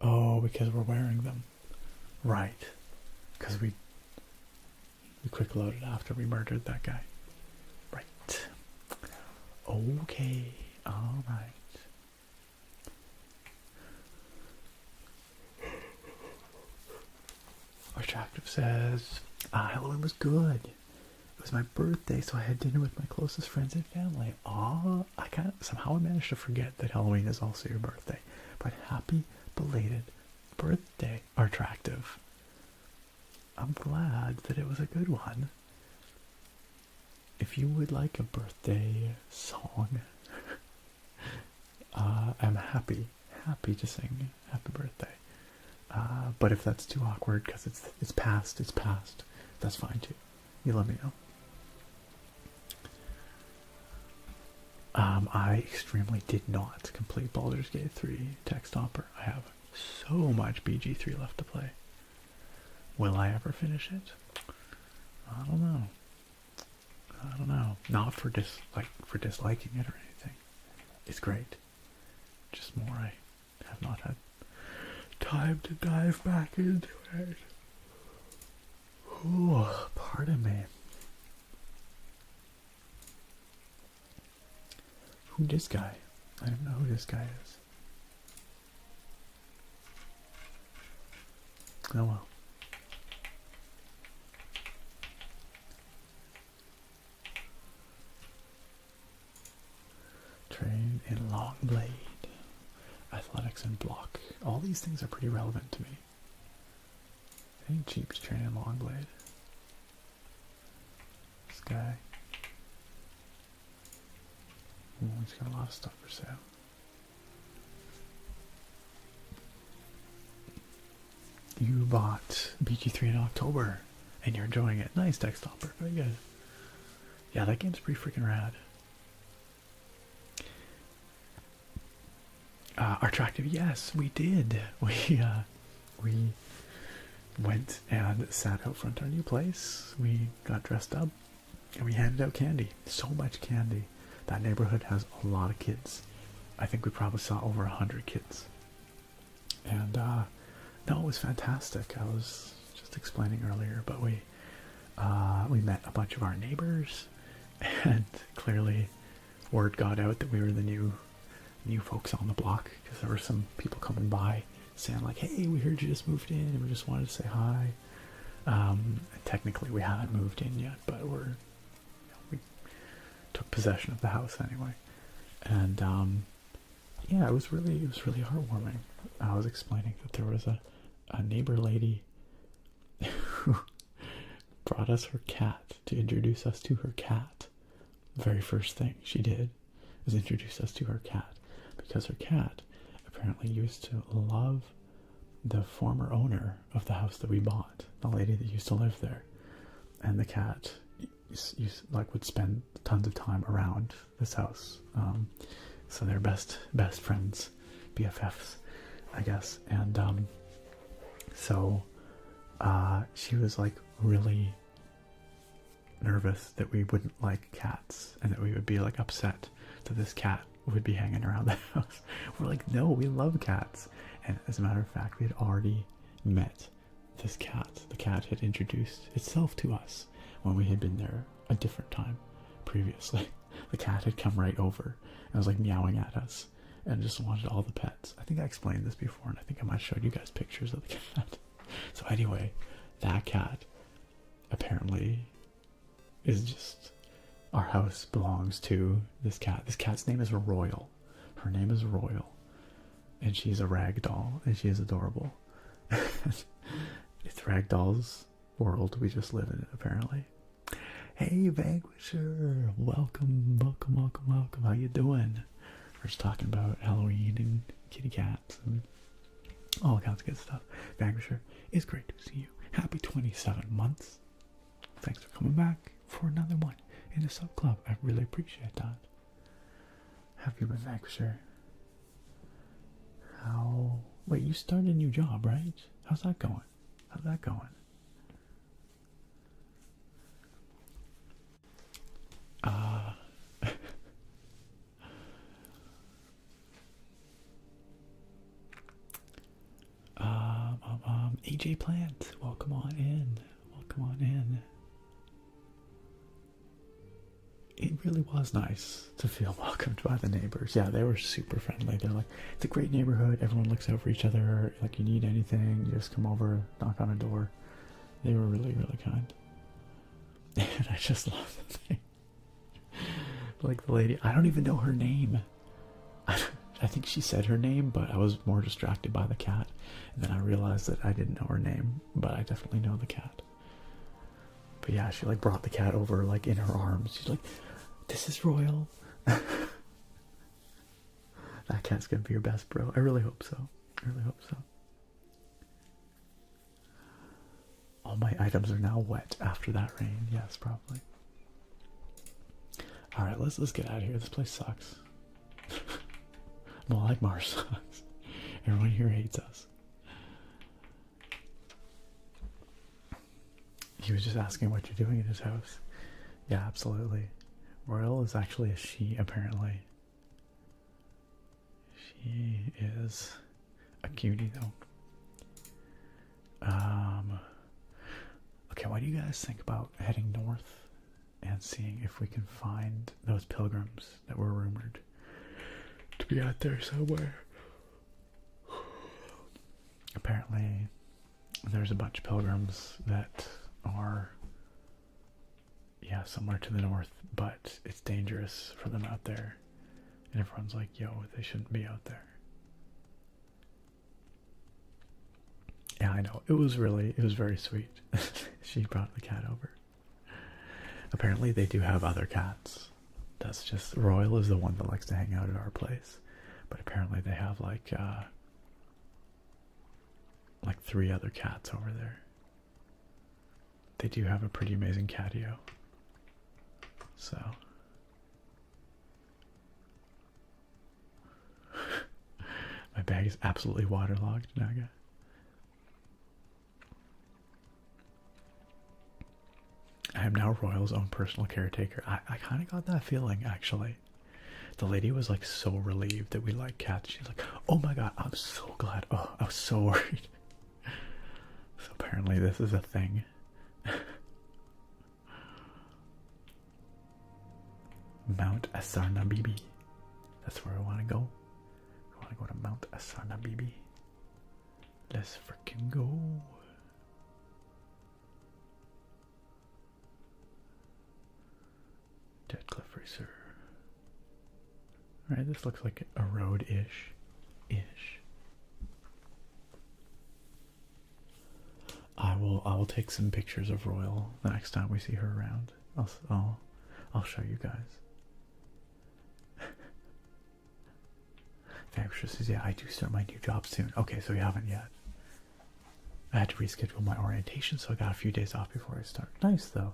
Oh, because we're wearing them. Right. Because we quick loaded after we murdered that guy. Right. Okay. Alright. Attractive says, Halloween was good. It was my birthday, so I had dinner with my closest friends and family. Somehow I managed to forget that Halloween is also your birthday. But happy belated birthday, Attractive. I'm glad that it was a good one. If you would like a birthday song, I'm happy to sing happy birthday. But if that's too awkward because it's past, that's fine too. You let me know. I extremely did not complete Baldur's Gate 3 Text Hopper. I have so much BG3 left to play. Will I ever finish it? I don't know. Not for disliking it or anything. It's great. Just more I have not had time to dive back into it. Ooh, pardon me. Who's this guy? I don't know who this guy is. Oh well. Train in long blade. Athletics and block. All these things are pretty relevant to me. It ain't cheap to train in long blade. This guy. Ooh, he's got a lot of stuff for sale. You bought BG3 in October and you're enjoying it. Nice Text Hopper. Very good. Yeah, that game's pretty freaking rad. Attractive, yes, we did. We went and sat out front our new place. We got dressed up and we handed out candy. So much candy. That neighborhood has a lot of kids. I think we probably saw over 100 kids. And no, it was fantastic. I was just explaining earlier, but we met a bunch of our neighbors, and clearly word got out that we were the new folks on the block, because there were some people coming by saying like, hey, we heard you just moved in and we just wanted to say hi. And technically we haven't moved in yet, but took possession of the house anyway. And yeah, it was really heartwarming. I was explaining that there was a neighbor lady who brought us her cat to introduce us to her cat. The very first thing she did was introduce us to her cat, because her cat apparently used to love the former owner of the house that we bought, the lady that used to live there. And the cat would spend tons of time around this house. So they're best friends, BFFs, I guess. And so she was like really nervous that we wouldn't like cats, and that we would be like upset that this cat would be hanging around the house. We're like, no, we love cats. And as a matter of fact, we had already met this cat. The cat had introduced itself to us when we had been there a different time previously. The cat had come right over and was like meowing at us and just wanted all the pets. I think I explained this before, and I think I might have showed you guys pictures of the cat. So anyway, that cat apparently is just, our house belongs to this cat. This cat's name is Royal. Her name is Royal. And she's a rag doll, and she is adorable. It's Ragdoll's world. We just live in it, apparently. Hey, Vanquisher! Welcome. How you doing? We're just talking about Halloween and kitty cats and all kinds of good stuff. Vanquisher, it's great to see you. Happy 27 months. Thanks for coming back for another one in the sub club. I really appreciate that. Have you been, Vanquisher? Wait, you started a new job, right? How's that going? AJ Plant, welcome on in. It really was nice to feel welcomed by the neighbors. Yeah, they were super friendly. They're like, it's a great neighborhood. Everyone looks out for each other. Like, you need anything, you just come over, knock on a door. They were really kind. And I just love the thing. Like the lady, I don't even know her name. I think she said her name, but I was more distracted by the cat. And then I realized that I didn't know her name, but I definitely know the cat. But yeah, she like brought the cat over like in her arms. She's like, this is Royal. That cat's gonna be your best bro. I really hope so. All my items are now wet after that rain. Yes, probably. Alright, let's get out of here. This place sucks. Molag Mar sucks. Everyone here hates us. He was just asking what you're doing in his house. Yeah, absolutely. Royal is actually a she, apparently. She is a cutie, though. Okay, what do you guys think about heading north and seeing if we can find those pilgrims that were rumored to be out there somewhere? Apparently, there's a bunch of pilgrims that are, yeah, somewhere to the north, but it's dangerous for them out there. And everyone's like, yo, they shouldn't be out there. Yeah, I know. It was very sweet. She brought the cat over. Apparently they do have other cats. That's just, Royal is the one that likes to hang out at our place. But apparently they have like 3 other cats over there. They do have a pretty amazing catio. So. My bag is absolutely waterlogged, Naga. I am now Royal's own personal caretaker. I kind of got that feeling, actually. The lady was like so relieved that we like cats. She's like, oh my god, I'm so glad. Oh, I was so worried. So apparently this is a thing. Mount Asarna Bibi. That's where I want to go. I want to go to Mount Asarna Bibi. Let's freaking go. Dead Cliff cruiser. Right, this looks like a road-ish. I will take some pictures of Royal the next time we see her around. I'll show you guys. Vampire says, yeah, I do start my new job soon. Okay, so you haven't yet. I had to reschedule my orientation, so I got a few days off before I start. Nice, though.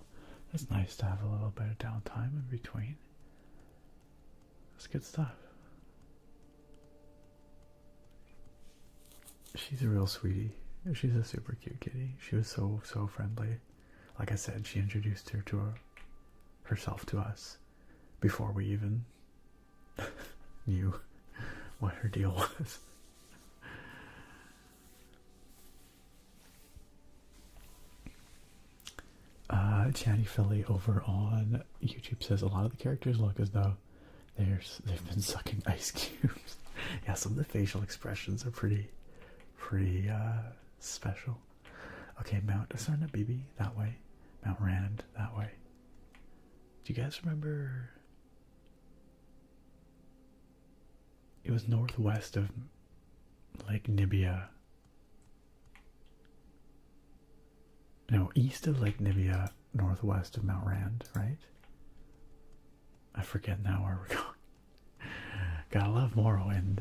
That's nice to have a little bit of downtime in between. That's good stuff. She's a real sweetie. She's a super cute kitty. She was so friendly. Like I said, she introduced herself to us before we even knew what her deal was. Channy Philly over on YouTube says a lot of the characters look as though they've been sucking ice cubes. Yeah, some of the facial expressions are pretty special. Okay, Mount Asarna Bibi that way, Mount Rand that way. Do you guys remember? It was northwest of Lake Nibia. No, east of Lake Nibia, northwest of Mount Rand, right? I forget now where we're going. Gotta love Morrowind.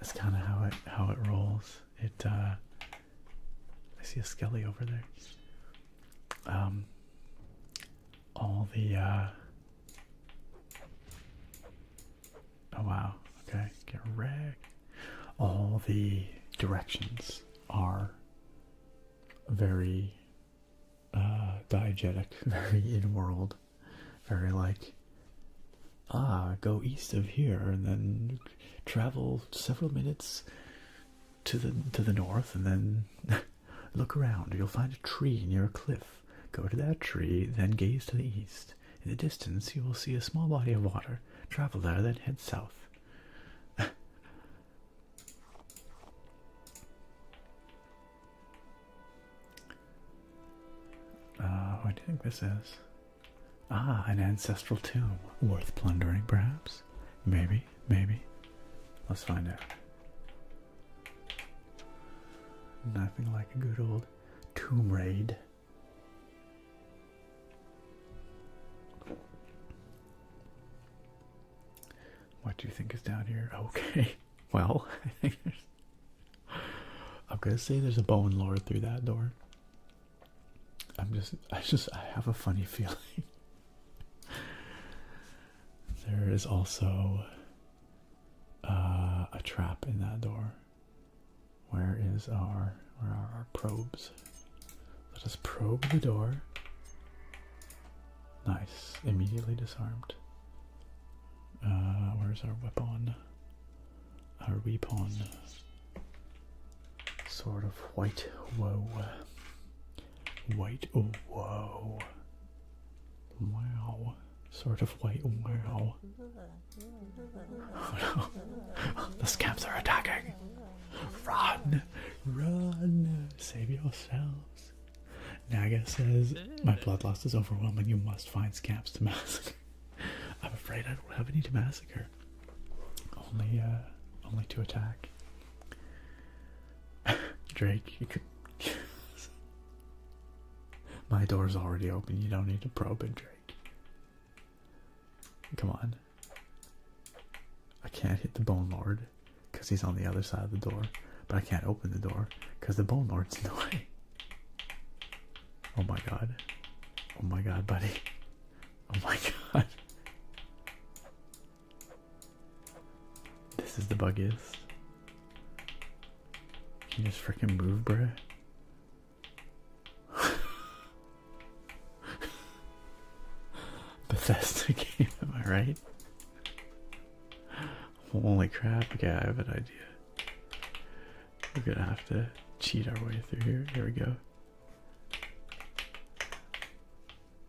That's kind of how it rolls. I see a skelly over there. All the oh wow, okay, get wrecked. All the directions are very diegetic, very in-world, very like, go east of here and then travel several minutes to the north and then look around. You'll find a tree near a cliff. Go to that tree, then gaze to the east. In the distance, you will see a small body of water. Travel there, then head south. What do you think this is? An ancestral tomb. Worth plundering, perhaps? Maybe. Let's find out. Nothing like a good old tomb raid. What do you think is down here? Okay. Well, I think I'm gonna say there's a bone lord through that door. I have a funny feeling. There is also a trap in that door. Where are our probes? Let us probe the door. Nice. Immediately disarmed. Where's our weapon? Our weapon. Sword of white woe. White woe. Wow. Sword of white wow. Oh no. The scamps are attacking. Run! Run! Save yourselves. Naga says, my bloodlust is overwhelming. You must find scamps to massacre. I'm afraid I don't have any to massacre. Only to attack. Drake, you could... My door's already open. You don't need to probe it, Drake. Come on. I can't hit the Bone Lord because he's on the other side of the door. But I can't open the door because the Bone Lord's in the way. Oh my god. Oh my god, buddy. Oh my god. This is the buggiest. Can you just freaking move, bruh? Bethesda game, am I right? Holy crap, okay, I have an idea. We're gonna have to cheat our way through here. Here we go.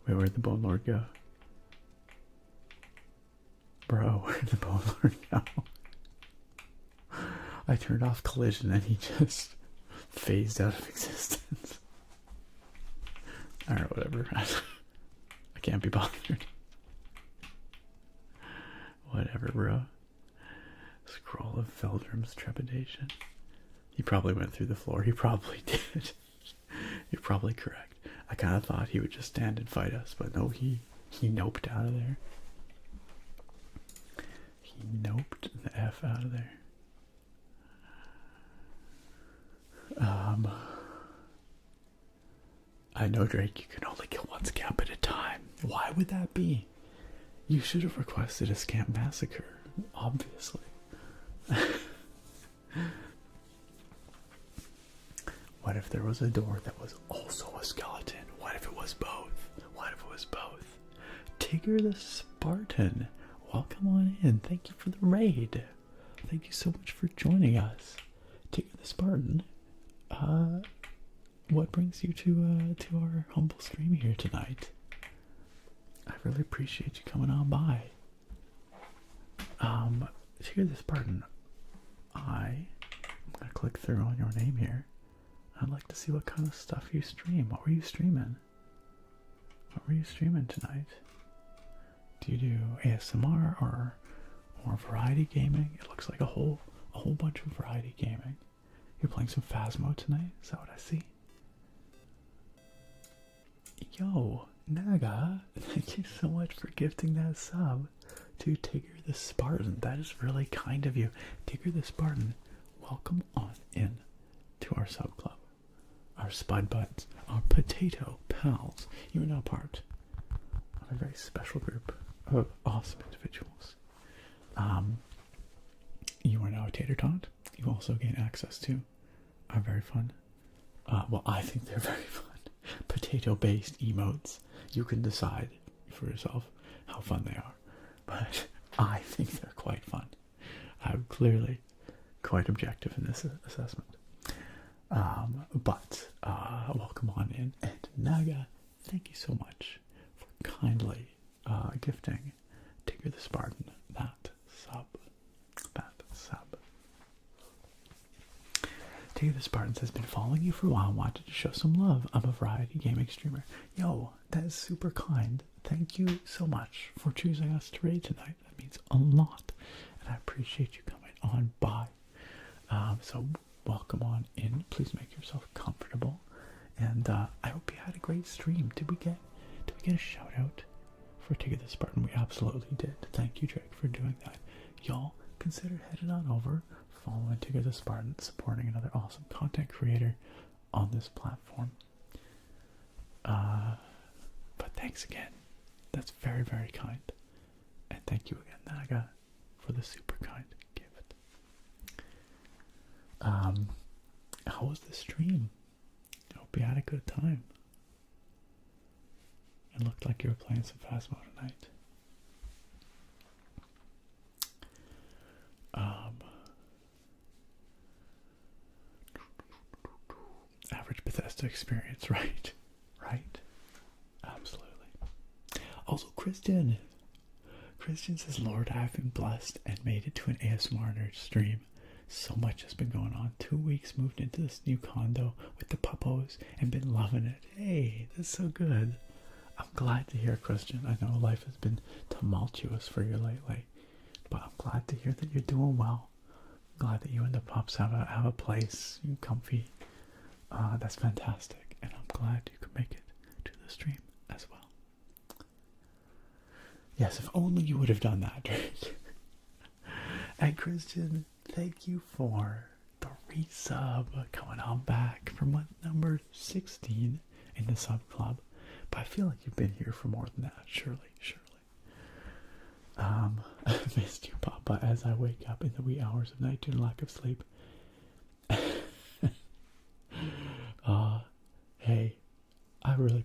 Wait, where'd the Bone Lord go? Bro, where'd the Bone Lord go? I turned off collision and he just phased out of existence. Alright, whatever. I can't be bothered. water, bro. Scroll of Feldrum's trepidation. He probably went through the floor. He probably did. You're probably correct. I kind of thought he would just stand and fight us, but no, he noped out of there. He noped the F out of there. I know, Drake, you can only kill one scamp at a time. Why would that be? You should have requested a scamp massacre, obviously. What if there was a door that was also a skeleton? What if it was both? What if it was both? Tigger the Spartan, welcome on in. Thank you for the raid. Thank you so much for joining us. Tigger the Spartan, what brings you to our humble stream here tonight? I really appreciate you coming on by. Tigger the Spartan, I'm gonna click through on your name here. I'd like to see what kind of stuff you stream. What were you streaming? What were you streaming tonight? Do you do ASMR or variety gaming? It looks like a whole bunch of variety gaming. You're playing some Phasmo tonight? Is that what I see? Yo, Naga, thank you so much for gifting that sub to Tigger the Spartan. That is really kind of you. Tigger the Spartan, welcome on in to our sub club. Our Spud Buds, our potato pals. You are now part of a very special group of awesome individuals. You are now a tater tot. You also gain access to our very fun, well, I think they're very fun, potato-based emotes. You can decide for yourself how fun they are, but I think they're quite fun. I'm clearly quite objective in this assessment. But welcome on in, and Naga, thank you so much for kindly gifting Tigger the Spartan that sub. Tigger the Spartan has been following you for a while, wanted to show some love. I'm a variety gaming streamer. Yo, that is super kind. Thank you so much for choosing us to raid tonight. That means a lot, and I appreciate you coming on by. So welcome on in. Please make yourself comfortable, and I hope you had a great stream. Did we get a shout out for Tigger the Spartan? We absolutely did. Thank you, Drake, for doing that. Y'all consider heading on over, following Tigger the Spartan, supporting another awesome content creator on this platform. But thanks again. That's very, very kind. And thank you again, Naga, for the super kind gift. How was the stream? I hope you had a good time. It looked like you were playing some Phasmo tonight. Average Bethesda experience, right? Right? Absolutely. Also, Christian says, Lord, I have been blessed and made it to an ASMR nerd stream. So much has been going on. 2 weeks, moved into this new condo with the puppos and been loving it. Hey, that's so good. I'm glad to hear, Christian. I know life has been tumultuous for you lately, but I'm glad to hear that you're doing well. I'm glad that you and the pups have a place. You're comfy. That's fantastic, and I'm glad you could make it to the stream as well. Yes, if only you would have done that, Drake. And Christian, thank you for the resub coming on back for month number 16 in the sub club. But I feel like you've been here for more than that, surely. I missed you, Papa, as I wake up in the wee hours of night due to lack of sleep. Hey, I really,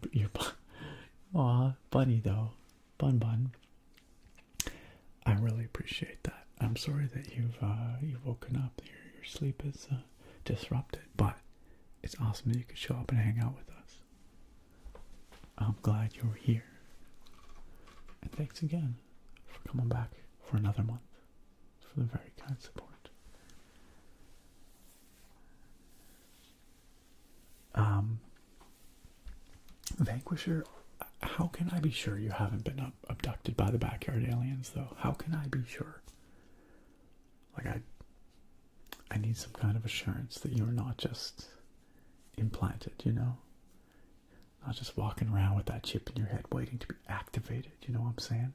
Bunny though, Bun. I really appreciate that. I'm sorry that you've woken up. Your sleep is disrupted, but it's awesome that you could show up and hang out with us. I'm glad you're here, and thanks again for coming back for another month for the very kind support. Vanquisher, How can I be sure you haven't been abducted by the backyard aliens, though? How can I be sure? Like, I need some kind of assurance that you're not just implanted, you know? Not just walking around with that chip in your head waiting to be activated, you know what I'm saying?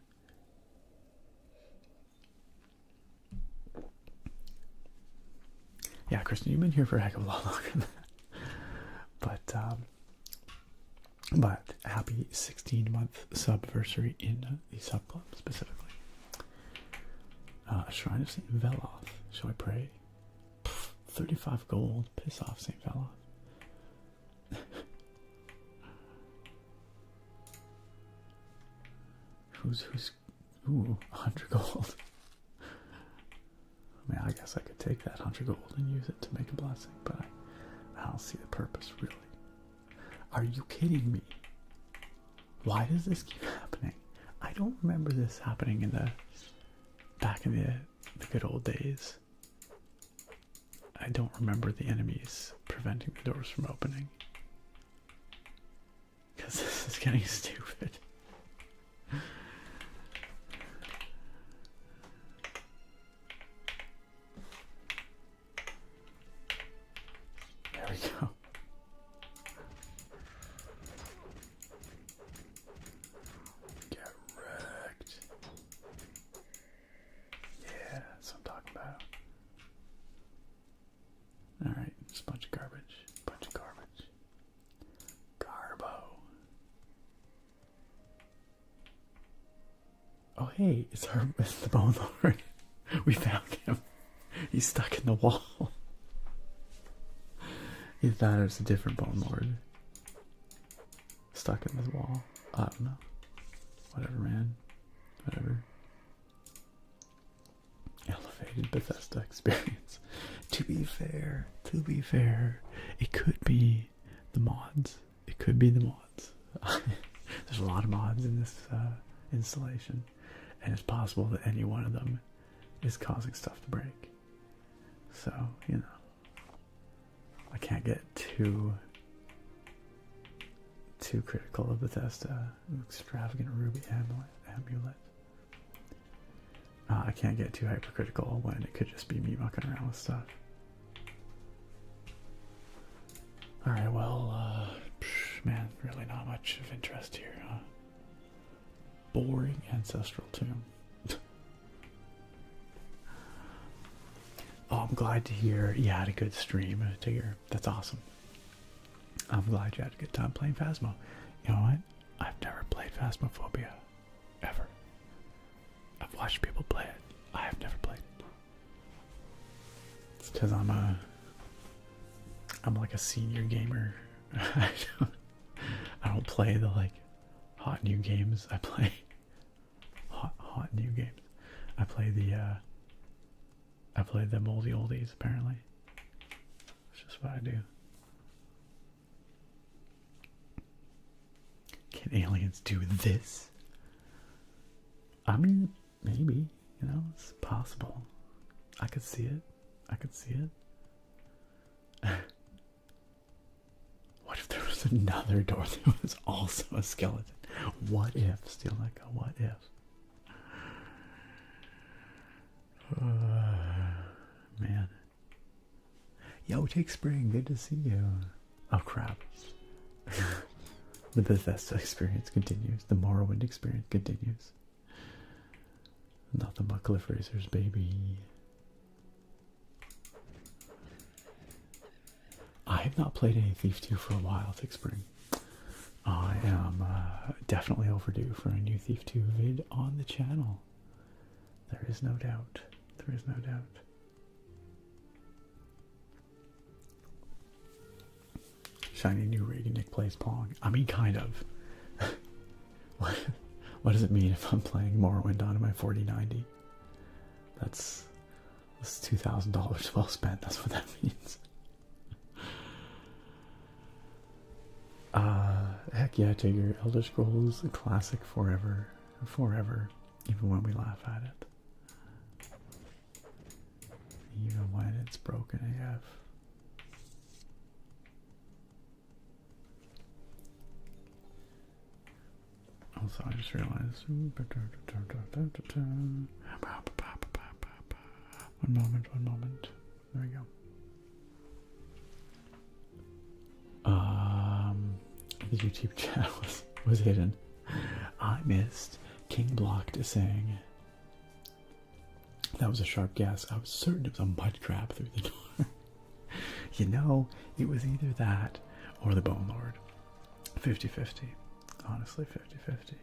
Yeah, Kristen, you've been here for a heck of a lot longer than that. But happy 16-month subversary in the sub club specifically. Shrine of St. Veloth. Shall I pray? 35 gold. Piss off, St. Veloth. Ooh, 100 gold. I mean, I guess I could take that 100 gold and use it to make a blessing, but I don't see the purpose, really. Are you kidding me? Why does this keep happening? I don't remember this happening back in the good old days. I don't remember the enemies preventing the doors from opening. Because this is getting stupid. There we go. Get wrecked. Yeah, that's what I'm talking about. Alright, just a bunch of garbage. Bunch of garbage. Garbo. Oh hey, it's the Bone Lord. We found him. He's stuck in the wall. He thought it was a different Bone Lord. Stuck in the wall. I don't know. Whatever, man. Whatever. Elevated Bethesda experience. To be fair, it could be the mods. It could be the mods. There's a lot of mods in this installation, and it's possible that any one of them is causing stuff to break. So, you know, I can't get too critical of Bethesda. Extravagant ruby amulet. I can't get too hypercritical when it could just be me mucking around with stuff. Alright, well, man, really not much of interest here, huh? Boring ancestral tomb. Oh, I'm glad to hear you had a good stream, Tigger. That's awesome. I'm glad you had a good time playing Phasmo. You know what? I've never played Phasmophobia. Ever. I've watched people play it. I have never played it. It's because I'm like a senior gamer. I don't play the like hot new games. I play hot new games. I play the moldy oldies apparently. That's just what I do. Can aliens do this? I mean, maybe, you know, it's possible. I could see it. What if there was another door that was also a skeleton? What if? Steel Echo, what if? Man. Yo, Take Spring, good to see you. Oh, crap. The Bethesda experience continues. The Morrowind experience continues. Nothing but cliff racers, baby. I have not played any Thief 2 for a while, Take Spring. I am definitely overdue for a new Thief 2 vid on the channel. There is no doubt. There is no doubt. Shiny new rating, Nick plays Pong. I mean, kind of. What does it mean if I'm playing Morrowind on my 4090? That's $2,000 well spent. That's what that means. Heck yeah, Tigger. Elder Scrolls classic forever. Forever. Even when we laugh at it. Even when it's broken AF. Also, I just realized. One moment. There we go. The YouTube chat was hidden. I missed King Blocked saying that was a sharp guess. I was certain it was a mud crab through the door. You know, it was either that or the Bone Lord. 50-50. Honestly, 50-50.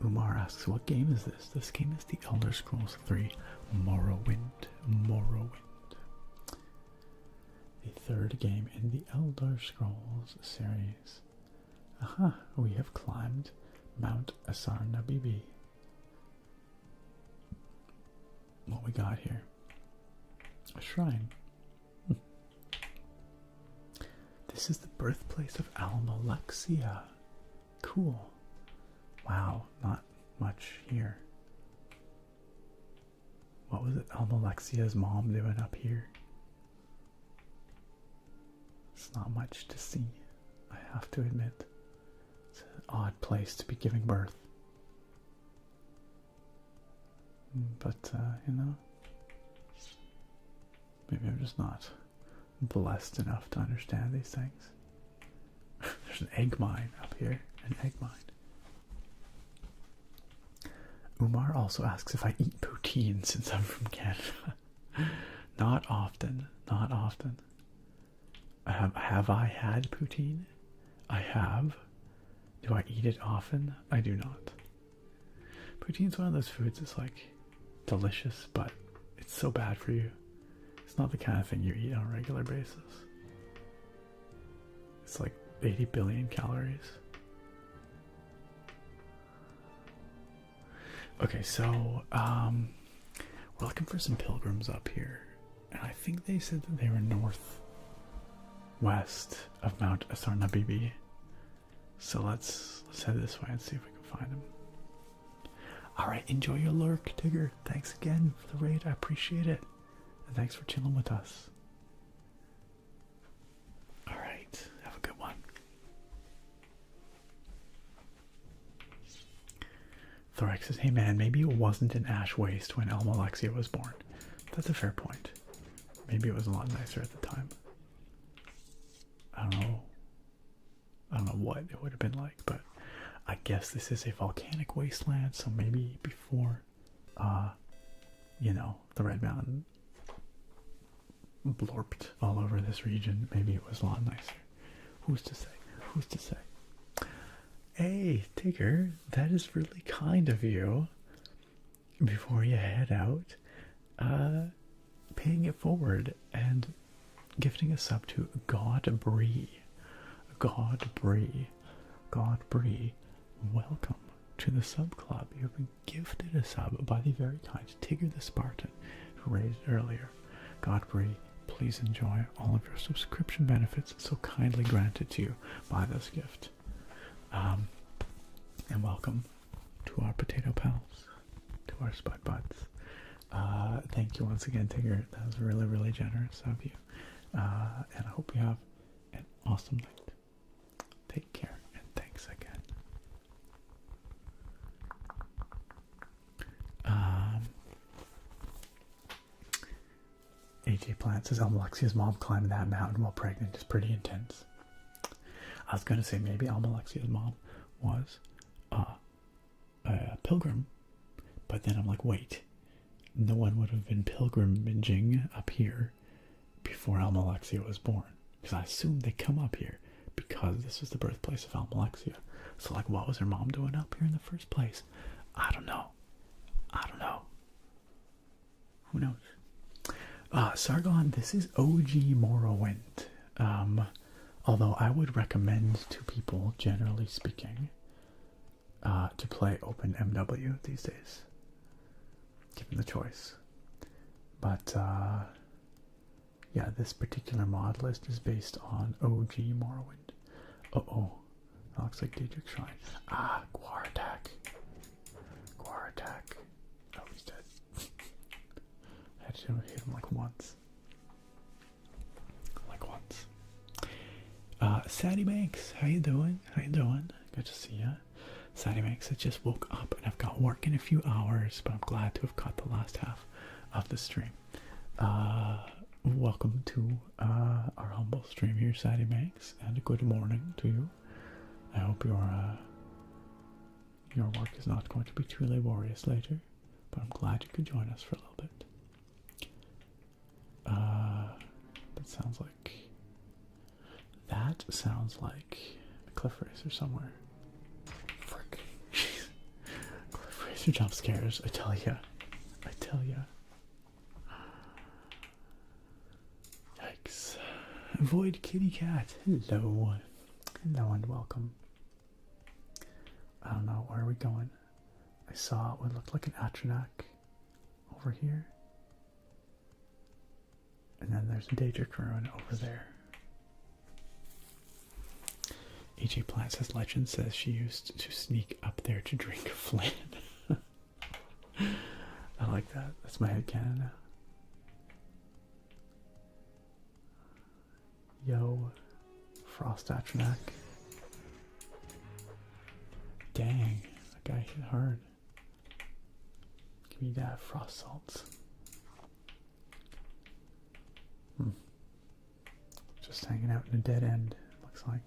Umar asks, what game is this? This game is the Elder Scrolls 3 Morrowind. The third game in the Elder Scrolls series. Aha, we have climbed Mount Asar-Nabibi. What we got here? A shrine. This is the birthplace of Almalexia. Cool. Wow, not much here. What was it Almalexia's mom doing up here? It's not much to see, I have to admit. It's an odd place to be giving birth. But, you know, maybe I'm just not blessed enough to understand these things. There's an egg mine up here. An egg mine. Umar also asks if I eat poutine since I'm from Canada. Not often. Not often. Have I had poutine? I have. Do I eat it often? I do not. Poutine's one of those foods that's like delicious, but it's so bad for you. It's not the kind of thing you eat on a regular basis. It's like 80 billion calories. Okay, so we're looking for some pilgrims up here, and I think they said that they were northwest of Mount Asar-Nabibi. So let's head this way and see if we can find them. Alright, enjoy your lurk, Tigger. Thanks again for the raid, I appreciate it. And thanks for chilling with us. Alright, have a good one. Thorax says, hey man, maybe it wasn't an ash waste when Almalexia was born. That's a fair point. Maybe it was a lot nicer at the time. I don't know what it would have been like, but I guess this is a volcanic wasteland, so maybe before, you know, the Red Mountain blorped all over this region, maybe it was a lot nicer. Who's to say? Who's to say? Hey, Tigger, that is really kind of you. Before you head out, paying it forward and gifting a sub to Godbree. Godbree, welcome to the sub club. You have been gifted a sub by the very kind Tigger the Spartan, who raised earlier. Godbree, please enjoy all of your subscription benefits so kindly granted to you by this gift. And welcome to our potato pals, to our spud buds. Thank you once again, Tigger. That was really, really generous of you. And I hope you have an awesome night. Take care, and thanks again. AJ Plant says Almalexia's mom climbed that mountain while pregnant is pretty intense. I was going to say maybe Almalexia's mom was a pilgrim, but then I'm like, wait, no one would have been pilgrimaging up here before Almalexia was born, because I assume they come up here because this is the birthplace of Almalexia. So like, what was her mom doing up here in the first place? I don't know. Who knows? Sargon, this is OG Morrowind. Although I would recommend to people, generally speaking, to play Open MW these days, given the choice. But yeah, this particular mod list is based on OG Morrowind. Uh-oh. That looks like Daedric Shrine. Guaratak. Oh, he's dead. I had to hit him like once. Sadie Banks, how you doing? Good to see ya. Sadie Makes, I just woke up and I've got work in a few hours, but I'm glad to have caught the last half of the stream. Welcome to our humble stream here, Sadie Makes, and a good morning to you. I hope your work is not going to be too laborious later, but I'm glad you could join us for a little bit. That sounds like a cliff racer somewhere. Frick. Cliff racer jump scares, I tell ya. Yikes. Void Kitty Cat, hello. Hello and welcome. I don't know, where are we going? I saw what looked like an Atronach over here. And then there's a Daedric Ruin over there. AJ Plant says, Legend says she used to sneak up there to drink Flynn. I like that. That's my headcanon now. Yo, Frost Atronach. Dang, that guy hit hard. Give me that frost salts. Just hanging out in a dead end, looks like.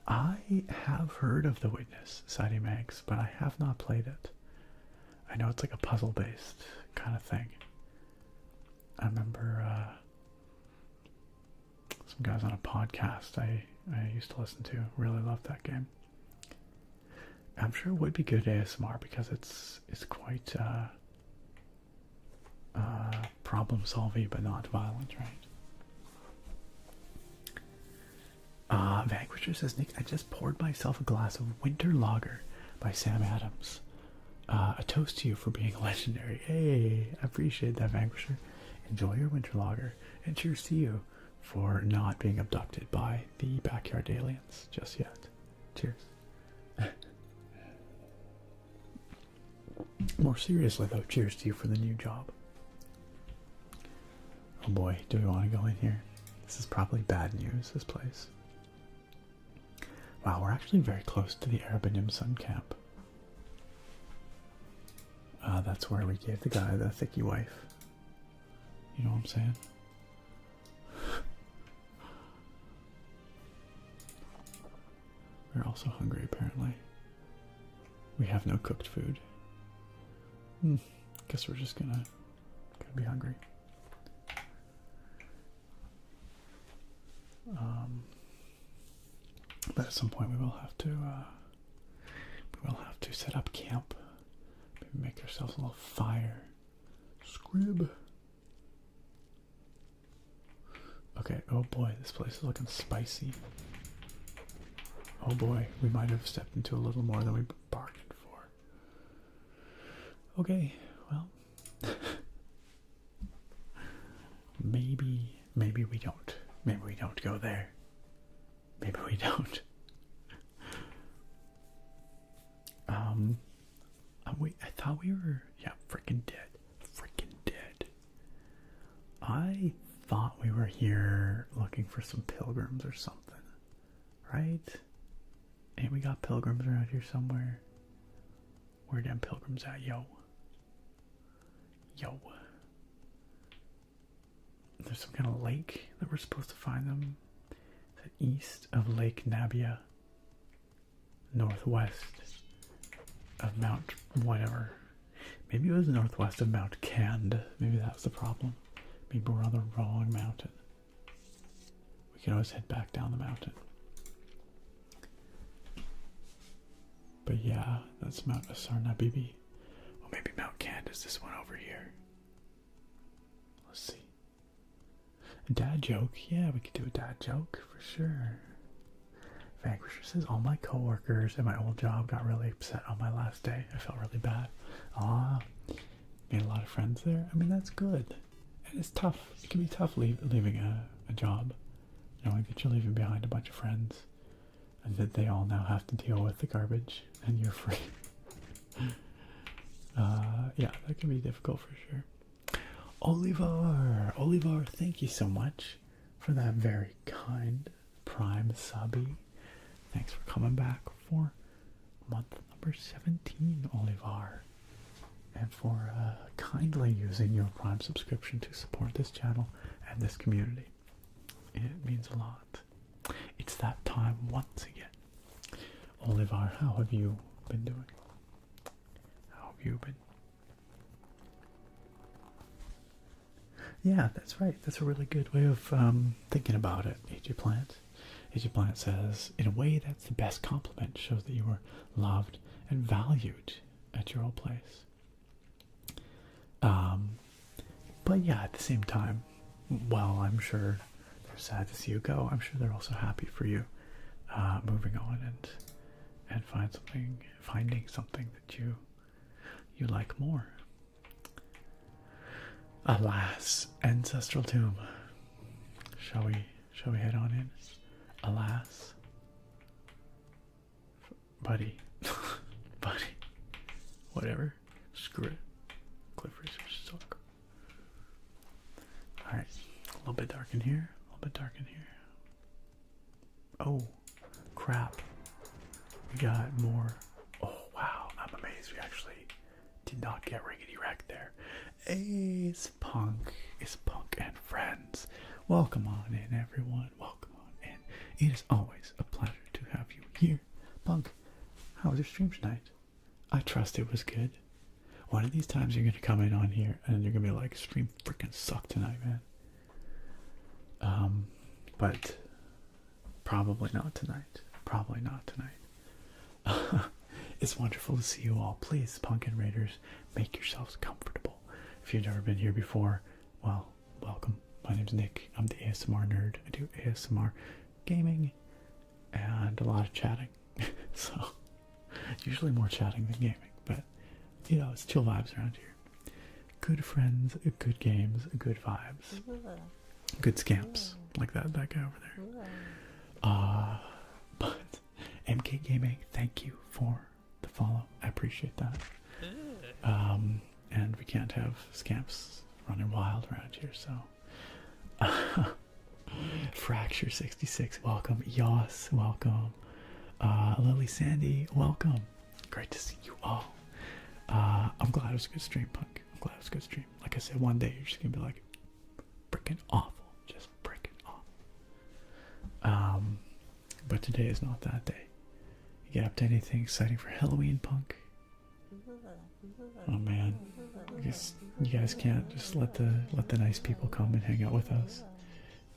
I have heard of The Witness, Sadie Mags, but I have not played it. I know it's like a puzzle-based kind of thing. I remember some guys on a podcast I used to listen to really loved that game. I'm sure it would be good ASMR because it's quite problem-solving but not violent, right? Vanquisher says, Nick, I just poured myself a glass of Winter Lager by Sam Adams. A toast to you for being legendary. Hey, I appreciate that, Vanquisher. Enjoy your Winter Lager, and cheers to you for not being abducted by the backyard aliens just yet. Cheers. More seriously, though, cheers to you for the new job. Oh boy, do we want to go in here? This is probably bad news, this place. Wow, we're actually very close to the Arabanim Sun Camp. That's where we gave the guy the thicky wife. You know what I'm saying? We're also hungry, apparently. We have no cooked food. Guess we're just gonna be hungry. But at some point we will have to set up camp. Maybe make ourselves a little fire. Scrib. Okay, oh boy, this place is looking spicy. Oh boy, we might have stepped into a little more than we bargained for. Okay, well. Maybe we don't. Maybe we don't go there. Maybe we don't. I thought we were, yeah, freaking dead. Freaking dead. I thought we were here looking for some pilgrims or something. Right? Ain't we got pilgrims around here somewhere? Where them pilgrims at, yo? Yo. There's some kind of lake that we're supposed to find them. Is it east of Lake Nabia? Northwest of Mount whatever. Maybe it was northwest of Mount Cand. Maybe that's the problem. Maybe we're on the wrong mountain. We can always head back down the mountain. But yeah, that's Mount Asarna Bibi. Well, maybe Mount Cand is this one over here. Let's see. A dad joke? Yeah, we could do a dad joke for sure. Vanquisher says, all my coworkers at my old job got really upset on my last day. I felt really bad. Made a lot of friends there. I mean, that's good. And it's tough. It can be tough leaving a job, knowing that you're leaving behind a bunch of friends and that they all now have to deal with the garbage and you're free. Yeah, that can be difficult for sure. Oliver, thank you so much for that very kind Prime subby. Thanks for coming back for month number 17, Olivar. And for kindly using your Prime subscription to support this channel and this community. It means a lot. It's that time once again. Olivar, how have you been doing? How have you been? Yeah, that's right. That's a really good way of thinking about it, AJ Plant. AJ Plant says, in a way, that's the best compliment. Shows that you were loved and valued at your old place. But yeah, at the same time, while I'm sure they're sad to see you go, I'm sure they're also happy for you moving on and finding something that you like more. Alas, ancestral tomb. Shall we head on in? Alas, buddy, buddy, whatever. Screw it. Cliff Racers suck. All right, a little bit dark in here. A little bit dark in here. Oh, crap. We got more. Oh wow, I'm amazed. We actually did not get riggedy wrecked there. It's Punk and friends. Welcome on in, everyone. Welcome on in. It is always a pleasure to have you here. Punk, how was your stream tonight? I trust it was good. One of these times you're going to come in on here and you're going to be like, stream freaking sucked tonight, man. But probably not tonight. Probably not tonight. It's wonderful to see you all. Please, Punk and Raiders, make yourselves comfortable. If you've never been here before, well, welcome. My name's Nick. I'm the ASMR nerd. I do ASMR gaming and a lot of chatting. So, usually more chatting than gaming, but you know, it's chill vibes around here. Good friends, good games, good vibes. Good scamps, like that guy over there. But MK Gaming, thank you for the follow. I appreciate that. And we can't have scamps running wild around here, so. Fracture 66, welcome. Yos, welcome. Lily Sandy, welcome. Great to see you all. I'm glad it was a good stream, Punk. I'm glad it was a good stream. Like I said, one day you're just gonna be like, freaking awful. Just freaking awful. But today is not that day. You get up to anything exciting for Halloween, Punk? Oh man, I guess you guys can't just let the nice people come and hang out with us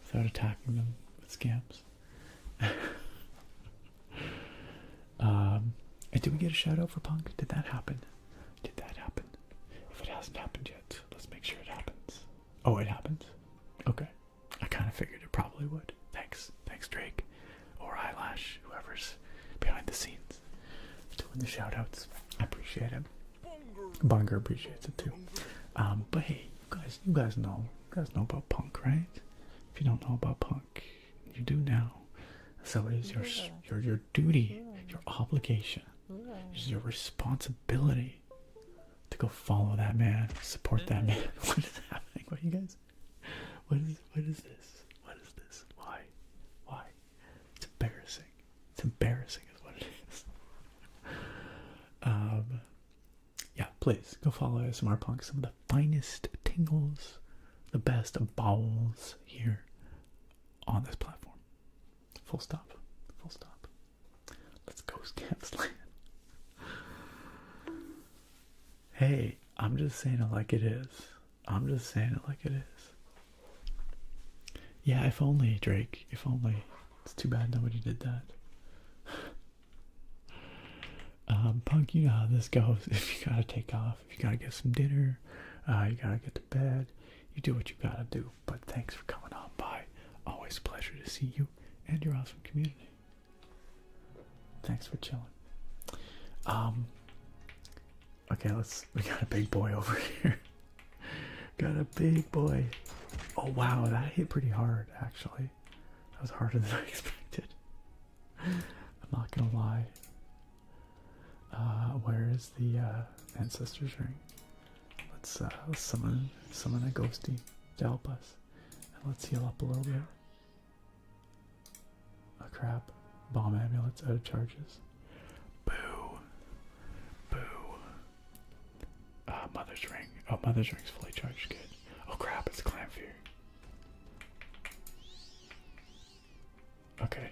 without attacking them with scams. And did we get a shout out for Punk? Did that happen? Did that happen? If it hasn't happened yet, let's make sure it happens. Oh, it happened? Okay. I kind of figured it probably would. Thanks, Drake. Or Eyelash, whoever's behind the scenes doing the shout outs. I appreciate it. Bunger appreciates it too. But hey, you guys know about Punk, right? If you don't know about Punk, you do now. So it is your duty, your obligation, it is your responsibility to go follow that man, support that man. What is happening? What are you guys? What is this? What is this? Why? It's embarrassing. It's embarrassing is what it is. Yeah, please go follow ASMR Punk. Some of the finest tingles, the best bowels here on this platform. Full stop. Full stop. Let's go scams land. Hey, I'm just saying it like it is. I'm just saying it like it is. Yeah, if only, Drake. If only. It's too bad nobody did that. Punk, you know how this goes. If you gotta take off, if you gotta get some dinner, you gotta get to bed, you do what you gotta do. But thanks for coming on by. Always a pleasure to see you and your awesome community. Thanks for chilling. Okay, we got a big boy over here. Got a big boy. Oh wow, that hit pretty hard actually. That was harder than I expected. I'm not gonna lie. Where is the ancestors ring? Let's summon a ghosty to help us. And let's heal up a little bit. Oh crap. Bomb amulets out of charges. Boo. Boo. Mother's ring. Oh, Mother's ring's fully charged. Good. Oh crap, it's Clan Fear. Okay.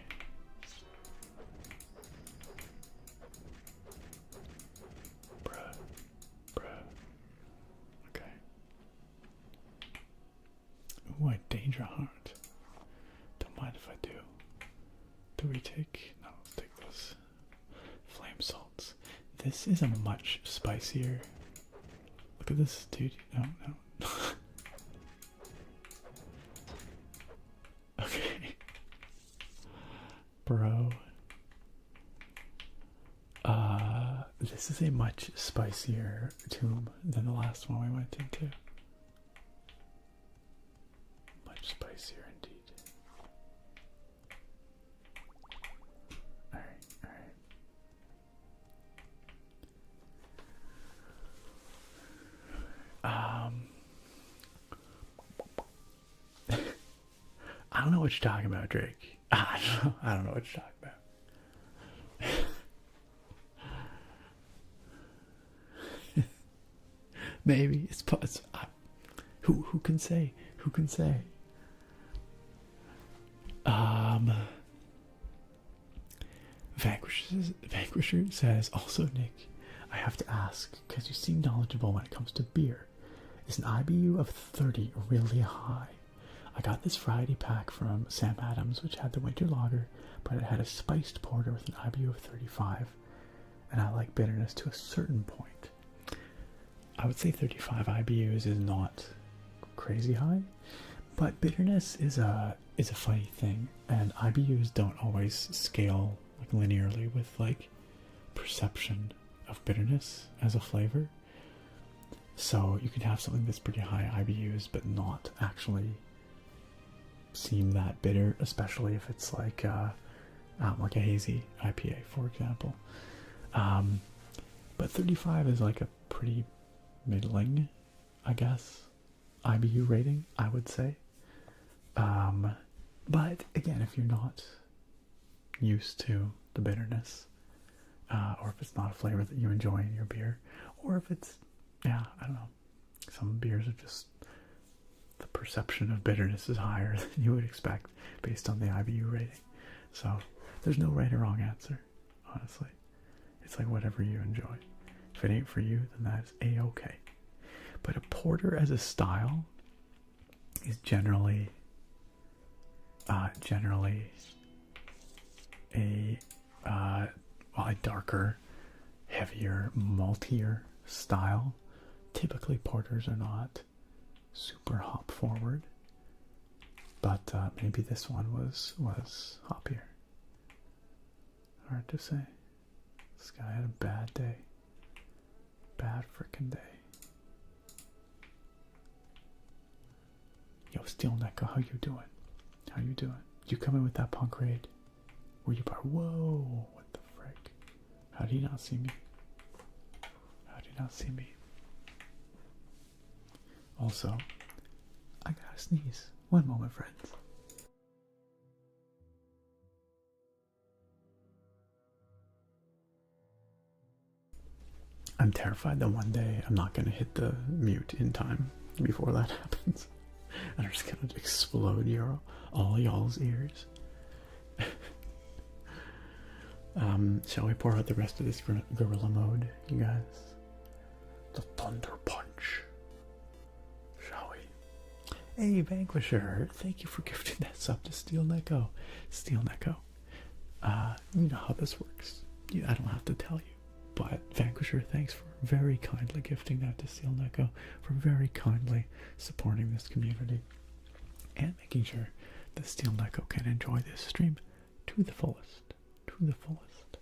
Bruh. Okay. Ooh, a danger heart. Don't mind if I do. Do we take? No, let's take those flame salts. This is a much spicier. Look at this, dude. No. Okay. Bro. This is a much spicier tomb than the last one we went into. Much spicier indeed. Alright. I don't know what you're talking about, Drake. I don't know what you're talking about. Maybe it's who can say? Who can say? Vanquisher says, also Nick, I have to ask because you seem knowledgeable when it comes to beer. Is an IBU of 30 really high? I got this variety pack from Sam Adams, which had the winter lager, but it had a spiced porter with an IBU of 35, and I like bitterness to a certain point. I would say 35 IBUs is not crazy high, but bitterness is a funny thing, and IBUs don't always scale like linearly with like perception of bitterness as a flavor. So you can have something that's pretty high IBUs but not actually seem that bitter, especially if it's like a hazy IPA, for example. But 35 is like a pretty middling, I guess, IBU rating, I would say. But again, if you're not used to the bitterness, or if it's not a flavor that you enjoy in your beer, or if it's, I don't know, some beers are just, the perception of bitterness is higher than you would expect based on the IBU rating. So there's no right or wrong answer, honestly. It's like whatever you enjoy. If it ain't for you, then that's a-okay. But a porter as a style is generally a darker, heavier, maltier style. Typically porters are not super hop forward, but maybe this one was hoppier. Hard to say. This guy had a bad day. Bad frickin' day. Yo, Steel Neko, how you doing? How you doing? Did you come in with that punk raid? Were you part? Whoa, what the frick? How did he not see me? How did he not see me? Also, I gotta sneeze. One moment, friends. I'm terrified that one day I'm not gonna hit the mute in time before that happens. And I'm just gonna explode all y'all's ears. Shall we pour out the rest of this gorilla mode, you guys? The Thunder Punch. Shall we? Hey, Vanquisher, thank you for gifting that sub to Steel Neko. Steel Neko. You know how this works. I don't have to tell you. But Vanquisher, thanks for very kindly gifting that to Steel Neko, for very kindly supporting this community and making sure that Steel Neko can enjoy this stream to the fullest. To the fullest.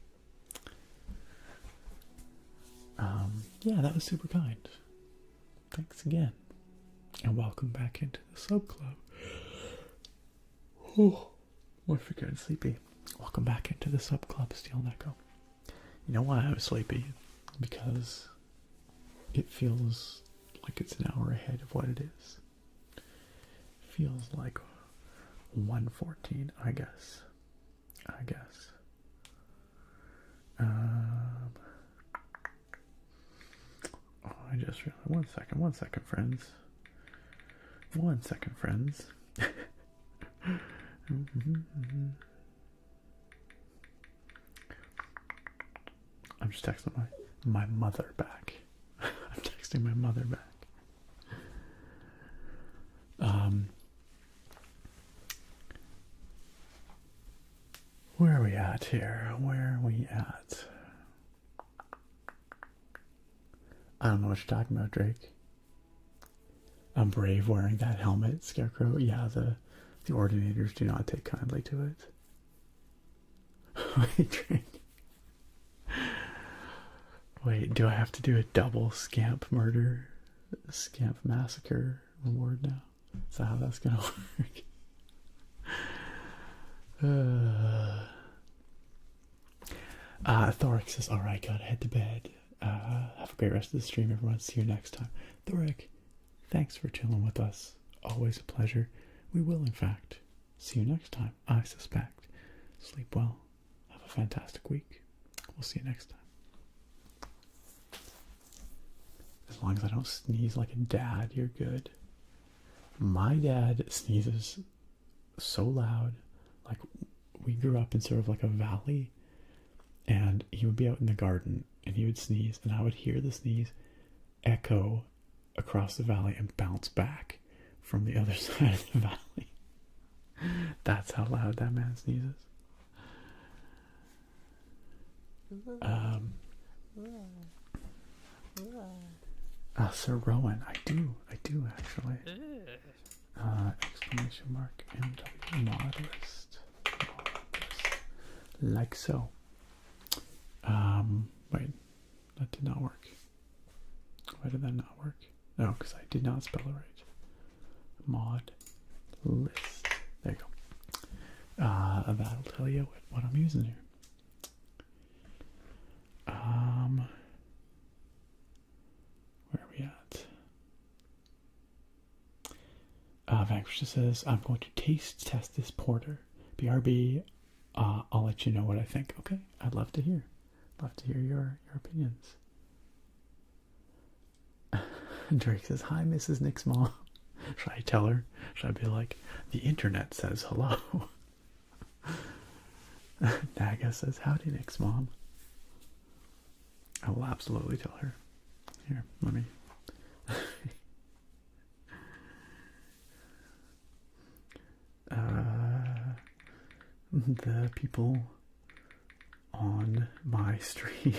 Yeah, that was super kind. Thanks again. And welcome back into the sub club. Oh, we're freaking sleepy. Welcome back into the sub club, Steel Neko. You know why I was sleepy? Because it feels like it's an hour ahead of what it is. Feels like 1:14, I guess. Oh, I just realized. One second, friends. 1 second, friends. I'm just texting my mother back. I'm texting my mother back. Where are we at here? Where are we at? I don't know what you're talking about, Drake. I'm brave wearing that helmet, Scarecrow. Yeah, the ordinators do not take kindly to it. Wait, Drake. Wait, do I have to do a double scamp murder, scamp massacre reward now? Is that how that's gonna work? Thoric says, alright, gotta head to bed. Have a great rest of the stream, everyone. See you next time. Thoric, thanks for chilling with us. Always a pleasure. We will, in fact, see you next time, I suspect. Sleep well. Have a fantastic week. We'll see you next time. As long as I don't sneeze like a dad, you're good. My dad sneezes so loud. Like, we grew up in sort of like a valley, and he would be out in the garden and he would sneeze, and I would hear the sneeze echo across the valley and bounce back from the other side of the valley. That's how loud that man sneezes. Sir Rowan, I do actually. Exclamation mark MW modest. Like so. Wait, that did not work. Why did that not work? No, because I did not spell it right. Mod list. There you go. That'll tell you what I'm using here. Where are we at? Vanquish says, I'm going to taste test this porter. BRB, I'll let you know what I think. Okay, I'd love to hear. Love to hear your opinions. Drake says, hi, Mrs. Nick's mom. Should I tell her? Should I be like, the internet says hello? Naga says, howdy, Nick's mom. I will absolutely tell her. Here, let me. The people on my stream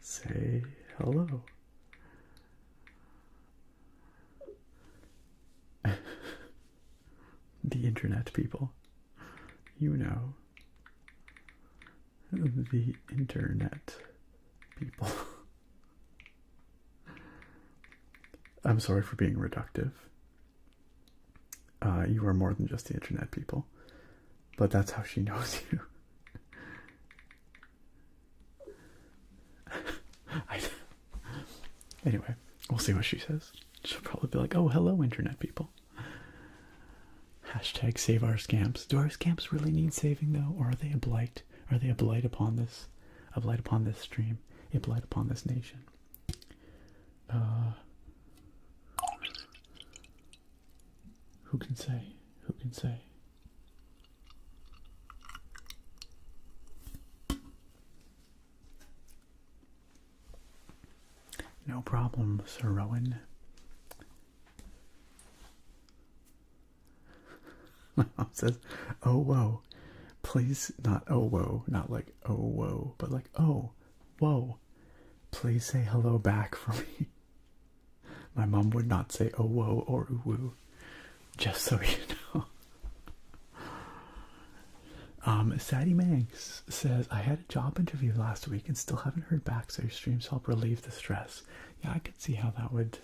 say hello. The internet people. You know. The internet people. I'm sorry for being reductive. You are more than just the internet people. But that's how she knows you. Anyway, we'll see what she says. She'll probably be like, oh, hello, internet people. Hashtag save our scamps. Do our scamps really need saving, though? Or are they a blight? Are they a blight upon this? A blight upon this stream? A blight upon this nation? Who can say? Who can say? No problem, Sir Rowan. My mom says, oh, whoa. Please, not oh, whoa. Not like oh, whoa. But like, oh, whoa. Please say hello back for me. My mom would not say oh, whoa or ooh, woo. Just so you know. Sadie Manx says, I had a job interview last week and still haven't heard back, so your streams help relieve the stress. Yeah, I could see how that would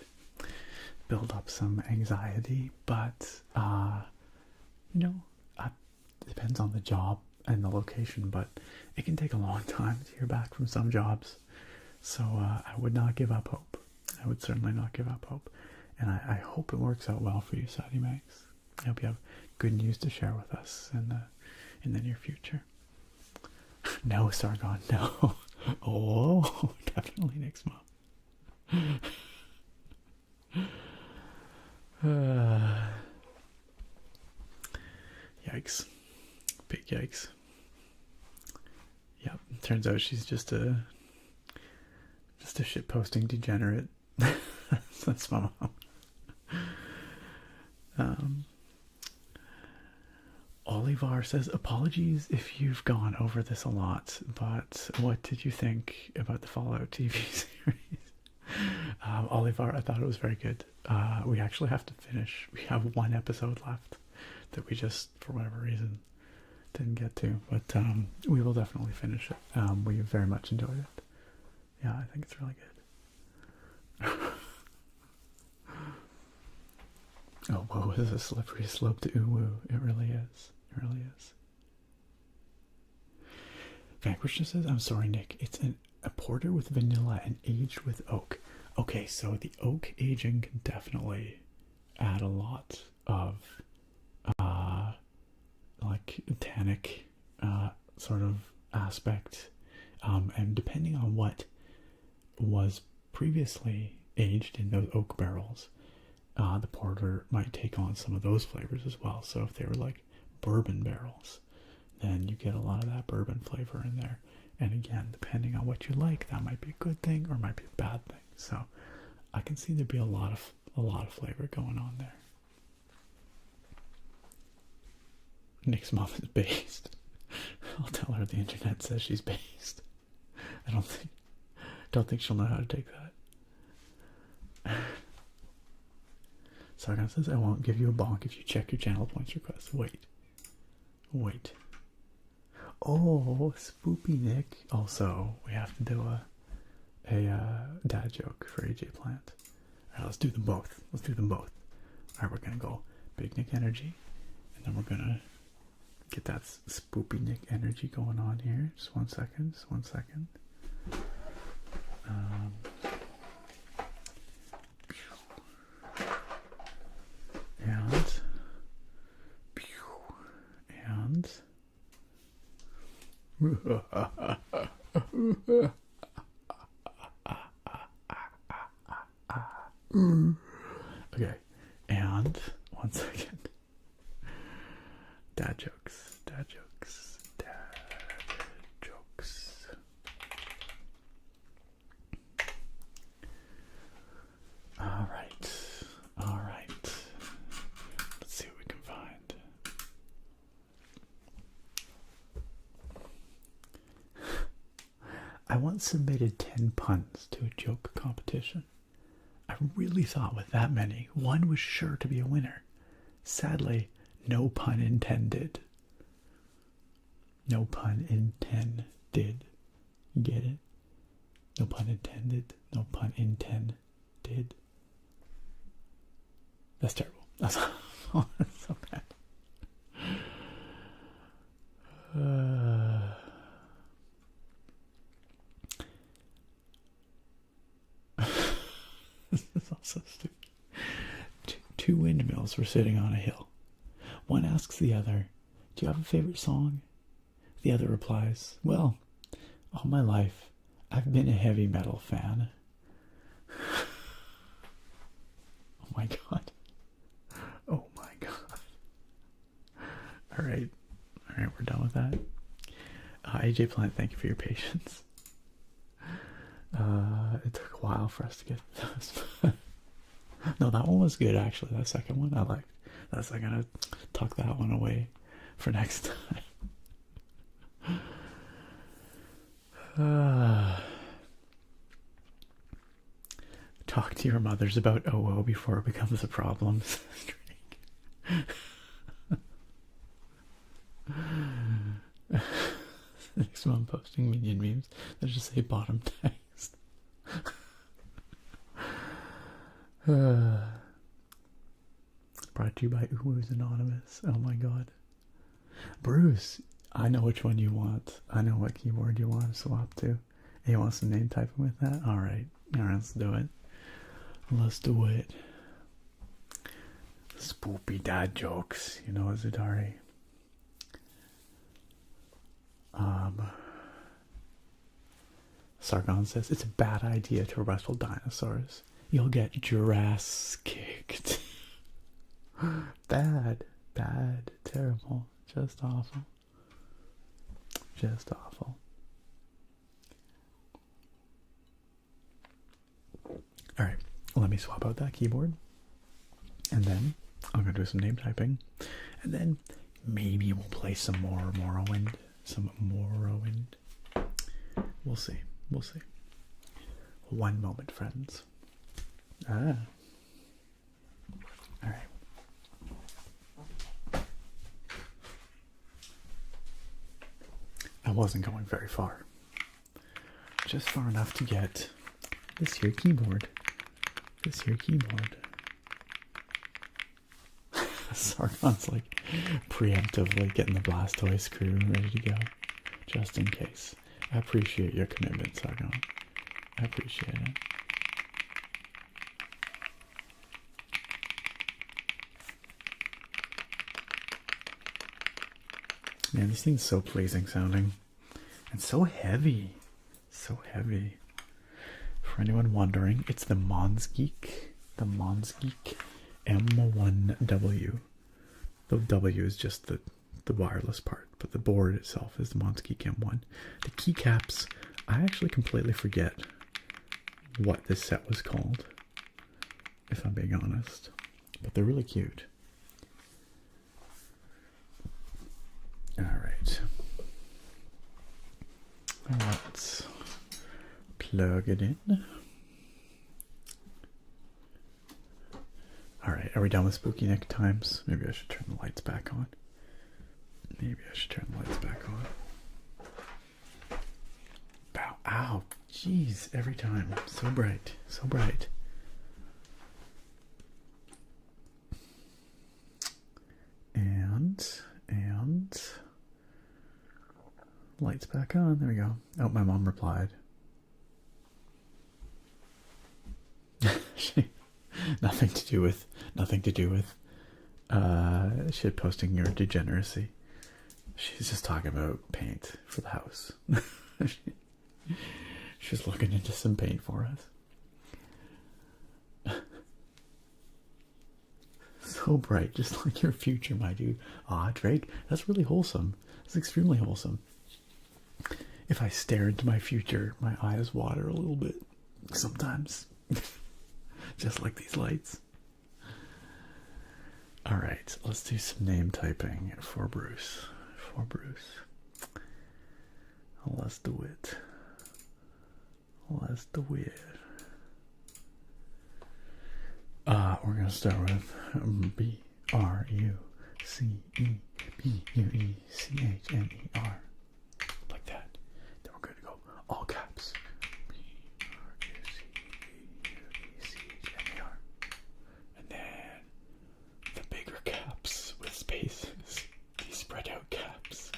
build up some anxiety, but, you know, it depends on the job and the location, but it can take a long time to hear back from some jobs. So I would not give up hope. I would certainly not give up hope. And I hope it works out well for you, Sadie Max. I hope you have good news to share with us in the near future. No, Sargon, no. Oh, definitely Nick's mom. Yikes. Big yikes. Yep, turns out she's just a shitposting degenerate. That's my mom. Olivar says, apologies if you've gone over this a lot, but what did you think about the Fallout TV series? Olivar, I thought it was very good. We actually have to finish. We have one episode left that we just, for whatever reason, didn't get to, but we will definitely finish it. We very much enjoyed it. Yeah, I think it's really good. Oh, whoa, this is a slippery slope to uwu. It really is. It really is. Vanquish just says, I'm sorry, Nick. It's a porter with vanilla and aged with oak. Okay, so the oak aging can definitely add a lot of like tannic sort of aspect. And depending on what was previously aged in those oak barrels, the porter might take on some of those flavors as well. So if they were like bourbon barrels, then you get a lot of that bourbon flavor in there. And again, depending on what you like, that might be a good thing or might be a bad thing. So I can see there'd be a lot of flavor going on there. Nick's mom is based. I'll tell her the internet says she's based. I don't think she'll know how to take that. Sargon says, I won't give you a bonk if you check your channel points request. Wait. Oh, spoopy Nick. Also, we have to do a dad joke for AJ Plant. Alright, let's do them both. Alright, we're gonna go Big Nick energy, and then we're gonna get that spoopy Nick energy going on here. Just one second. Okay, and 1 second. Dad jokes. All right. Let's see what we can find. I once submitted 10 puns to a joke competition. I really thought with that many, one was sure to be a winner. Sadly, no pun intended. No pun intended. You get it? No pun intended. No pun intended. That's terrible. That's so bad. This is also stupid. Two windmills were sitting on a hill. One asks the other, do you have a favorite song? The other replies, well, all my life, I've been a heavy metal fan. Oh my god. Alright, we're done with that. AJ Plant, thank you for your patience. It took a while for us to get this. No, that one was good actually. That second one I liked. That's I'm gonna tuck that one away for next time. Talk to your mothers about OO before it becomes a problem. Next one, posting minion memes that just say bottom text. Brought to you by Uwu's Anonymous. Oh my god. Bruce, I know which one you want. I know what keyboard you want to swap to. You want some name typing with that? Alright, let's do it. Spoopy dad jokes, you know, Zidari. Sargon says, it's a bad idea to wrestle dinosaurs. You'll get Jurassic kicked. Bad, terrible, just awful. Just awful. Alright, let me swap out that keyboard. And then I'm going to do some name typing. And then maybe we'll play some more Morrowind. We'll see. One moment, friends. Alright. I wasn't going very far. Just far enough to get this here keyboard. Sargon's like preemptively getting the Blastoise screw ready to go. Just in case. I appreciate your commitment, Sargon. I appreciate it. Man, this thing's so pleasing sounding. And so heavy. So heavy. For anyone wondering, it's the Monsgeek. The Monsgeek M1W. The W is just the wireless part, but the board itself is the Monsgeek M1. The keycaps, I actually completely forget what this set was called, if I'm being honest. But they're really cute. Alright. Let's plug it in. Alright, are we done with Spooky Nick times? Maybe I should turn the lights back on. Bow. Ow. Jeez, every time. So bright. And lights back on. There we go. Oh, my mom replied. Nothing to do with shit posting your degeneracy. She's just talking about paint for the house. She's looking into some paint for us. So bright, just like your future, my dude. Ah, Drake, that's really wholesome. That's extremely wholesome. If I stare into my future, my eyes water a little bit sometimes. Just like these lights. Alright, let's do some name typing for Bruce. Let's do it. We're going to start with BRUCEBUECHNER. Like that. Then we're going to go all caps. BRUCEBUECHNER. And then the bigger caps with spaces. These spread out caps.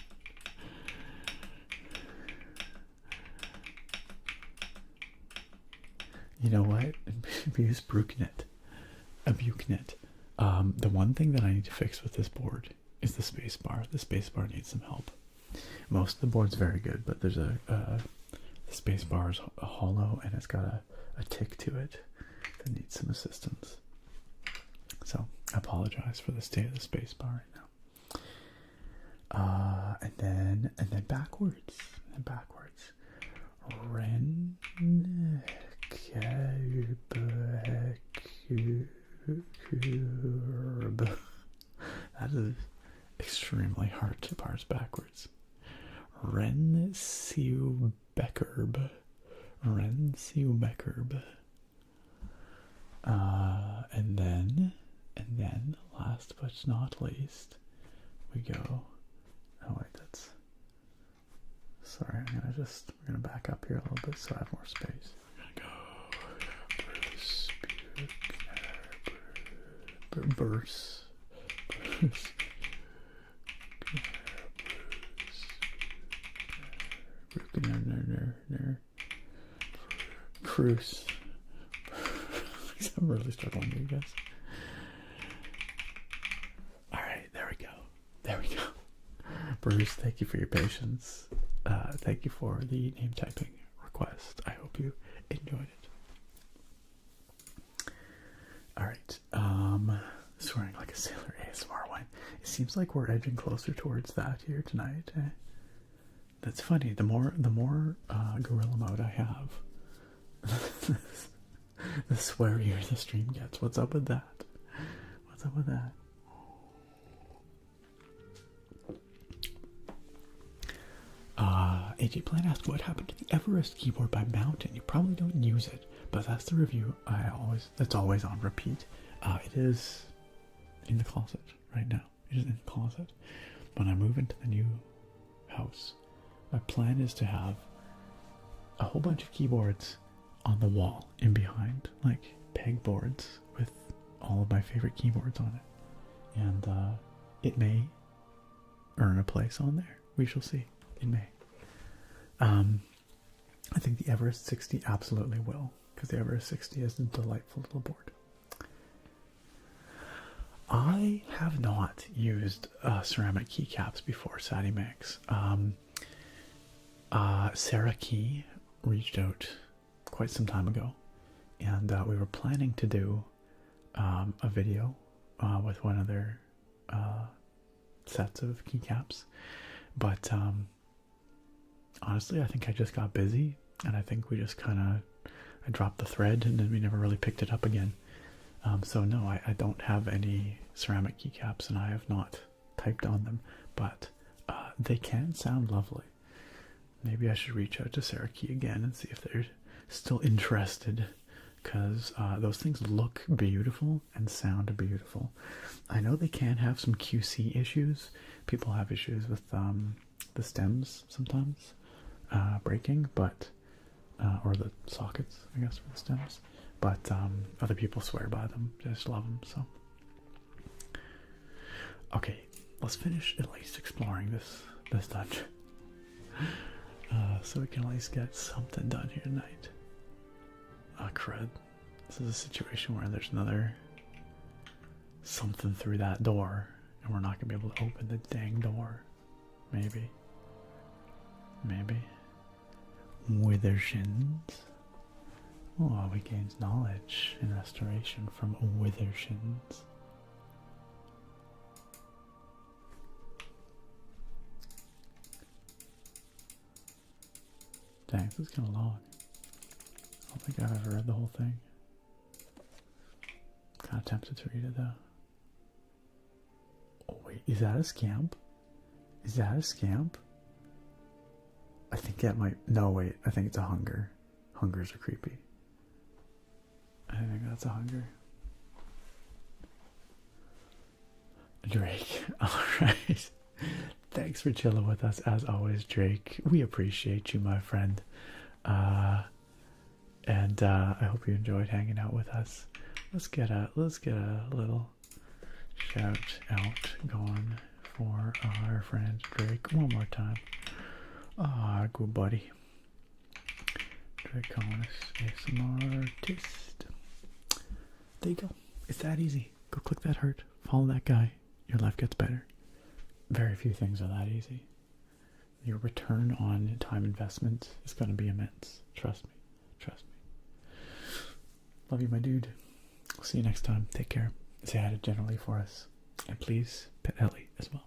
You know what? Use Bruchnet. A Buchnet. The one thing that I need to fix with this board is the spacebar. The spacebar needs some help. Most of the board's very good, but there's the spacebar is hollow and it's got a tick to it that needs some assistance. So I apologize for the state of the spacebar right now. And then backwards. That is extremely hard to parse backwards. Rensiubeckerb. And then last but not least, we go. Oh wait, that's. Sorry, we're gonna back up here a little bit so I have more space. We're gonna go Bruce Bruce. I'm really struggling here, guys. Alright, there we go. Bruce, thank you for your patience. Thank you for the name typing request. I hope you enjoyed it. Alright, swearing like a sailor ASMR wine. It seems like we're edging closer towards that here tonight. That's funny. The more gorilla mode I have, the swearier the stream gets. What's up with that? What's up with that? AJ Plan asked what happened to the Everest keyboard by Mountain. You probably don't use it, but that's the review that's always on repeat. It is in the closet right now. It is in the closet. When I move into the new house, my plan is to have a whole bunch of keyboards on the wall and behind, like pegboards with all of my favorite keyboards on it. And it may earn a place on there. We shall see. It may. I think the Everest 60 absolutely will, because the Everest 60 is a delightful little board. I have not used ceramic keycaps before, Sadie Max. Sarah Key reached out quite some time ago, and we were planning to do a video with one of their sets of keycaps, but honestly, I think I just got busy, and I think we just I dropped the thread, and then we never really picked it up again. So no, I don't have any ceramic keycaps, and I have not typed on them, but they can sound lovely. Maybe I should reach out to Sarah Key again and see if they're still interested, because those things look beautiful and sound beautiful. I know they can have some QC issues. People have issues with the stems sometimes breaking, but or the sockets, I guess, for the stems. But other people swear by them. They just love them. So, okay, let's finish at least exploring this dungeon, so we can at least get something done here tonight. Crud. This is a situation where there's another something through that door, and we're not gonna be able to open the dang door. Maybe. Withershins. Oh, we gained knowledge and restoration from Withershins. Dang, this is kind of long. I don't think I've ever read the whole thing. Kind of tempted to read it though. Oh wait, is that a scamp? Is that a scamp? I think that might... No, wait. I think it's a hunger. Hungers are creepy. I think that's a hunger. Drake. Alright. Thanks for chilling with us as always, Drake. We appreciate you, my friend. And I hope you enjoyed hanging out with us. Let's get a little shout out going for our friend Drake one more time. Ah, good buddy. Drake calling us ASMR artist. There you go. It's that easy. Go click that heart. Follow that guy. Your life gets better. Very few things are that easy. Your return on time investment is going to be immense. Trust me. Trust me. Love you, my dude. See you next time. Take care. Say hi to Generally for us. And please pet Ellie as well.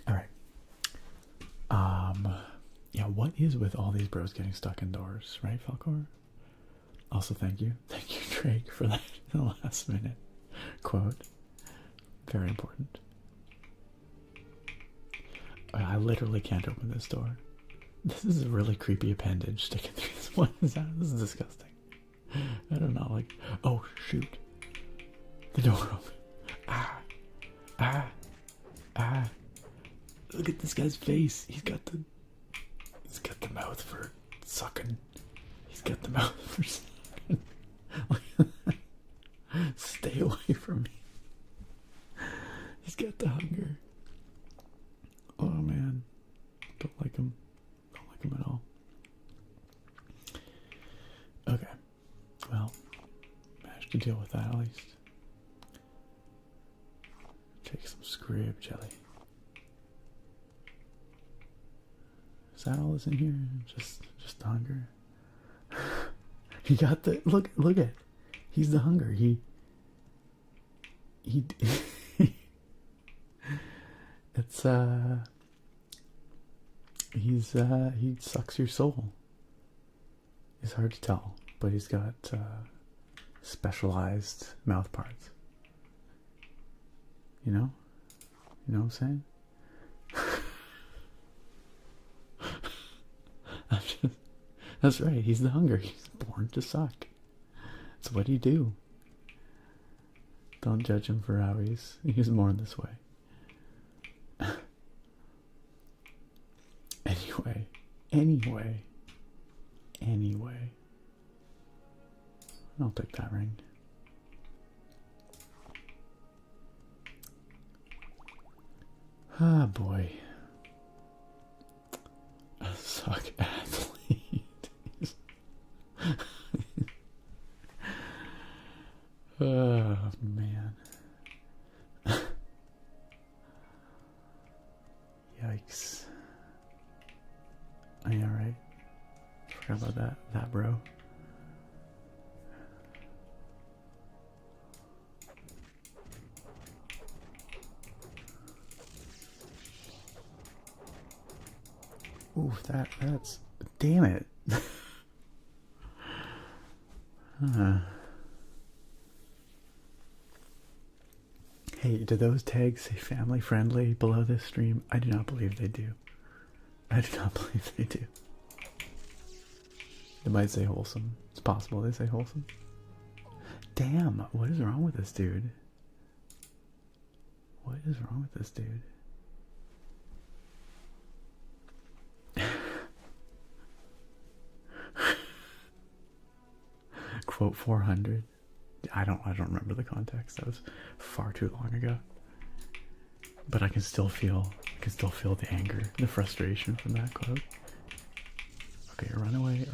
Alright. Yeah, what is with all these bros getting stuck indoors, right, Falcor? Also, thank you, Drake, for that in the last minute quote. Very important. I literally can't open this door. This is a really creepy appendage sticking through this. What is that? This is disgusting. I don't know, like, oh shoot. The door open. Ah. Look at this guy's face. He's got the mouth for sucking. He's got the mouth for sucking. Stay away from me. He's got the hunger. Oh man. Don't like him. Don't like him at all. Okay. Well, managed to deal with that at least. Take some scrib jelly. that all that's in here? Just the hunger. He got the look at. He's the hunger. He it's he sucks your soul. It's hard to tell, but he's got specialized mouth parts. You know what I'm saying? That's right, he's the hunger. He's born to suck. That's what he do. Don't judge him for how he's born this way. Anyway. I'll take that ring. Ah, boy. A suck athlete. Oh, man. Yikes. I know, right? Forgot about that bro. Oof, that's damn it. Hey, do those tags say family friendly below this stream? I do not believe they do. I do not believe they do. They might say wholesome. It's possible they say wholesome. Damn, what is wrong with this dude? What is wrong with this dude? Quote 400. I don't remember the context. That was far too long ago. But I can still feel the anger, the frustration from that quote. Okay, run away.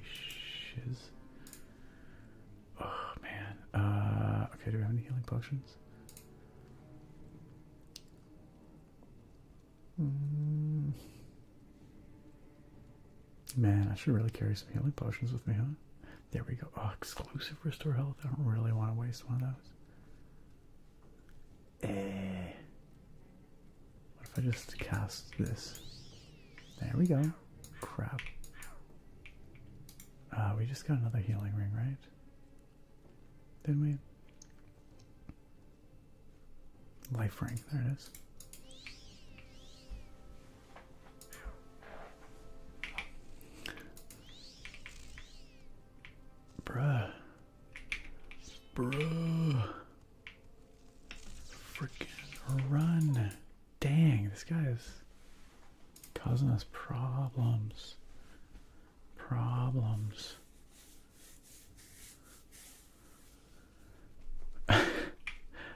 Shiz. Oh man. Okay, do we have any healing potions? Man, I should really carry some healing potions with me, huh? There we go. Oh, exclusive restore health. I don't really want to waste one of those. What if I just cast this? There we go. Crap. We just got another healing ring, right? Didn't we? Life ring. There it is. Bruh. Freaking run. Dang, this guy is causing us problems.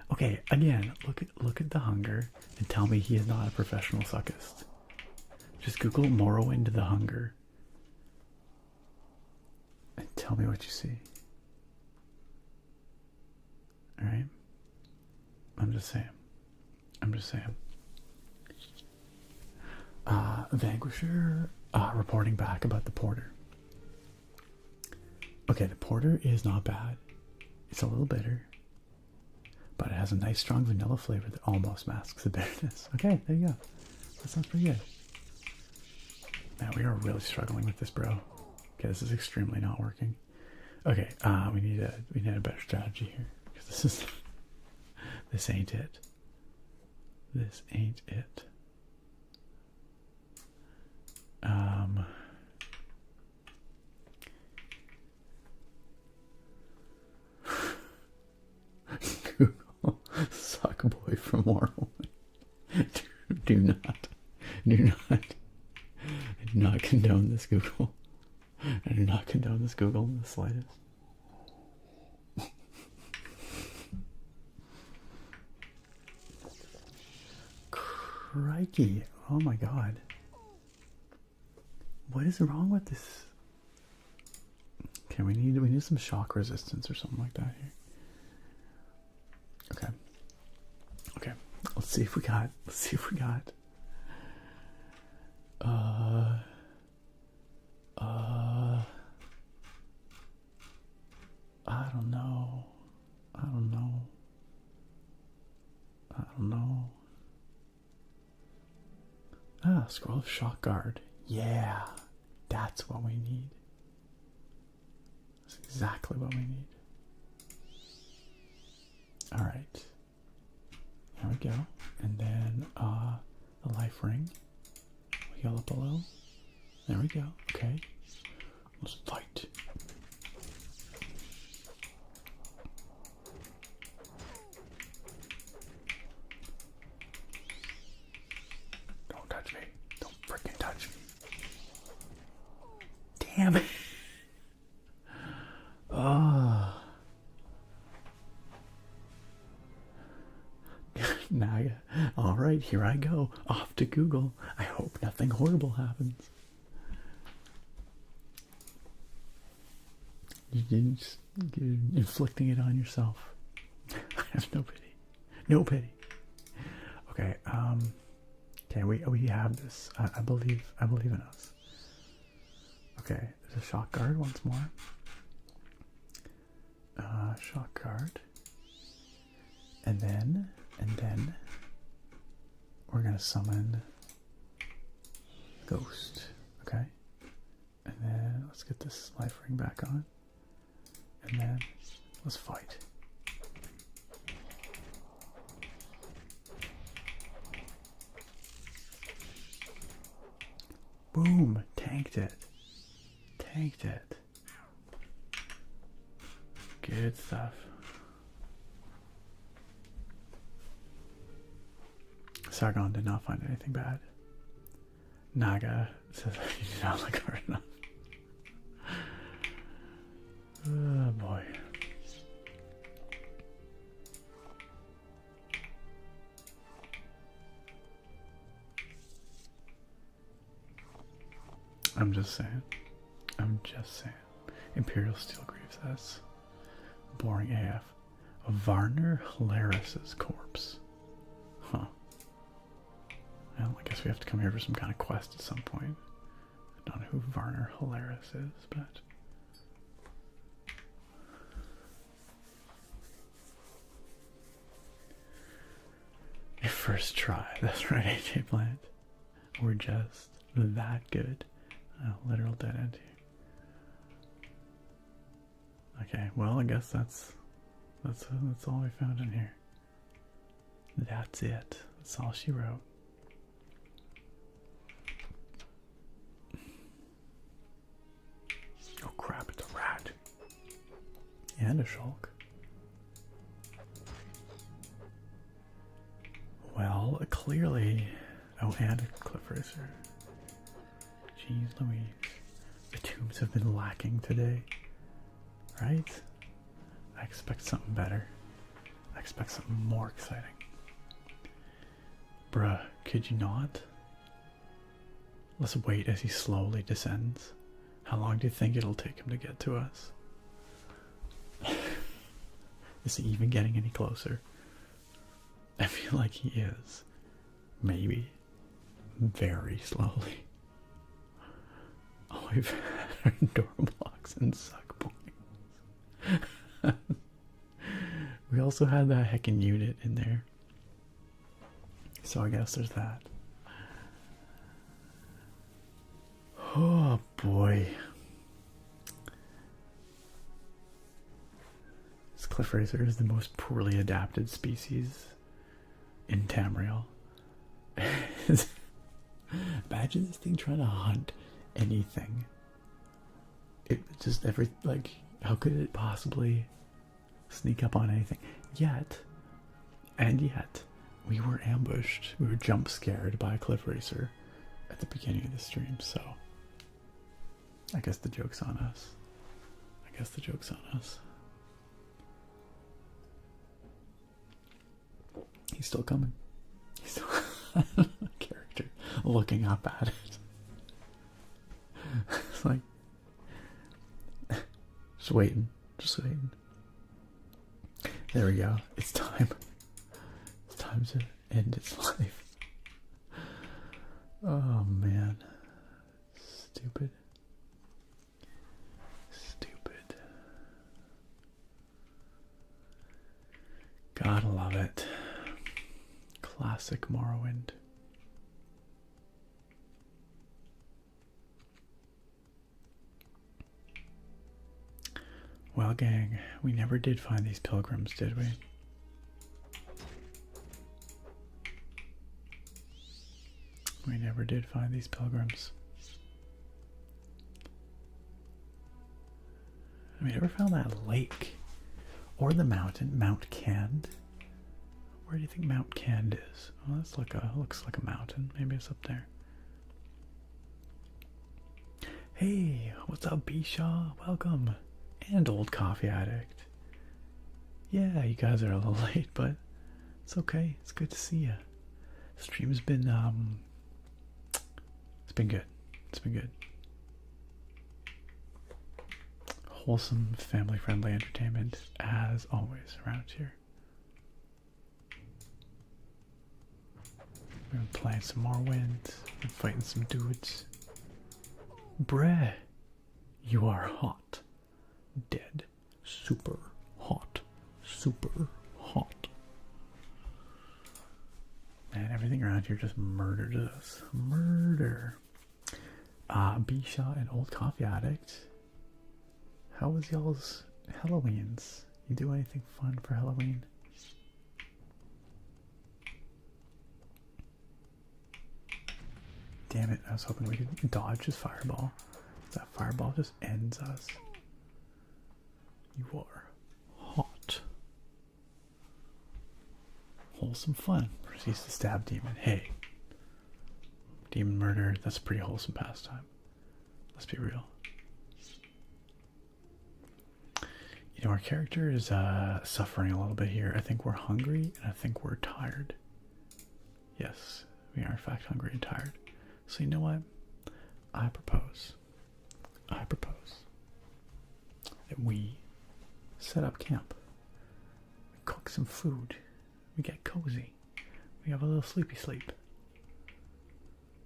Okay, again, look at the hunger and tell me he is not a professional suckist. Just Google Morrowind the hunger. And tell me what you see. Alright? I'm just saying. Vanquisher reporting back about the porter. Okay, the porter is not bad. It's a little bitter. But it has a nice strong vanilla flavor that almost masks the bitterness. Okay, there you go. That sounds pretty good. Man, we are really struggling with this, bro. Okay, this is extremely not working. Okay, we need a better strategy here. Because this ain't it. This ain't it. Google suck boy from Morrowind. Do not condone this, Google. I do not condone this, Google, in the slightest. Crikey. Oh my god. What is wrong with this? Okay, we need some shock resistance or something like that here. Okay. Let's see if we got don't know. Ah, scroll of shock guard. Yeah, that's what we need. That's exactly what we need. Alright. There we go. And then the life ring. We go up below. There we go. Okay. Let's fight. Don't touch me. Don't freaking touch me. Damn it. Oh. Naga. Alright, here I go. Off to Google. I hope nothing horrible happens. You're inflicting it on yourself. I have no pity. No pity. Okay, okay, we have this. I believe in us. Okay, there's a shock guard once more. Shock guard. And then we're gonna summon Ghost. Okay? And then let's get this life ring back on. And then let's fight. Boom! Tanked it. Tanked it. Good stuff. Sargon did not find anything bad. Naga says you did not look hard enough. Oh boy. I'm just saying. I'm just saying. Imperial Steel Greaves says. Boring AF. Varner Hilaris's corpse. Huh. Well, I guess we have to come here for some kind of quest at some point. I don't know who Varner Hilaris is, but... First try, that's right, AJ Plant. We're just that good. Oh, literal dead end here. Okay, well, I guess that's all we found in here. That's it. That's all she wrote. Oh crap, it's a rat. And a shulk. Well, clearly... Oh, and a cliff racer. Jeez Louise. The tombs have been lacking today. Right? I expect something better. I expect something more exciting. Bruh, could you not? Let's wait as he slowly descends. How long do you think it'll take him to get to us? Is he even getting any closer? I feel like he is. Maybe. Very slowly. Oh, we've had our door blocks and suck points. We also had that heckin' unit in there. So I guess there's that. Oh boy. This cliff racer is the most poorly adapted species in Tamriel. Imagine this thing trying to hunt anything. It just how could it possibly sneak up on anything? Yet, we were ambushed. We were jump scared by a cliff racer at the beginning of the stream, so I guess the joke's on us. I guess the joke's on us. He's still coming. He's still character looking up at it. It's like just waiting. Just waiting. There we go. It's time. It's time to end its life. Oh man. Stupid. Stupid. Gotta love it. Classic Morrowind. Well, gang, we never did find these pilgrims, did we? We never did find these pilgrims. Have we ever found that lake? Or the mountain, Mount Cand? Where do you think Mount Cand is? Well, that's like looks like a mountain. Maybe it's up there. Hey, what's up, Bishaw? Welcome. And Old Coffee Addict. Yeah, you guys are a little late, but it's okay. It's good to see you. Stream's been, it's been good. It's been good. Wholesome, family-friendly entertainment, as always, around here. We've been playing some Morrowind, been fighting some dudes. Bruh, you are hot. Dead. Super hot. Super hot. Man, everything around here just murdered us. Murder. B-Shot and Old Coffee Addict. How was y'all's Halloweens? You do anything fun for Halloween? Damn it, I was hoping we could dodge his fireball. That fireball just ends us. You are hot. Wholesome fun. Proceeds to stab demon. Hey. Demon murder, that's a pretty wholesome pastime. Let's be real. You know, our character is suffering a little bit here. I think we're hungry and I think we're tired. Yes, we are in fact hungry and tired. So you know what? I propose that we set up camp. We cook some food. We get cozy. We have a little sleepy sleep.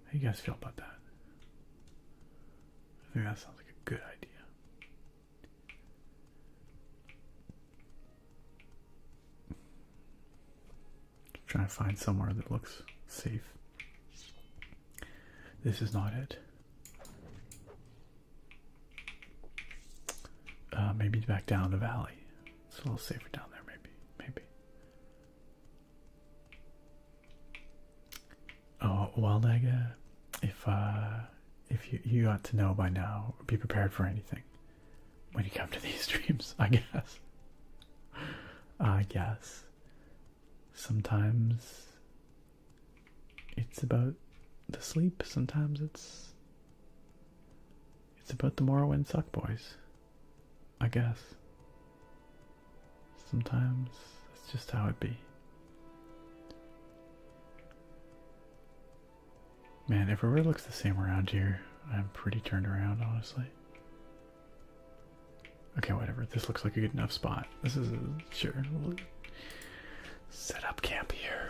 How you guys feel about that? I think that sounds like a good idea. Trying to find somewhere that looks safe. This is not it. Maybe back down the valley. It's a little safer down there, maybe. Oh, well, Nega, if you ought to know by now, be prepared for anything when you come to these streams, I guess. Sometimes it's about the sleep, sometimes it's about the Morrowind suck boys, I guess. Sometimes that's just how it be. Man, if everywhere looks the same around here, I'm pretty turned around, honestly. Okay, whatever. This looks like a good enough spot. This is sure. We'll set up camp here.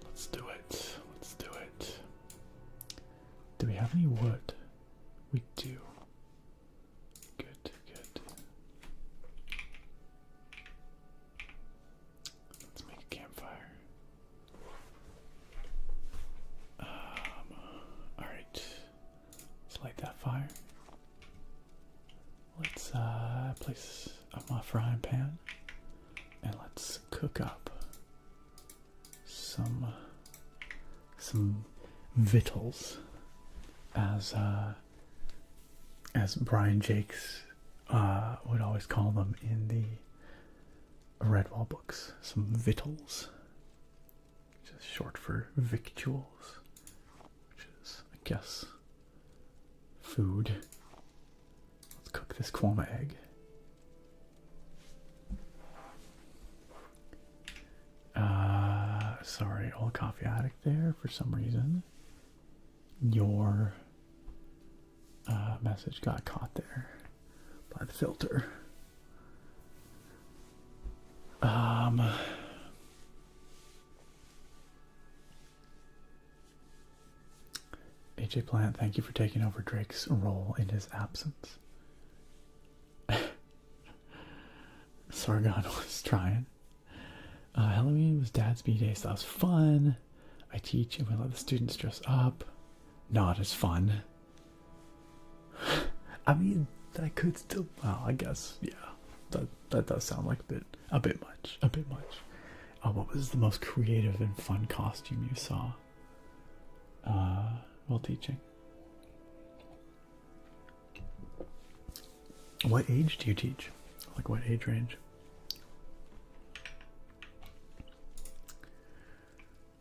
Let's do it. Let's do it. Do we have any wood? We do. Good, good. Let's make a campfire. Alright. Let's light that fire. Let's place up my frying pan. And let's cook up some victuals, as Brian Jakes would always call them in the Redwall books. Some victuals, which is short for victuals, which is, I guess, food. Let's cook this quoma egg. Sorry, Old Coffee Addict there for some reason. Your message got caught there by the filter. AJ Plant, thank you for taking over Drake's role in his absence. Sargon was trying. Halloween was Dad's B-Day, so that was fun. I teach and we let the students dress up. Not as fun. I mean, that could still, well, I guess, yeah. That does sound like a bit much. What was the most creative and fun costume you saw while teaching? What age do you teach? Like what age range?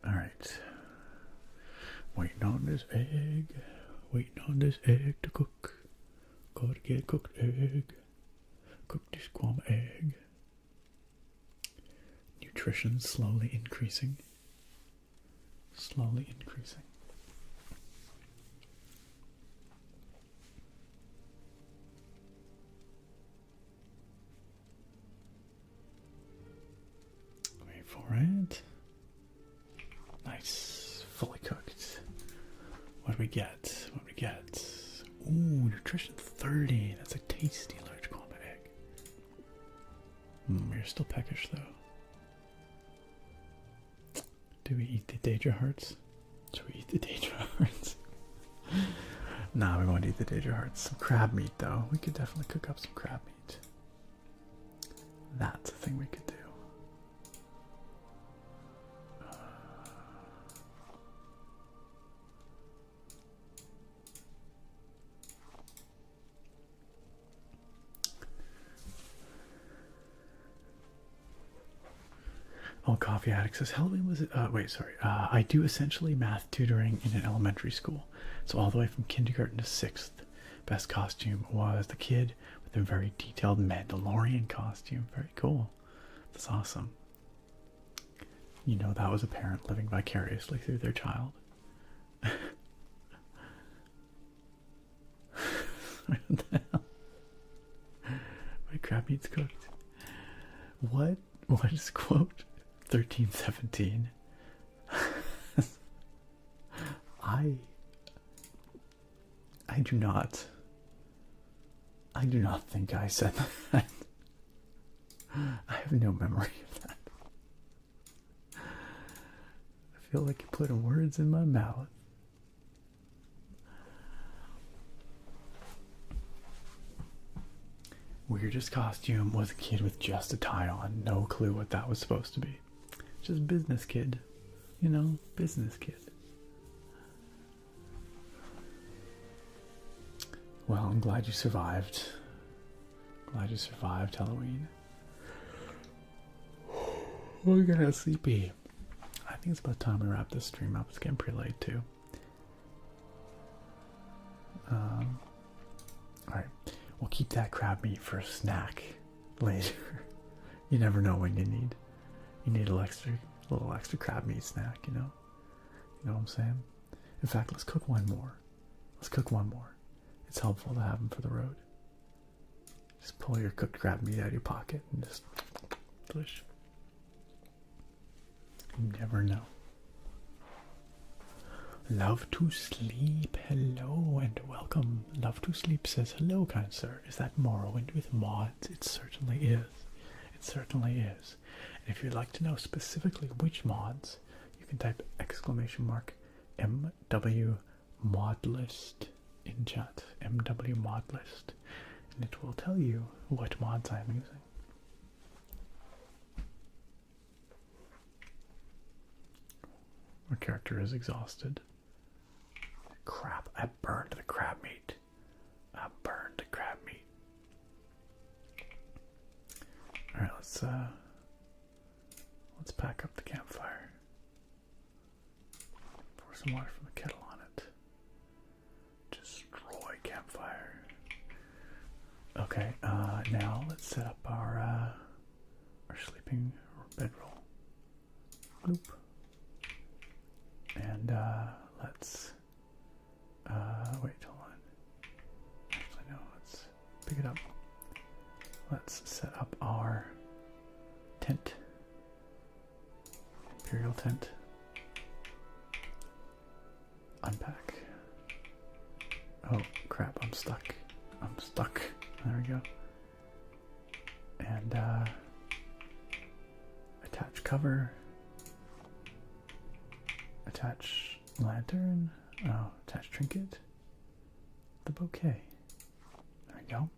All right. Waiting on this egg. Waiting on this egg to cook. Gotta get a cooked egg. Cook this squam egg. Nutrition slowly increasing. Slowly increasing. Wait for it. Nice. Fully cooked. What do we get? What do we get? Ooh, nutrition 30. That's a tasty large combat egg. You're still peckish though. Do we eat the Daedra hearts? Should we eat the Daedra hearts? Nah, we won't eat the Daedra hearts. Some crab meat though. We could definitely cook up some crab meat. That's a thing we could do. Oh, Coffee Addict says, Halloween was it? Wait, sorry. I do essentially math tutoring in an elementary school. So all the way from kindergarten to 6th. Best costume was the kid with a very detailed Mandalorian costume. Very cool. That's awesome. You know, that was a parent living vicariously through their child. What the hell? My crab meat's cooked. What? What is quote? 1317. I do not think I said that. I have no memory of that. I feel like you're putting words in my mouth. Weirdest costume was a kid with just a tie on. No clue what that was supposed to be. Just business kid. You know, business kid. Well, I'm glad you survived. Glad you survived Halloween. We're getting sleepy. I think it's about time we wrap this stream up. It's getting pretty late too. Alright. We'll keep that crab meat for a snack later. You never know when you need a little extra crab meat snack, you know? You know what I'm saying? In fact, let's cook one more. Let's cook one more. It's helpful to have them for the road. Just pull your cooked crab meat out of your pocket and just delish. You never know. Love to sleep, hello and welcome. Love to sleep says, hello, kind sir. Is that Morrowind with mods? It certainly is. It certainly is. And if you'd like to know specifically which mods, you can type !MW modlist in chat. MW modlist. And it will tell you what mods I am using. Our character is exhausted. Crap, I burned the crab meat. I burned the crab meat. Alright, let's pack up the campfire. Pour some water from the kettle on it. Destroy campfire. Okay, now let's set up our sleeping bedroll. Bloop. And let's wait, hold on. Actually no, let's pick it up. Let's set up our tent. Imperial tent. Unpack. Oh crap, I'm stuck. I'm stuck. There we go. And attach attach cover. Attach lantern. Oh, attach trinket. The bouquet. There we go.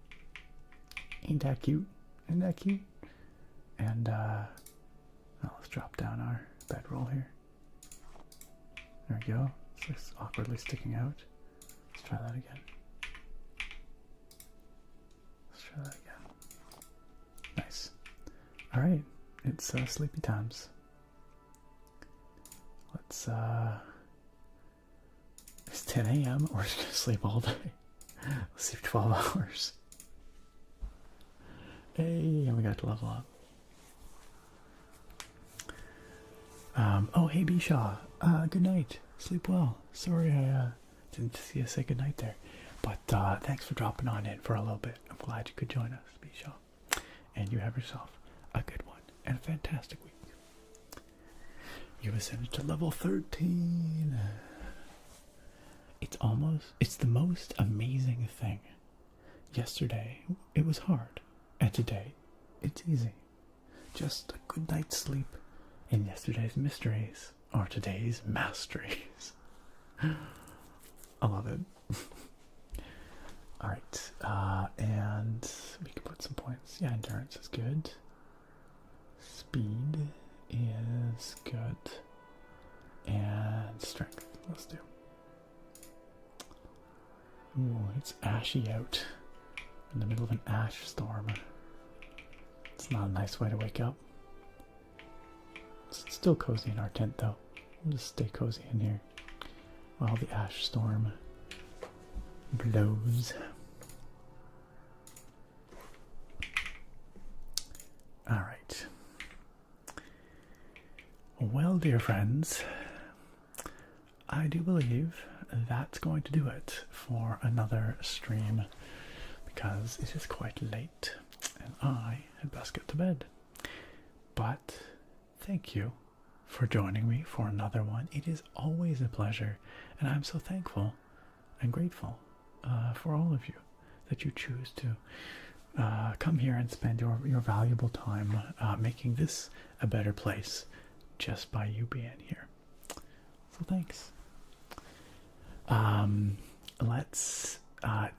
Ain't that cute? Isn't that cute? And let's drop down our bedroll here. There we go. It's just awkwardly sticking out. Let's try that again. Let's try that again. Nice. Alright, it's sleepy times. Let's it's 10 a.m. We're just gonna sleep all day. Let's sleep 12 hours. Hey, and we got to level up. Oh, hey Bishaw. Good night. Sleep well. Sorry I didn't see you say good night there. But thanks for dropping on in for a little bit. I'm glad you could join us, Bishaw. And you have yourself a good one and a fantastic week. You ascended to level 13. It's the most amazing thing. Yesterday, it was hard. And today, it's easy. Just a good night's sleep. And yesterday's mysteries are today's masteries. I love it. Alright, and we can put some points. Yeah, endurance is good. Speed is good. And strength, let's do. Ooh, it's ashy out. In the middle of an ash storm. It's not a nice way to wake up. It's still cozy in our tent though. We'll just stay cozy in here while the ash storm blows. Alright. Well, dear friends, I do believe that's going to do it for another stream because it is quite late and I had best get to bed. But thank you for joining me for another one. It is always a pleasure, and I'm so thankful and grateful for all of you that you choose to come here and spend your valuable time making this a better place just by you being here. So thanks. Let's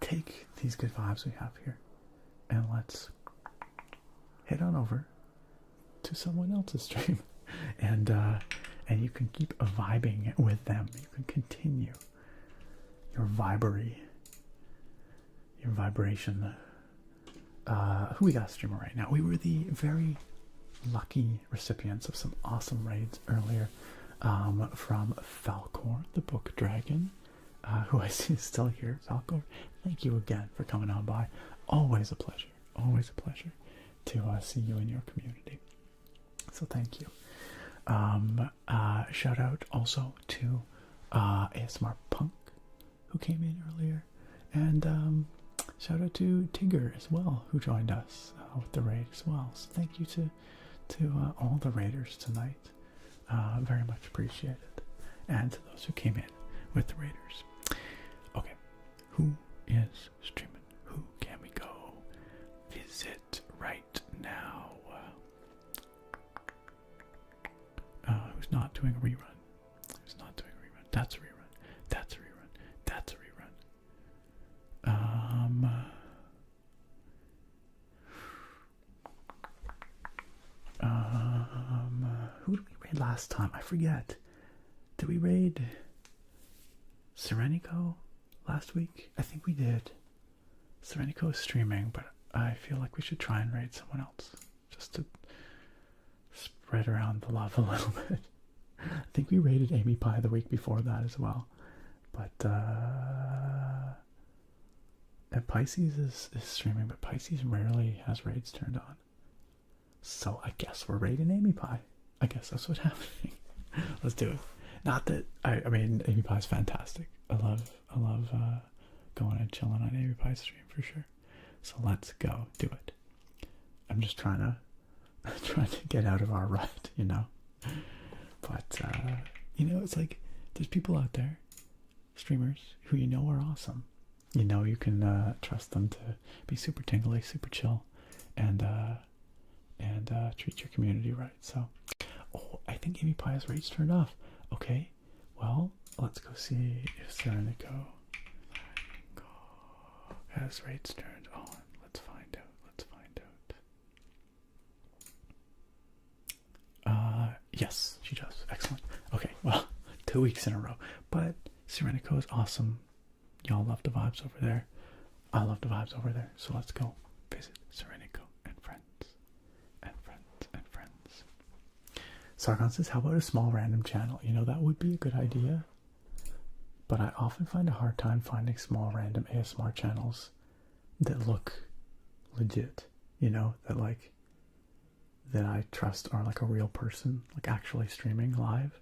take these good vibes we have here and let's head on over to someone else's stream and you can keep vibing with them. You can continue your vibration. Who we got streaming right now? We were the very lucky recipients of some awesome raids earlier from Falcor, the book dragon, who I see is still here. Falcor, thank you again for coming on by. Always a pleasure. Always a pleasure to see you in your community. So thank you. Shout out also to ASMR Punk, who came in earlier, and shout out to Tigger as well, who joined us with the raid as well. So thank you to all the raiders tonight. Very much appreciated, and to those who came in with the raiders. Okay, who is streaming? Who can we go visit right now? Who's not doing a rerun? Who's not doing a rerun? That's a rerun. That's a rerun. That's a rerun. Who did we raid last time? I forget. Did we raid Serenico last week? I think we did. Serenico is streaming, but I feel like we should try and raid someone else just to spread around the love a little bit. I think we raided Amy Pie the week before that as well. But and Pisces is streaming, but Pisces rarely has raids turned on. So I guess we're raiding Amy Pie. I guess that's what's happening. Let's do it. Not that I mean Amy Pie's fantastic. I love going and chilling on Amy Pie's stream for sure. So let's go do it. I'm just trying to get out of our rut, you know. But you know, it's like there's people out there, streamers, who you know are awesome. You know you can trust them to be super tingly, super chill, and treat your community right. So Oh, I think Amy Pie has rates turned off. Okay, well, let's go see if Serenico has rates turned on. Let's find out. Let's find out. Yes, she does. Excellent. Okay, well, 2 weeks in a row. But Serenico is awesome. Y'all love the vibes over there. I love the vibes over there. So let's go visit Serenico and friends. And friends and friends. Sargon says, how about a small random channel? You know, that would be a good idea. But I often find a hard time finding small random ASMR channels that look legit. You know, that I trust are like a real person, like actually streaming live.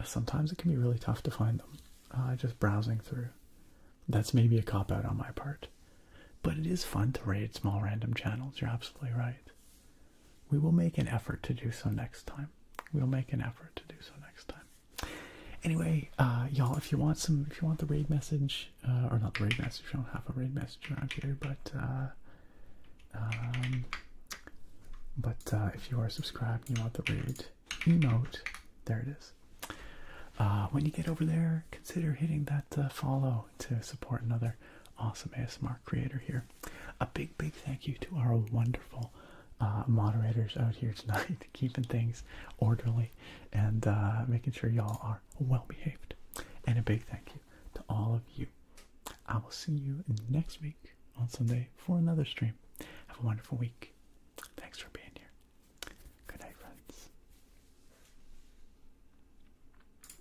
Sometimes it can be really tough to find them. Just browsing through. That's maybe a cop-out on my part. But it is fun to raid small random channels. You're absolutely right. We will make an effort to do so next time. We'll make an effort to do so next time. Anyway, y'all, if you want the raid message, or not the raid message, we don't have a raid message around here, but if you are subscribed and you want the raid emote, there it is. When you get over there, consider hitting that follow to support another awesome ASMR creator here. A big thank you to our wonderful moderators out here tonight, keeping things orderly and making sure y'all are well behaved. And a big thank you to all of you. I will see you next week on Sunday for another stream. Have a wonderful week.